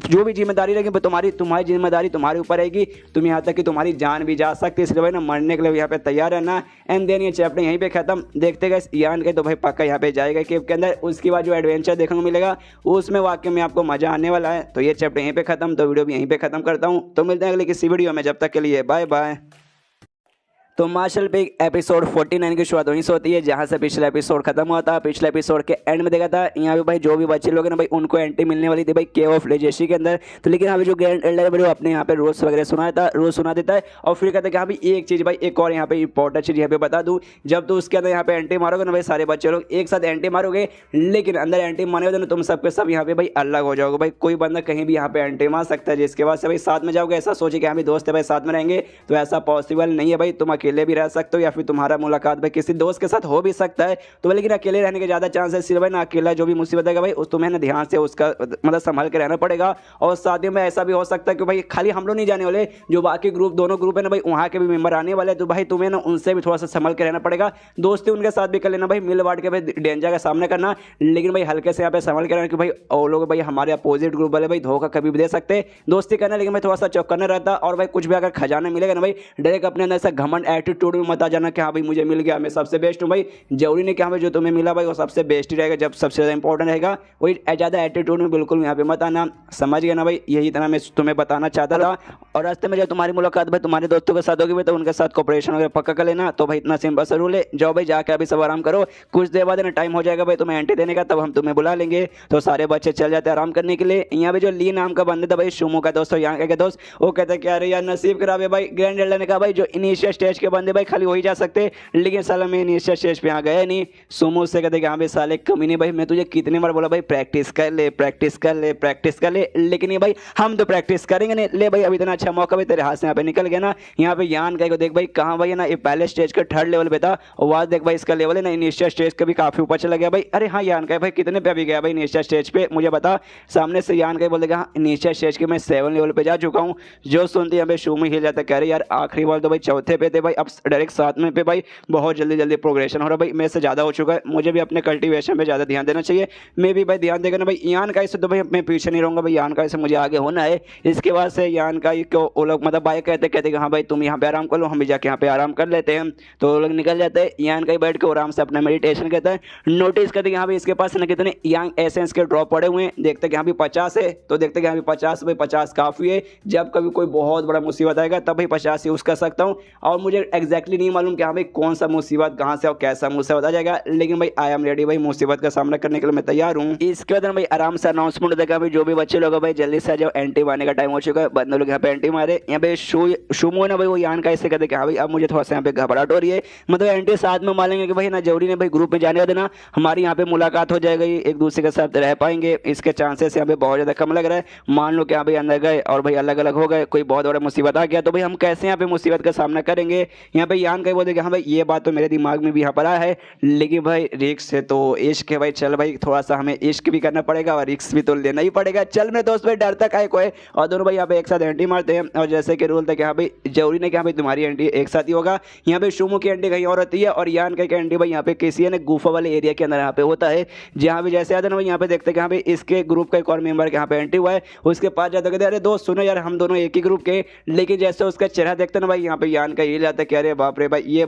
जो भी जिम्मेदारी रहेगी तुम्हारी जिम्मेदारी तुम्हारे ऊपर रहेगी, तुम यहाँ तक कि तुम्हारी जान भी जा सकती है, इसलिए भाई ना मरने के लिए यहाँ पे तैयार है ना। एंड देन ये चैप्टर यहीं पे खत्म, देखते गए यान के तो भाई पक्का यहाँ पे जाएगा केव के अंदर, उसके बाद जो एडवेंचर देखने को मिलेगा उसमें वाकई में आपको मजा आने वाला है। तो ये चैप्टर यहीं पे खत्म, तो वीडियो भी यहीं पे खत्म करता हूँ, तो मिलते हैं अगले किसी वीडियो में, जब तक के लिए बाय बाय। तो मार्शल पे एपिसोड 49 की शुरुआत वहीं से होती है जहाँ से पिछला एपिसोड खत्म हुआ था। पिछले एपिसोड के एंड में देखा था यहाँ पे भाई जो भी बच्चे लोग हैं ना भाई उनको एंट्री मिलने वाली थी भाई केव ऑफ लेजेंसी के अंदर, तो लेकिन यहाँ पे जो ग्रैंड एल्डर है वो अपने यहाँ पे रूल्स वगैरह रोज सुना देता है, और फिर कहता है कि हाँ भाई एक चीज़ भाई एक और यहाँ पे इंपॉर्टेंट चीज़ यहाँ पे बता दूँ, जब तो उसके अंदर यहाँ पे एंट्री मारोगे ना भाई सारे बच्चे लोग एक साथ एंट्री मारोगे, लेकिन अंदर एंट्री मारे तो तुम सबके सब यहाँ पे भाई अलग हो जाओगे भाई, कोई बंदा कहीं भी यहाँ पे एंट्री मार सकता है, जिसके बाद से भाई साथ में जाओगे, ऐसा सोचे कि हाँ भाई दोस्त है भाई साथ में रहेंगे, तो ऐसा पॉसिबल नहीं है भाई, तुम अकेले भी रह सकते हो या फिर तुम्हारा मुलाकात भाई किसी दोस्त के साथ हो भी सकता है, तो लेकिन अकेले रहने के ज़्यादा चांस है, सिर्फ भाई ना अकेला जो भी मुसीबत है भाई उस तुम्हें ना ध्यान से उसका मतलब संभाल के रहना पड़ेगा। और साथ ही में ऐसा भी हो सकता है कि भाई खाली हम लोग नहीं जाने वाले, जो बाकी ग्रुप दोनों ग्रुप है ना भाई वहाँ के भी मेंबर आने वाले, तो भाई तुम्हें ना उनसे भी थोड़ा सा संभल के रहना पड़ेगा, दोस्ती उनके साथ भी कर लेना भाई, मिल बांट के भाई डेंजर का सामना करना, लेकिन भाई हल्के से यहाँ पे संभल के रहना कि भाई और लोग भाई हमारे अपोजिट ग्रुप वाले भाई धोखा कभी भी दे सकते, दोस्ती करना लेकिन भाई थोड़ा सा चौकन्ना रहता, और भाई कुछ भी अगर खजाना मिलेगा ना भाई डायरेक्ट अपने अंदर से घमंड एटीट्यूड में मत आ जाना कि हाँ भाई मुझे मिल गया, मैं सबसे बेस्ट हूँ भाई। जरूरी नहीं कि हाँ भाई जो तुम्हें मिला भाई वो सबसे बेस्ट ही रहेगा, जब सबसे ज़्यादा इंपॉर्टेंट रहेगा वही। ज़्यादा एटीट्यूड में बिल्कुल यहाँ पे मत आना, समझ गया ना भाई। यही इतना मैं तुम्हें बताना चाहता था। और रास्ते में जब तुम्हारी मुलाकात भाई तुम्हारे दोस्तों के साथ होगी भाई, तो उनके साथ कोऑपरेशन वगैरह पक्का कर लेना। तो भाई इतना सिंपल सा रूल है। जाओ भाई जाके अभी सब आराम करो, कुछ देर बाद ना टाइम हो जाएगा भाई तुम्हें एंट्री देने का, तब हम तुम्हें बुला लेंगे। तो सारे बच्चे चल जाते हैं आराम करने के लिए। यहाँ पे जो ली नाम का बंदा था भाई, शुमो का दोस्त और यहाँ का दोस्त, वो कहते हैं कि अरे यार नसीब खराब है भाई। ग्रैंड एल्डर ने कहा भाई जो इनिशियल स्टेज के बंदे भाई खाली वही जा सकते, लेकिन साला मैं इनिशियल स्टेज पे यहाँ गया नहीं। सुमो से कहते कि हाँ भाई साले कमी नहीं भाई, मैं तुझे कितनी बार बोला भाई प्रैक्टिस कर ले, प्रैक्टिस कर ले, प्रैक्टिस कर ले, लेकिन ये भाई हम तो प्रैक्टिस करेंगे नहीं। ले भाई अभी इतना अच्छा मौका भाई तेरे हाथ से यहाँ पे निकल गया ना। यहाँ पे यान का को देख भाई कहाँ भाई है ना, ये पहले स्टेज का थर्ड लेवल पे था, और आज देख भाई इसका लेवल है ना इनिशियल स्टेज का भी काफी ऊपर चला गया भाई। अरे हाँ यान का भाई कितने पे अभी गया भाई इनिशियल स्टेज पे, मुझे बता। सामने से यान का बोल देगा हाँ इनिशियल स्टेज के मैं 7 लेवल पे जा चुका हूँ। जो सुनते यहाँ पे शू में हिल जाता, कह रहे यार आखिरी बार तो भाई चौथे पे थे भाई, अब डायरेक्ट 7वें पे भाई बहुत जल्दी जल्दी प्रोग्रेशन हो रहा है भाई, मेरे से ज़्यादा हो चुका है। मुझे भी अपने कल्टिवेशन पे ज़्यादा ध्यान देना चाहिए, मैं भी भाई ध्यान देगा ना भाई। यान का इससे तो भाई मैं पीछे नहीं रहूँगा भाई, यान का इससे मुझे आगे होना है। इसके बाद से यान का को वो लोग मतलब भाई कहते कहते कि हाँ भाई तुम यहाँ पे आराम कर लो, हम भी जाके यहाँ पे आराम कर लेते हैं। तो वो लोग निकल जाते हैं। यान का बैठ के आराम से अपना मेडिटेशन करता है। नोटिस करते यहाँ पे इसके पास ना कितने यंग एसेंस के ड्रॉप पड़े हुए हैं। देखते कि यहाँ भी 50 है, तो देखते कि यहाँ भी 50 भाई 50 काफ़ी है। जब कभी कोई बहुत बड़ा मुसीबत आएगा तब भाई 50 यूज़ कर सकता हूँ। और मुझे एग्जैक्टली नहीं मालूम कि हाँ भाई कौन सा मुसीबत कहाँ से और कैसा मुसीबत आ जाएगा, लेकिन भाई आई एम रेडी भाई, मुसीबत का सामना करने के लिए मैं तैयार हूँ। इसके बाद भाई आराम से अनाउंसमेंट देगा भाई जो भी बच्चे लोग भाई जल्दी से जब एंट्री मारने का टाइम हो चुका है। बंदे लोग यहाँ पे एंट्री मारे। यहाँ पे शुमो ना भाई वो यान का ऐसे कहते कि हाँ भाई अब मुझे थोड़ा सा यहाँ पे घबराहट हो रही है, मतलब एंट्री साथ में मारेंगे कि भाई ना जरूरी नहीं भाई ग्रुप में जाने देना, हमारी यहाँ पे मुलाकात हो जाएगी, एक दूसरे के साथ रह पाएंगे, इसके चांसेस यहाँ पे बहुत ज़्यादा कम लग रहा है। मान लो कि यहाँ भाई अंदर गए और भाई अलग अलग हो गए, कोई बहुत बड़ा मुसीबत आ गया, तो भाई हम कैसे यहाँ पे मुसीबत का सामना करेंगे। यहाँ पे यान का बोलते कि हाँ भाई ये बात तो मेरे दिमाग में भी यहाँ पर आया है, लेकिन भाई रिस्क है तो इश्क है भाई, चल भाई थोड़ा सा हमें इश्क भी करना पड़ेगा और रिस्क भी तो लेना ही पड़ेगा। चल मेरे दोस्त भाई डरता काहे को है। और दोनों भाई यहाँ पे एक साथ एंट्री मारते हैं। और जैसे कि रूल था कि हाँ भाई जरूरी नहीं कि हाँ भाई तुम्हारी एंट्री एक साथ ही होगा, यहाँ पे शुमो की एंट्री कहीं और होती है और यान का एंट्री भाई यहाँ पे किसी ने गुफा वाले एरिया के अंदर यहाँ पे होता है। जहाँ भी जैसे आते ना भाई यहाँ पे देखते कि हाँ भाई इसके ग्रुप का एक और मेंबर यहाँ पे एंट्री हुआ है, उसके पास जाते कहते अरे दोस्त सुनो यार हम दोनों एक ही ग्रुप के, लेकिन जैसे उसका चेहरा देखते ना भाई यहाँ पे यान का ये जाता है कि अरे बाप रे भाई ये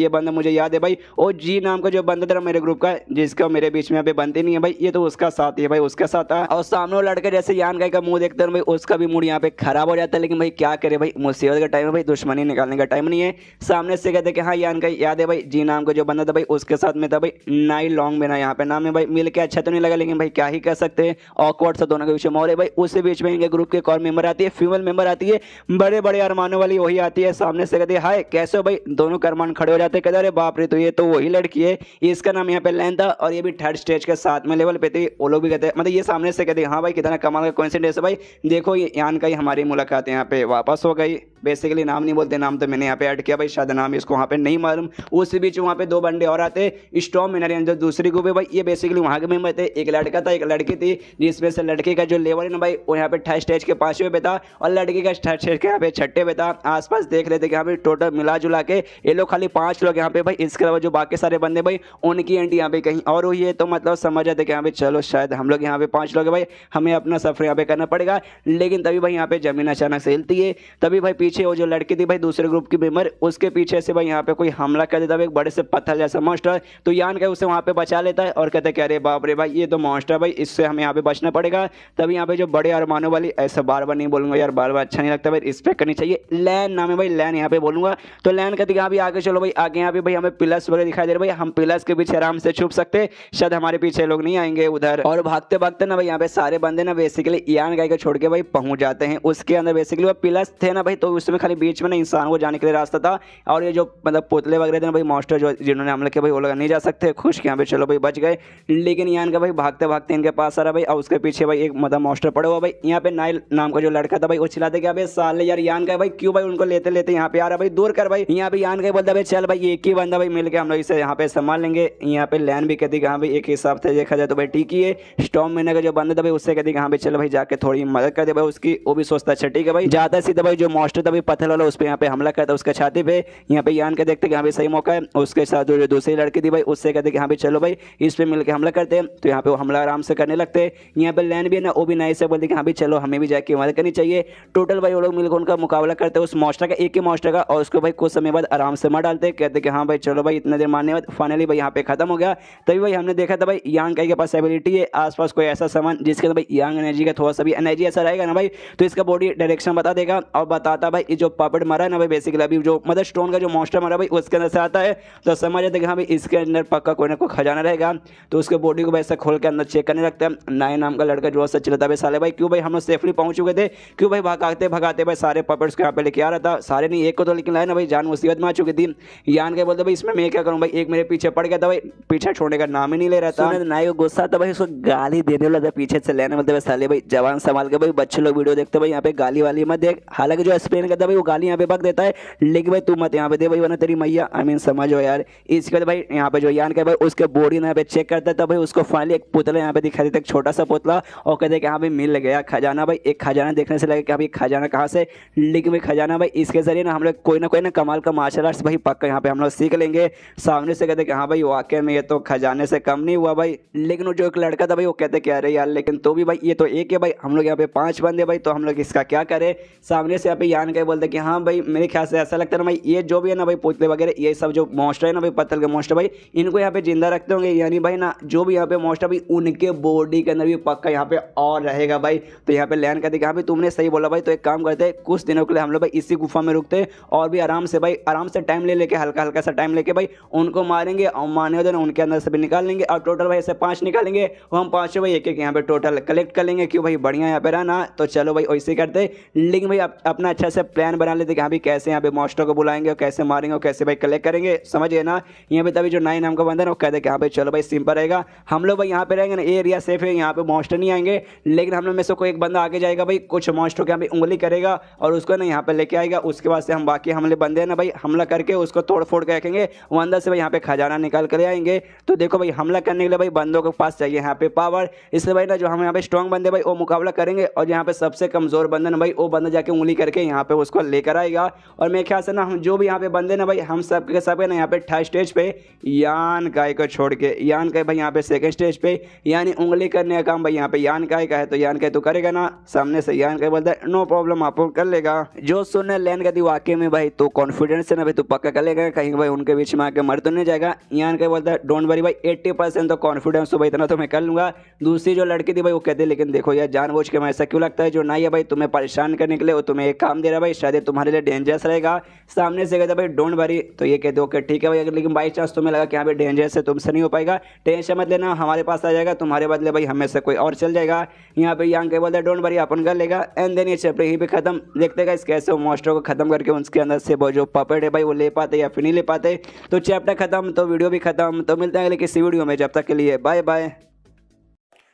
बंदा मुझे याद है भाई, और जी नाम का जो बंदा था मेरे ग्रुप का जिसका मेरे बीच में यहाँ पे बनती नहीं है भाई, ये तो उसका साथ है भाई, उसका साथ था। और सामने वो लड़का जैसे यान का मुंह देखते हैं भाई उसका भी मूड यहाँ पे खराब हो जाता है, लेकिन भाई क्या करे भाई मुसीबत का टाइम है भाई, दुश्मनी निकालने का टाइम नहीं है। सामने से कहते कि हाँ यान का याद है भाई जी नाम का जो बंदा था भाई उसके साथ में था भाई नाई लॉन्ग मेरा यहाँ पे नाम है भाई, मिल के अच्छा तो नहीं लगा लेकिन भाई क्या ही कर सकते हैं, ऑकवर्ड सा दोनों के बीच में। और भाई उसी बीच में इनके ग्रुप के एक और मेंबर आती है, फीमेल मेंबर आती है, बड़े बड़े अरमानों वाली वही आती है। सामने से कहते हाय कैसे हो भाई, दोनों के अरमान खड़े हो जाते हैं, कहते अरे बाप रे तो ये तो वही लड़की है, इसका नाम यहाँ पे लैन था और ये भी थर्ड स्टेज के साथ में लेवल पे थी। वो लोग भी कहते हैं मतलब ये सामने से कहते हैं हाँ भाई कितना कमाल का कोइंसिडेंस है भाई, देखो ये यान का ही हमारी मुलाकात यहाँ पे वापस हो गई। बेसिकली नाम नहीं बोलते, नाम तो मैंने यहाँ पे ऐड किया भाई, शायद नाम इसको वहाँ पे नहीं मालूम। उसी बीच वहाँ पे दो बंदे और आते, स्टॉर्म मिनरियन जो दूसरी ग्रुप है भाई, ये बेसिकली वहाँ के मेंबर थे, एक लड़का था एक लड़की थी, जिसमें से लड़के का जो लेवल है ना भाई वो यहाँ पे थर्ड स्टेज के 5वें पे था और लड़की का थर्ड स्टेज के यहाँ पे 6ठे पे था। आसपास देख रहे थे कि यहाँ पे टोटल मिला जुला के ये लोग खाली 5 लोग यहाँ पे भाई, इसके अलावा जो बाकी सारे बंदे भाई उनकी एंट्री यहाँ पे कहीं और हुई है। तो मतलब समझ जाते कि यहाँ पे चलो शायद हम लोग यहाँ पे 5 लोग है भाई, हमें अपना सफर यहाँ पे करना पड़ेगा। लेकिन तभी भाई यहाँ पे जमीन अचानक से हिलती है, तभी भाई पीछे वो जो लड़की थी भाई दूसरे ग्रुप की मेंबर, उसके पीछे से भाई यहाँ पे कोई हमला कर देता है एक बड़े से पत्थर जैसा मॉन्स्टर। तो यान का उसे वहाँ पे बचा लेता है और कहते हैं कि अरे बाप रे भाई ये तो मॉन्स्टर भाई, इससे हमें यहाँ पे बचना पड़ेगा। तभी यहाँ पे जो बड़े अरमानों वाली, ऐसा बार बार नहीं बोलूंगा यार, बार बार अच्छा नहीं लगता भाई, रिस्पेक्ट करनी चाहिए, लैन नाम है भाई, लैन यहाँ पे बोलूंगा। तो लैन कहती है यहाँ भी आगे चलो भाई, आगे यहाँ पे भाई हमें पिलर्स वगैरह दिखाई दे रहे भाई, हम पिलर्स के पीछे आराम से छुप सकते, शायद हमारे पीछे लोग नहीं आएंगे उधर। और भागते भागते ना भाई यहाँ पे सारे बंदे ना बेसिकली यान गाय को छोड़ के भाई पहुंच जाते हैं। उसके अंदर बेसिकली वो पिलर्स थे ना भाई, तो उसमें खाली बीच में ना इंसान को जाने के लिए रास्ता था, और ये जो मतलब पुतले वगैरह थे ना भाई मॉन्स्टर जो जिन्होंने हमला किया भाई वो लोग नहीं जा सकते, खुश यहाँ पे चलो भाई बच गए। लेकिन यान का भाई भागते भागते इनके पास आ रहा भाई, और उसके पीछे भाई एक मतलब मॉन्स्टर पड़ा हुआ भाई। यहाँ पे नाइल नाम का जो लड़का था भाई वो चिल्लाते क्या भाई साले यार यान का भाई क्यों भाई उनको लेते लेते यहाँ पे आ रहा भाई, दूर कर भाई। यहाँ पे यान का बोलता भाई चल भाई एक ही बंदा भाई मिल के हम लोग इसे यहाँ पे संभाल लेंगे। यहाँ पे लैन भी कहती कि हाँ भाई एक हिसाब से देखा जाए तो भाई ठीक ही है। स्टॉर्म महीने का जो बंदा था भाई उससे कहती कि हाँ भाई चल भाई जाके थोड़ी मदद कर दे भाई उसकी, वो भी सोचता अच्छा ठीक है भाई। जाता सीधा भाई जो मॉन्स्टर था आता भाई पत्थर वाला, उस पर यहाँ पे हमला करता है उसका छाती पे। यहाँ पे यान के देखते हैं यहाँ पे सही मौका है, उसके साथ जो दूसरी लड़की थी भाई उससे कहते हैं कि यहाँ पे चलो भाई इस पे मिलकर हमला करते हैं। तो यहाँ पे वो हमला आराम से करने लगते हैं। यहाँ पे लैन भी है ना, वो भी नाइस से बोलते कि हाँ भी चलो हमें भी जाके मदद करनी चाहिए। टोटल भाई वो लोग मिलकर उनका मुकाबला करते हैं उस मॉन्स्टर का, एक ही मॉन्स्टर का, और उसको भाई कुछ समय बाद आराम से मार डालते हैं। कहते कि हाँ भाई चलो भाई इतने देर मारने बाद फाइनली भाई यहाँ पे खत्म हो गया। तभी भाई हमने देखा था भाई यांग काई के पास एबिलिटी है आसपास कोई ऐसा सामान जिसके अंदर भाई यांग एनर्जी का थोड़ा सा भी एनर्जी ऐसा रहेगा ना भाई, तो इसका बॉडी डायरेक्शन बता देगा और बताता भाई जो पपेट मारा है ना भाई, बेसिकली अभी जो मदर स्टोन का जो मॉन्स्टर मारा भाई उसके अंदर से आता है, तो समझ जाते कि हाँ भाई इसके अंदर पक्का कोई ना कोई खजाना रहेगा। तो उसके बॉडी को वैसे खोल के अंदर चेक करने लगता है। नाय नाम का लड़का जो सच चलता है साले भाई, क्यों भाई हम लोग सेफली पहुंच चुके थे, क्यों भाई भगाते भगाते भाई सारे पपेट्स को यहाँ पे लेके आ रहा था, सारे नहीं एक को तो लेकिन लाया ना भाई, जान मुसीबत में आ चुकी थी। यान के बोलते भाई इसमें मैं क्या करूँ भाई, एक मेरे पीछे पड़ गया था भाई, पीछे छोड़ने का नाम ही नहीं ले रहा था। नाय को गुस्सा था भाई, उसको गाली देने लगा पीछे से लेने, बोलते साले भाई जवान संभाल के भाई, बच्चे लोग वीडियो देखते भाई यहाँ पे गाली वाली मत देख। हालांकि जो एक्सप्लेन करता भाई वो गाली यहाँ पे बक देता है, लेकिन भाई तू मत यहाँ पे दे भाई वरना तेरी मैया आई मीन समझो यार। इसके बाद भाई यहाँ पे जो यान का भाई उसके बॉडी यहाँ पे चेक करता था भाई, उसको फाइनली एक पुतला यहाँ पे दिखा देता है, एक छोटा सा पुतला, और कहते कि हाँ भाई मिल गया खजाना भाई। एक खजाना देखने से लगे कि भाई खजाना कहाँ से, लेकिन भाई खजाना भाई इसके जरिए ना हम लोग कोई ना कमाल का मार्शल आर्ट्स भाई पक्का यहाँ पे हम लोग सीख लेंगे। सामने से कहते कि हाँ भाई वाकई में ये तो खजाने से कम नहीं हुआ भाई। लेकिन वो जो एक लड़का था भाई वो कहते क्या रहे यार, लेकिन तो भी भाई ये तो एक है भाई, हम लोग यहाँ पे 5 बंदे भाई, तो हम लोग इसका क्या करें। सामने से यहाँ पे यान के बोलते कि हाँ भाई मेरे ख्याल से ऐसा लगता है ना भाई, ये जो भी है ना भाई पुतले वगैरह ये सब जो मॉन्स्टर है ना भाई, पत्थर के मॉन्स्टर भाई, इनको यहाँ पे जिंदा रखते होंगे, यानी भाई ना जो भी यहाँ पे मॉन्स्टर भाई उनके बॉडी के अंदर भी पक्का यहाँ पे और रहेगा भाई। तो यहाँ पे लैंड करते हाँ भाई तुमने सही बोला भाई, तो एक काम करते कुछ दिनों के लिए हम लोग भाई इसी गुफा में रुकते और भी आराम से भाई, आराम से टाइम ले लेके हल्का हल्का सा टाइम लेके भाई उनको मारेंगे और मारने होते ना उनके अंदर से भी निकाल लेंगे, और टोटल भाई ऐसे 5 निकालेंगे, वो हम 5 भाई एक एक यहाँ पे टोटल कलेक्ट कर लेंगे। क्यों भाई बढ़िया यहाँ पे रहना, तो चलो भाई वैसे करते। लेकिन भाई अपना अच्छा से प्लान बना लेते कि हाँ भाई कैसे यहाँ पे मॉन्स्टर को बुलाएंगे और कैसे मारेंगे और कैसे भाई कलेक्ट करेंगे, समझिए ना। यहाँ पे तभी जो नाई नाम का बंदा है वो कहते कि हाँ भाई चलो भाई सिंपल रहेगा, हम लोग भाई यहाँ पे रहेंगे ना, एरिया सेफ है, यहाँ पे मॉन्स्टर नहीं आएंगे। लेकिन हम लोग में से कोई एक बंदा आगे जाएगा भाई, कुछ मॉन्स्टर के यहाँ पे उंगली करेगा और उसको ना यहाँ पे लेके आएगा। उसके बाद से हम बाकी हमले बंदे हैं ना भाई हमला करके उसको तोड़ फोड़ के रखेंगे, वो अंदर से भाई यहाँ पे खजाना निकाल कर आएंगे। तो देखो भाई हमला करने के लिए भाई बंदों के पास चाहिए यहाँ पे पावर, इसलिए भाई ना जो हम यहाँ पे स्ट्रॉन्ग बंदे भाई वो मुकाबला करेंगे, और यहाँ पे सबसे कमजोर बंदा ना भाई वो बंदा जाके उंगली करके यहाँ पे उसको लेकर आएगा। और मेरे ख्याल से ना हम जो भी यहाँ पे बंदे ना भाई हम सब के सब है ना यहाँ पे 3rd स्टेज पे, यान काय को छोड़ के, यान काय भाई यहाँ पे 2nd स्टेज पे, यानी उंगली करने का काम भाई यहाँ पे यान काय का है, तो यान काय तो करेगा ना। सामने से यान काय बोलता है नो प्रॉब्लम आप कर लेगा। जो सुनने लैंड का दी वाकई में भाई तो कॉन्फिडेंस है ना भाई तो पक्का कर लेगा, कहीं भाई उनके बीच में आके मर तो नहीं जाएगा। यान काय बोलता है डोंट वरी भाई 80% तो कॉन्फिडेंस तो भाई इतना तो मैं कर लूंगा। दूसरी जो लड़की थी भाई वो कहती लेकिन देखो यार जानबूझ के मैं ऐसा क्यों लगता है, जो नहीं है भाई तुम्हें परेशान करने के लिए, वो तुम्हें एक काम दे रहा है भाई, शायद तुम्हारे लिए डेंजरस रहेगा। सामने से कहता भाई डोंट वरी, तो ये कहते ओके ठीक है भाई, अगर लेकिन बाई चांस तुम्हें लगा कि यहाँ पे डेंजरस है तुमसे नहीं हो पाएगा, टेंशन मत लेना, हमारे पास आ जाएगा, तुम्हारे बदले भाई हमें से कोई और चल जाएगा। यहाँ पे यांग के बोलता है डोंट वरी अपन कर लेगा। एंड देन ये चैप्टर यहीं पे खत्म। देखते गाइस कैसे वो मॉन्स्टर को खत्म करके उसके अंदर से वो जो पपेट है भाई वो ले पाते या फिर नहीं ले पाते। तो चैप्टर खत्म तो वीडियो भी खत्म, तो मिलते हैं अगले किसी वीडियो में, जब तक के लिए बाय बाय।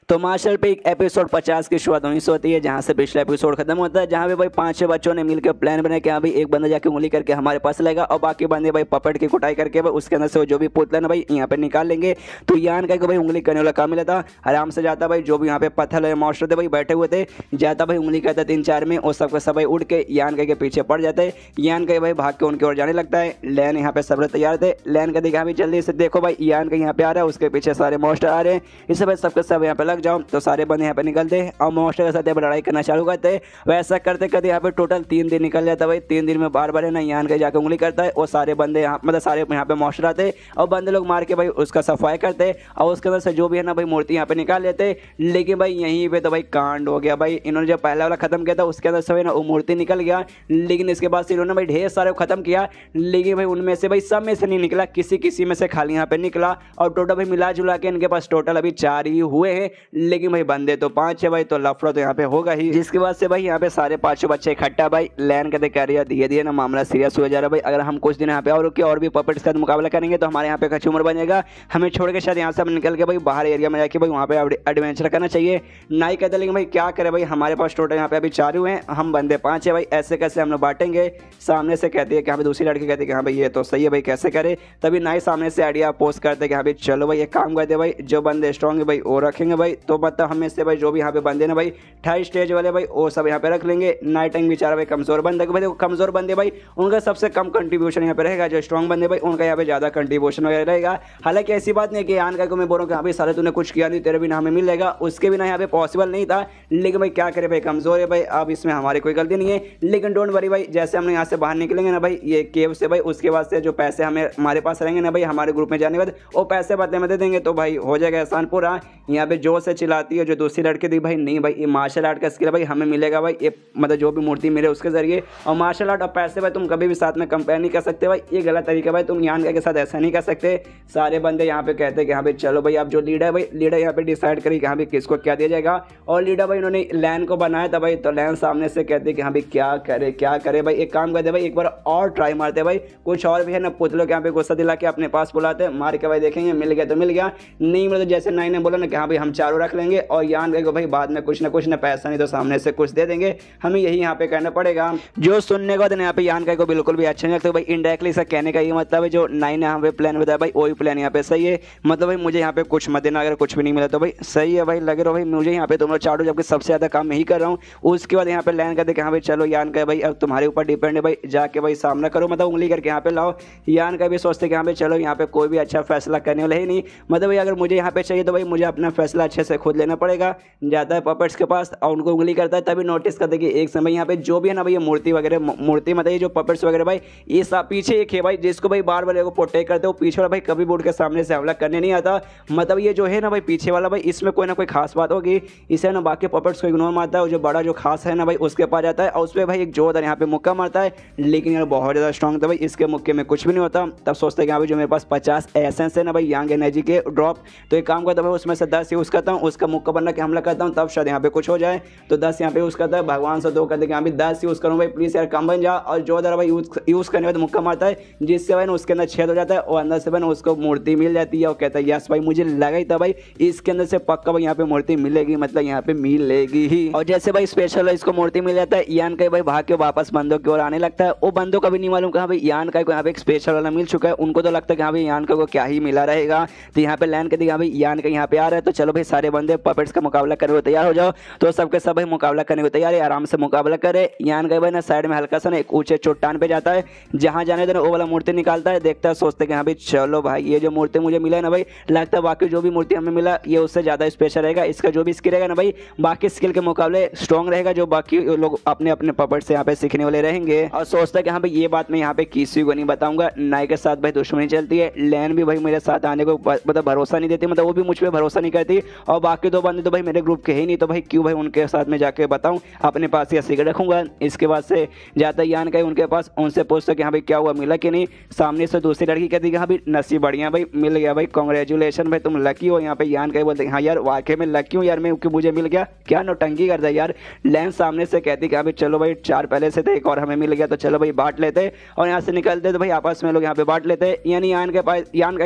तो मार्शल पे एक एपिसोड 50 की शुरुआत वहीं से होती है जहाँ से पिछला एपिसोड खत्म होता है, जहाँ पे भाई 5-6 बच्चों ने मिलकर प्लान बनाया कि हाँ भाई एक बंदा जाके उंगली करके हमारे पास लाएगा और बाकी बंदे भाई पपेट की कुटाई करके भाई उसके अंदर से जो भी पुतला ना भाई यहाँ पे निकाल लेंगे। तो यान का भाई उंगली करने वाला काम मिला था, आराम से जाता भाई जो भी यहाँ पे पत्थर मॉन्स्टर थे भाई बैठे हुए थे, जाता भाई उंगली करता 3-4 में, और सबका सब भाई उड़ के यान के पीछे पड़ जाते। यान का भाई भाग के उनकी ओर जाने लगता है। लैन यहाँ पे सब लोग तैयार थे, लैन का देखा भाई जल्दी से देखो भाई यान का यहाँ पे आ रहा है, उसके पीछे सारे मॉन्स्टर आ रहे हैं, इससे भाई सबके सब यहाँ पे लग जाओ। तो सारे यहाँ पे निकलते और मॉन्स्टर के साथ लड़ाई करना चालू करते। वैसा करते करते यहाँ पे टोटल 3 दिन निकल जाता भाई। 3 दिन में बार बार है ना यान के जाकर उंगली करता है, और सारे बंदे यहाँ मतलब सारे यहाँ पे मॉन्स्टर आते और बंदे लोग मार के भाई उसका सफाई करते और उसके अंदर से जो भी है ना भाई मूर्ति यहाँ पे निकाल लेते। लेकिन भाई यहीं पे तो भाई कांड हो गया भाई, इन्होंने जब पहला वाला खत्म किया था उसके अंदर से ना वो मूर्ति निकल गया, लेकिन इसके बाद से इन्होंने भाई ढेर सारे खत्म किया, लेकिन भाई उनमें से भाई सब में से नहीं निकला, किसी किसी में से खाली यहाँ पे निकला। और टोटल भाई मिला जुला के इनके पास टोटल अभी 4 ही हुए हैं, लेकिन भाई बंदे तो 5 है भाई, तो लफड़ा तो यहाँ पे होगा ही। जिसके बाद से भाई यहाँ पे सारे 5 बच्चे इकट्ठा भाई लैन कहते कह रही है धीरे धीरे ना मामला सीरियस हो जा रहा है भाई, अगर हम कुछ दिन यहाँ पे और रुके और भी पपेट्स के साथ मुकाबला करेंगे तो हमारे यहाँ पे कचूमर बनेगा, हमें छोड़ के शायद यहाँ से हम निकल के भाई बाहर एरिया में जाके भाई वहाँ पे एडवेंचर करना चाहिए। नाई कहते लेकिन भाई क्या करे भाई, हमारे पास टोटल यहाँ पे अभी 4 हुए हैं, हम बंदे 5 है भाई, ऐसे कैसे हम लोग बांटेंगे। सामने से कहती है कि हाँ भाई दूसरी लड़की कहती है कि हाँ भाई ये तो सही है भाई कैसे करे। तभी नाई सामने से आइडिया पोस्ट करते कि हाँ भाई चलो भाई एक काम करते भाई, जो बंदे स्ट्रॉन्ग है भाई वो रखेंगे भाई, तो मतलब हमें से भाई जो भी यहाँ पे बंदे ना भाई थर्ड स्टेज वाले भाई वो सब यहाँ पे रख लेंगे। नाइट टाइम बेचारा भाई कमजोर बंदे भाई, कमजोर बंदे भाई उनका सबसे कम कंट्रीब्यूशन यहाँ पे रहेगा, जो स्ट्रॉन्ग बंदे भाई उनका यहाँ पे ज़्यादा कंट्रीब्यूशन वगैरह रहेगा। हालांकि ऐसी बात नहीं है कि यान का को मैं बोल रहा हूँ कि हाँ भाई साले तूने कुछ किया नहीं, तेरे बिना हमें मिल जाएगा, उसके बिना यहाँ पे पॉसिबल नहीं था। लेकिन भाई क्या करे भाई, कमजोर है भाई, अब इसमें हमारी कोई गलती नहीं है। लेकिन डोंट वरी भाई, जैसे हमने यहाँ से बाहर निकलेंगे ना भाई ये केव से भाई, उसके बाद से जो पैसे हमें हमारे पास रहेंगे ना भाई हमारे ग्रुप में जाने के बाद, वो पैसे बदले में दे देंगे, तो भाई हो जाएगा एहसान पूरा। यहाँ पे जो से चिल्लाती है जो दूसरी लड़की थी भाई, नहीं भाई ये मार्शल आर्ट का स्किल भाई हमें मिलेगा भाई, ये मतलब जो भी मूर्ति मिले उसके जरिए। और मार्शल आर्ट और पैसे भाई तुम कभी भी साथ में कंपेयर नहीं कर सकते भाई, ये गलत तरीका भाई, तुम यान के साथ ऐसा नहीं कर सकते। सारे बंदे यहाँ पे कहते हैं कि हाँ भाई चलो भाई, अब जो लीडर भाई, लीडर यहाँ पे डिसाइड करी कि हाँ भाई किसको क्या दिया जाएगा। और लीडर भाई उन्होंने लैन को बनाया था भाई, तो लैन सामने से कहते कि हाँ भाई क्या करे भाई, एक काम करते भाई एक बार और ट्राई मारते भाई, कुछ और भी है ना पुतलों के यहाँ पे गुस्सा दिला के अपने पास बुलाते, मार के भाई देखेंगे मिल गया तो मिल गया, नहीं मतलब जैसे नाई ने बोला ना कि हाँ भाई हम चारों रख लेंगे और यान को भाई बाद में कुछ ना पैसा नहीं तो सामने से कुछ दे देंगे, हमें यही यहाँ पे करना पड़ेगा। जो सुनने के बाद यहाँ पे यान को बिल्कुल भी अच्छा नहीं लगता भाई, इनडायरेक्टली इसका कहने का ये मतलब है जो नाई ने यहाँ पे प्लान बताया भाई वही प्लान यहाँ पे सही है। मतलब भाई मुझे यहाँ पे कुछ मत देना, अगर कुछ भी नहीं मिला तो भाई सही है भाई, लगे रहो भाई मुझे यहाँ पे तुम लोग चाटो, जबकि सबसे ज़्यादा काम यही कर रहा हूँ। उसके बाद यहाँ पे लैन कर दे कि हाँ भाई चलो यान का भाई अब तुम्हारे ऊपर डिपेंड है भाई, जाके भाई सामना करो, मतलब उंगली करके यहाँ पे लाओ। यान का भी सोचते कि हाँ भाई चलो यहाँ पे कोई भी अच्छा फैसला करने वाला ही नहीं, मतलब भाई अगर मुझे यहाँ पे चाहिए तो भाई मुझे अपना फैसला अच्छे से खुद लेना पड़ेगा। जाता है पपेट्स के पास और उनको उंगली करता है, तभी नोटिस करते कि एक समय यहाँ पे जो भी है ना भाई ये मूर्ति वगैरह, मूर्ति मतलब ये जो पपेट्स वगैरह भाई ये सब पीछे एक है भाई जिसको भाई बार बार प्रोटेक्ट करते हो, पीछे वाला भाई कभी बोर्ड के सामने से हमला करने नहीं आता। मतलब ये जो है ना भाई पीछे वाला भाई इसमें कोई ना कोई खास बात होगी, इसे ना बाकी पपेट्स को इग्नोर मारता है, जो बड़ा जो खास है ना भाई उसके पास जाता है और उस पर भाई एक जोरदार यहाँ पे मुक्का मारता है। लेकिन यार बहुत ज़्यादा स्ट्रॉन्ग था भाई, इसके मुक्के में कुछ भी नहीं होता। तब सोचते हैं कि यहाँ पे जो मेरे पास 50 एसेंस है ना भाई यांग एनर्जी के ड्रॉप, तो एक काम करता है उसमें से 10 यूज़ करता हूँ, उसका मुक्का बनना के हमला करता हूँ, तब शायद यहाँ पे कुछ हो जाए। तो 10 यहाँ पे यूज़ करता है, भगवान से 2 करते कि यहाँ पे 10 यूज़ करूँ भाई प्लीज़ यार कम बन जा, और जोरदार भाई यूज़ करने के बाद मुक्का मारता है जिससे भाई उसके अंदर छेद हो जाता है और अंदर से भाई उसको मूर्ति मिल जाती है। और कहता है यस भाई मुझे लगा ही था भाई इसके अंदर से पक्का भाई यहाँ पे मूर्ति मिलेगी, मतलब यहाँ पे मिलेगी ही। और जैसे भाई स्पेशल इसको मूर्ति मिल जाता है, यान का भाई भाग के वापस बंदों की ओर आने लगता है। वो बंदों का भी नहीं मालूम कहा भाई यान का यहाँ पे एक स्पेशल वाला मिल चुका है, उनको तो लगता है कि हाँ भाई यान का को क्या ही मिला रहेगा। तो यहाँ पे लैंड कर दिया भाई यान का यहाँ पे आ रहा है, तो चलो भाई सारे बंदे पपेट्स का मुकाबला करने को तैयार हो जाओ। तो सबके सब भाई मुकाबला करने को तैयार है, आराम से मुकाबला करे। यान का भाई ना साइड में हल्का सा ना एक ऊंचे चट्टान पे जाता है, जहाँ जाने देना वो वाला मूर्ति निकालता है, देखता है सोचते कि हाँ भाई चलो भाई ये जो मूर्ति मुझे मिला है ना भाई, लगता है बाकी जो भी मूर्ति हमें मिला ये उससे ज़्यादा स्पेशल रहेगा, इसका जो भी स्किल रहेगा ना भाई बाकी स्किल के मुकाबले स्ट्रॉन्ग रहेगा, जो बाकी लोग अपने अपने पपेट से यहाँ पे सीखने वाले रहेंगे। और सोचता है कि हाँ भाई ये बात मैं यहाँ पे किसी को नहीं बताऊंगा। नाई के साथ भाई दुश्मनी चलती है, लैन भी भाई मेरे साथ आने को मतलब भरोसा नहीं देती, मतलब वो भी मुझ पर भरोसा नहीं करती, और बाकी 2 बंदे तो भाई मेरे ग्रुप के ही नहीं, तो भाई क्यों भाई उनके साथ में जाके बताऊँ, अपने पास ही सीक्रेट रखूंगा। इसके बाद से जाता है यान का उनके पास, उनसे पूछता कि हाँ भाई क्या हुआ, मिला कि नहीं। सामने से दूसरी लड़की कहती कि हाँ भाई नसीब बढ़िया भाई मिल गया भाई, कांग्रेचुलेशन भाई तुम लकी हो। यहाँ पे यान का बोलते हाँ यार वाकई में लकी हूँ यार मैं, क्योंकि मुझे मिल गया, क्या नौटंकी करता है यार। लैन सामने से कहती कि हाँ भाई चलो भाई 4 पहले से थे, एक और हमें मिल गया, तो चलो भाई बांट लेते, और यहाँ से निकलते तो भाई आपस में लोग यहाँ पे बांट लेते। यानी यान के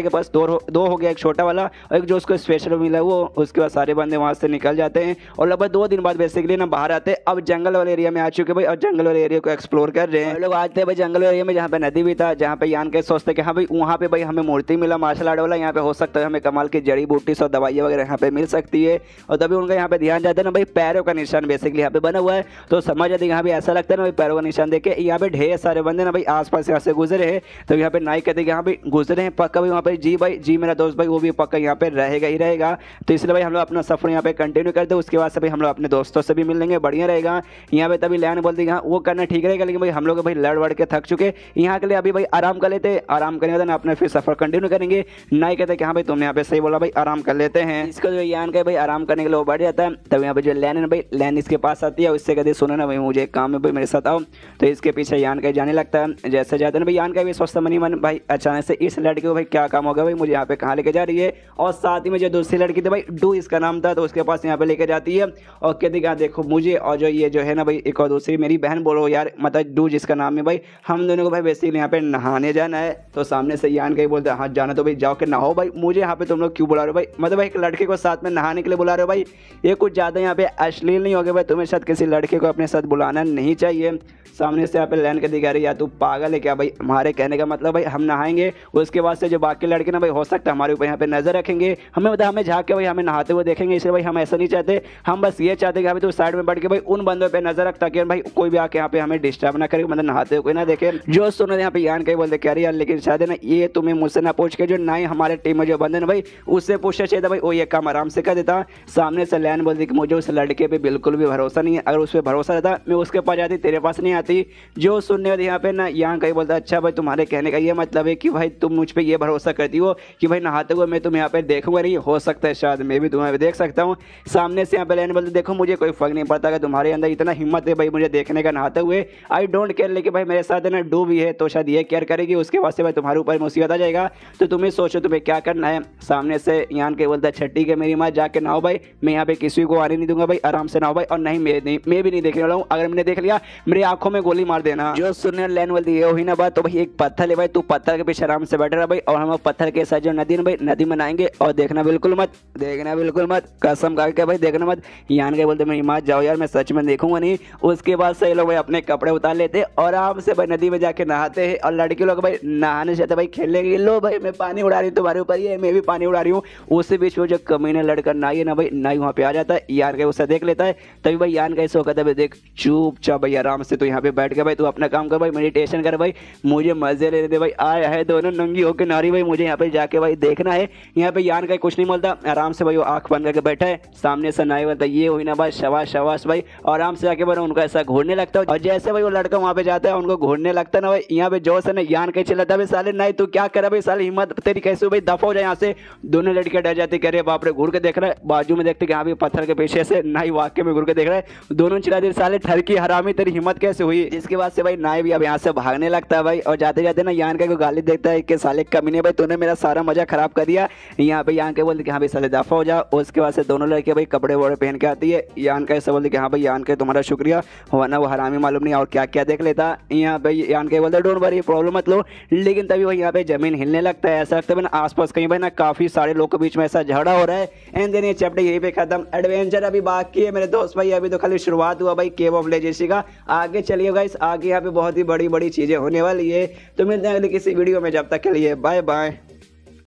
पास 2 हो गया, एक छोटा वाला और एक जो उसको स्पेशल मिला वो। उसके बाद सारे बंदे वहाँ से निकल जाते हैं और लगभग 2 दिन बाद बेसिकली ना बाहर आते हैं। अब जंगल वाले एरिया में आ चुके भाई, और जंगल वाले एरिया को एक्सप्लोर कर रहे हैं लोग। आते हैं भाई जंगल एरिया में जहाँ पे नदी भी था, जहाँ पे यान के सोचते कि हाँ भाई वहाँ पे भाई हमें मूर्ति मिला मार्शल आर्ट वाला, यहाँ पे हो सकता है हमें कमाल की जड़ी बूटी और दवाइयाँ वगैरह यहाँ पे मिल सकती है। और तभी उनका यहाँ पे ध्यान जाता है ना भाई पैरों का निशान बेसिकली यहाँ पे बना हुआ है, तो समझ जाते यहाँ पे ऐसा लगता है ना भाई पैरों का निशान देख के यहाँ पे ढेर सारे बंदे ना भाई आसपास यहाँ से गुजरे हैं। तो यहाँ पे नाई कहते यहाँ पे गुजरे हैं पक्का भाई, वहाँ पे जी मेरा दोस्त भाई वो भी पक्का यहाँ पे रहेगा ही रहेगा। तो इसलिए भाई हम लोग अपना सफर यहाँ पे कंटिन्यू करते हैं, उसके बाद से भाई हम लोग अपने दोस्तों से भी मिल लेंगे, बढ़िया रहेगा। यहाँ पे तभी लैन बोलती है वो करना ठीक रहेगा, लेकिन भाई हम लोग भाई लड़ वड़ के थक चुके, यहाँ के लिए अभी भाई आराम कर लेते, आराम करने के बाद अपना फिर सफर कंटिन्यू करेंगे। नाई कहते कि हाँ भाई तुमने यहाँ पे सही बोला भाई आराम कर लेते हैं। इसका जो यान का भाई आराम करने के लिए वो बढ़ जाता है। तब यहाँ पे जो लैन है भाई, लैन इसके पास आती है, उससे कहते सुनो ना भाई मुझे एक काम है भाई मेरे साथ आओ। तो इसके पीछे यान का जाने लगता है, जैसे जाते हैं भाई यान का भी सोचता मनी मन भाई अचानक से इस लड़की को भाई क्या काम होगा भाई, मुझे यहाँ पे कहाँ लेके जा रही है। और साथ ही में जो दूसरी लड़की थी भाई डू इसका नाम था, तो उसके पास यहाँ पे लेके जाती है और कहती कि देखो मुझे और जो ये जो है ना भाई एक और दूसरी मेरी बहन बोलो यार, मतलब डू जिसका नाम है भाई, हम दोनों को भाई बेसिकली यहाँ पे नहाने जाना है। तो सामने से यान का ही बोलते हैं हाँ जाना तो भाई जाओ के नहाओ भाई, मुझे यहाँ पे तुम लोग क्यों बुला रहे हो भाई, मतलब भाई एक लड़के को साथ में नहाने के लिए बुला रहे हो भाई, ये कुछ ज़्यादा यहाँ पे अश्लील नहीं हो गया भाई, तुम्हें साथ किसी लड़के को अपने साथ बुलाना नहीं चाहिए। सामने से यहाँ पे लैन के दिखा रही या तू पागल है क्या भाई, हमारे कहने का मतलब भाई हम नहाएंगे, उसके बाद से जो बाकी लड़के ना भाई हो सकता है हमारे ऊपर यहाँ पे नजर रखेंगे, हमें बता हमें झाँक के भाई हमें नहा नहाते हुए देखेंगे, इसलिए भाई हम ऐसा नहीं चाहते। हम बस ये चाहते कि भाई तू साइड में बैठ के भाई उन बंदों पे नजर रख, ताकि भाई कोई भी आके यहाँ पे हमें डिस्टर्ब ना करे, मतलब नहाते हुए कोई ना देखे। जो सुनो यहाँ पे यान कहीं बोलते क्या यार, लेकिन शायद है ना ये तुम्हें मुझसे ना पूछ के जो ना ही हमारे टीम में जो बंदे ना भाई उससे पूछना चाहिए था भाई, वो ये काम आराम से कर देता। सामने से लैन बोलती कि मुझे उस लड़के पे बिल्कुल भी भरोसा नहीं है, अगर उस पर भरोसा रहता मैं उसके पास जाती, तेरे पास नहीं आती। जो सुनने वाले यहाँ पे ना यहाँ कहीं बोलता अच्छा भाई तुम्हारे कहने का ये मतलब है कि भाई तुम मुझ पर ये भरोसा करती हो कि भाई नहाते हुए मैं तुम्हें यहाँ पे देखूंगा नहीं, हो सकता है शायद मैं भी तुम्हें देख सकता हूँ। सामने से यहाँ पे लैन बोलते देखो मुझे कोई फर्क नहीं पड़ता, अगर तुम्हारे अंदर इतना हिम्मत है भाई मुझे देखने का नहाते हुए, आई डोंट केयर, लेकिन भाई मेरे साथ है ना डू भी है तो शायद ये केयर करेगी, उसके बाद से भाई तुम्हारे ऊपर मुसीबत आ जाएगा, तो तुम्हें सोचो तुम्हें क्या करना है। सामने से यान के बोलता अच्छा ठीक है मेरी माँ जाके नहाओ भाई, मैं यहाँ पे किसी को आने नहीं दूंगा भाई, आराम से नहाओ भाई, और नहीं मैं भी नहीं देखने वाला हूँ, अगर मैंने देख लिया मेरी आंखों में गोली मार देना। जो सुनने लैन बोलती ये हुई ना बात, तो भाई एक पत्थर है भाई, तू पत्थर के पीछे आराम से बैठ रहा भाई, और हम पत्थर के साथ जो नदी है भाई नदी में नहाएंगे, और देखना बिल्कुल मत कसम खा के भाई देखना मत। यान के बोलते मेरी माँ जाओ यार मैं सच में देखूंगा नहीं। उसके बाद से लोग भाई अपने कपड़े उतार लेते और आराम से भाई नदी में जाके नहाते हैं, और लड़के लोग भाई नहाने से भाई खेलने के लो भाई मैं पानी उड़ा रही हूँ तुम्हारे ऊपर, ये मैं भी पानी उड़ा रही हूँ। उसी बीच में जो कमीना लड़का नाई ना भाई नाई वहाँ पे आ जाता है, यान का उसे देख लेता है, तभी भाई यान का ऐसा कहता है देख चुपचाप भाई आराम से तू यहाँ पे बैठ के भाई तू अपना काम कर भाई, मेडिटेशन कर भाई, मुझे मजे लेने दे भाई, आया है दोनों नंगी होकर नारी भाई, मुझे यहाँ पे जाके भाई देखना है। यहाँ पे यान का कुछ नहीं बोलता, आराम से भाई वो आंख बंद करके बैठा है। सामने से नाई बोलता ये हुई ना भाई शबाश भाई, और आराम से जाके भाई उनको ऐसा घूरने लगता है, और जैसे भाई वो लड़का वहाँ पे जाता है उनको घूरने लगता है ना भाई, यहाँ पे जोश है ना यान कहीं चिल्लाता है साले नहीं तू क्या कर भाई, साले हिम्मत तेरी कैसे भाई, दफा हो जाए यहाँ से। दोनों लड़के डर जाते कह रहे बाप रे, घूर के देख रहा है, बाजू में देखते कि यहाँ भी पत्थर के पीछे से नाई वाकई में घूर के देख रहा है। दोनों चिल्ला दे साले ठरकी हरामी तेरी हिम्मत कैसे हुई। इसके बाद से भाई नाई भी अब यहाँ से भागने लगता है भाई, और जाते जाते ना यान का को गाली देता है कि साले कमीने भाई तूने मेरा सारा मजा खराब कर दिया। यहाँ पे यान के बोलते कि हाँ भाई साले दफा हो जा। उसके बाद से दोनों लड़के भाई कपड़े वपड़े पहन के आती है, यान का ऐसा बोलते कि हाँ भाई यान के तुम्हारा शुक्रिया, वरना वो हरामी मालूम नहीं और क्या क्या देख लेता। यहाँ पे यान के बोलते डोंट वरी प्रॉब्लम मत लो, लेकिन तभी भाई यहाँ पे जमीन हिलने लगता है, ऐसा लगता है ना आसपास कहीं भाई ना काफी सारे लोग के बीच में ऐसा झगड़ा हो रहा है। एंड देन ये चैप्टर यहीं पे खत्म। एडवेंचर अभी बाकी है मेरे दोस्त भाई, अभी तो खाली शुरुआत हुआ भाई केव ऑफ लेजेंसी का, आगे चलिए गाइस आगे यहाँ पे बहुत ही बड़ी बड़ी चीजें होने वाली है। तो मिलते हैं अगली किसी वीडियो में, जब तक के लिए बाय बाय।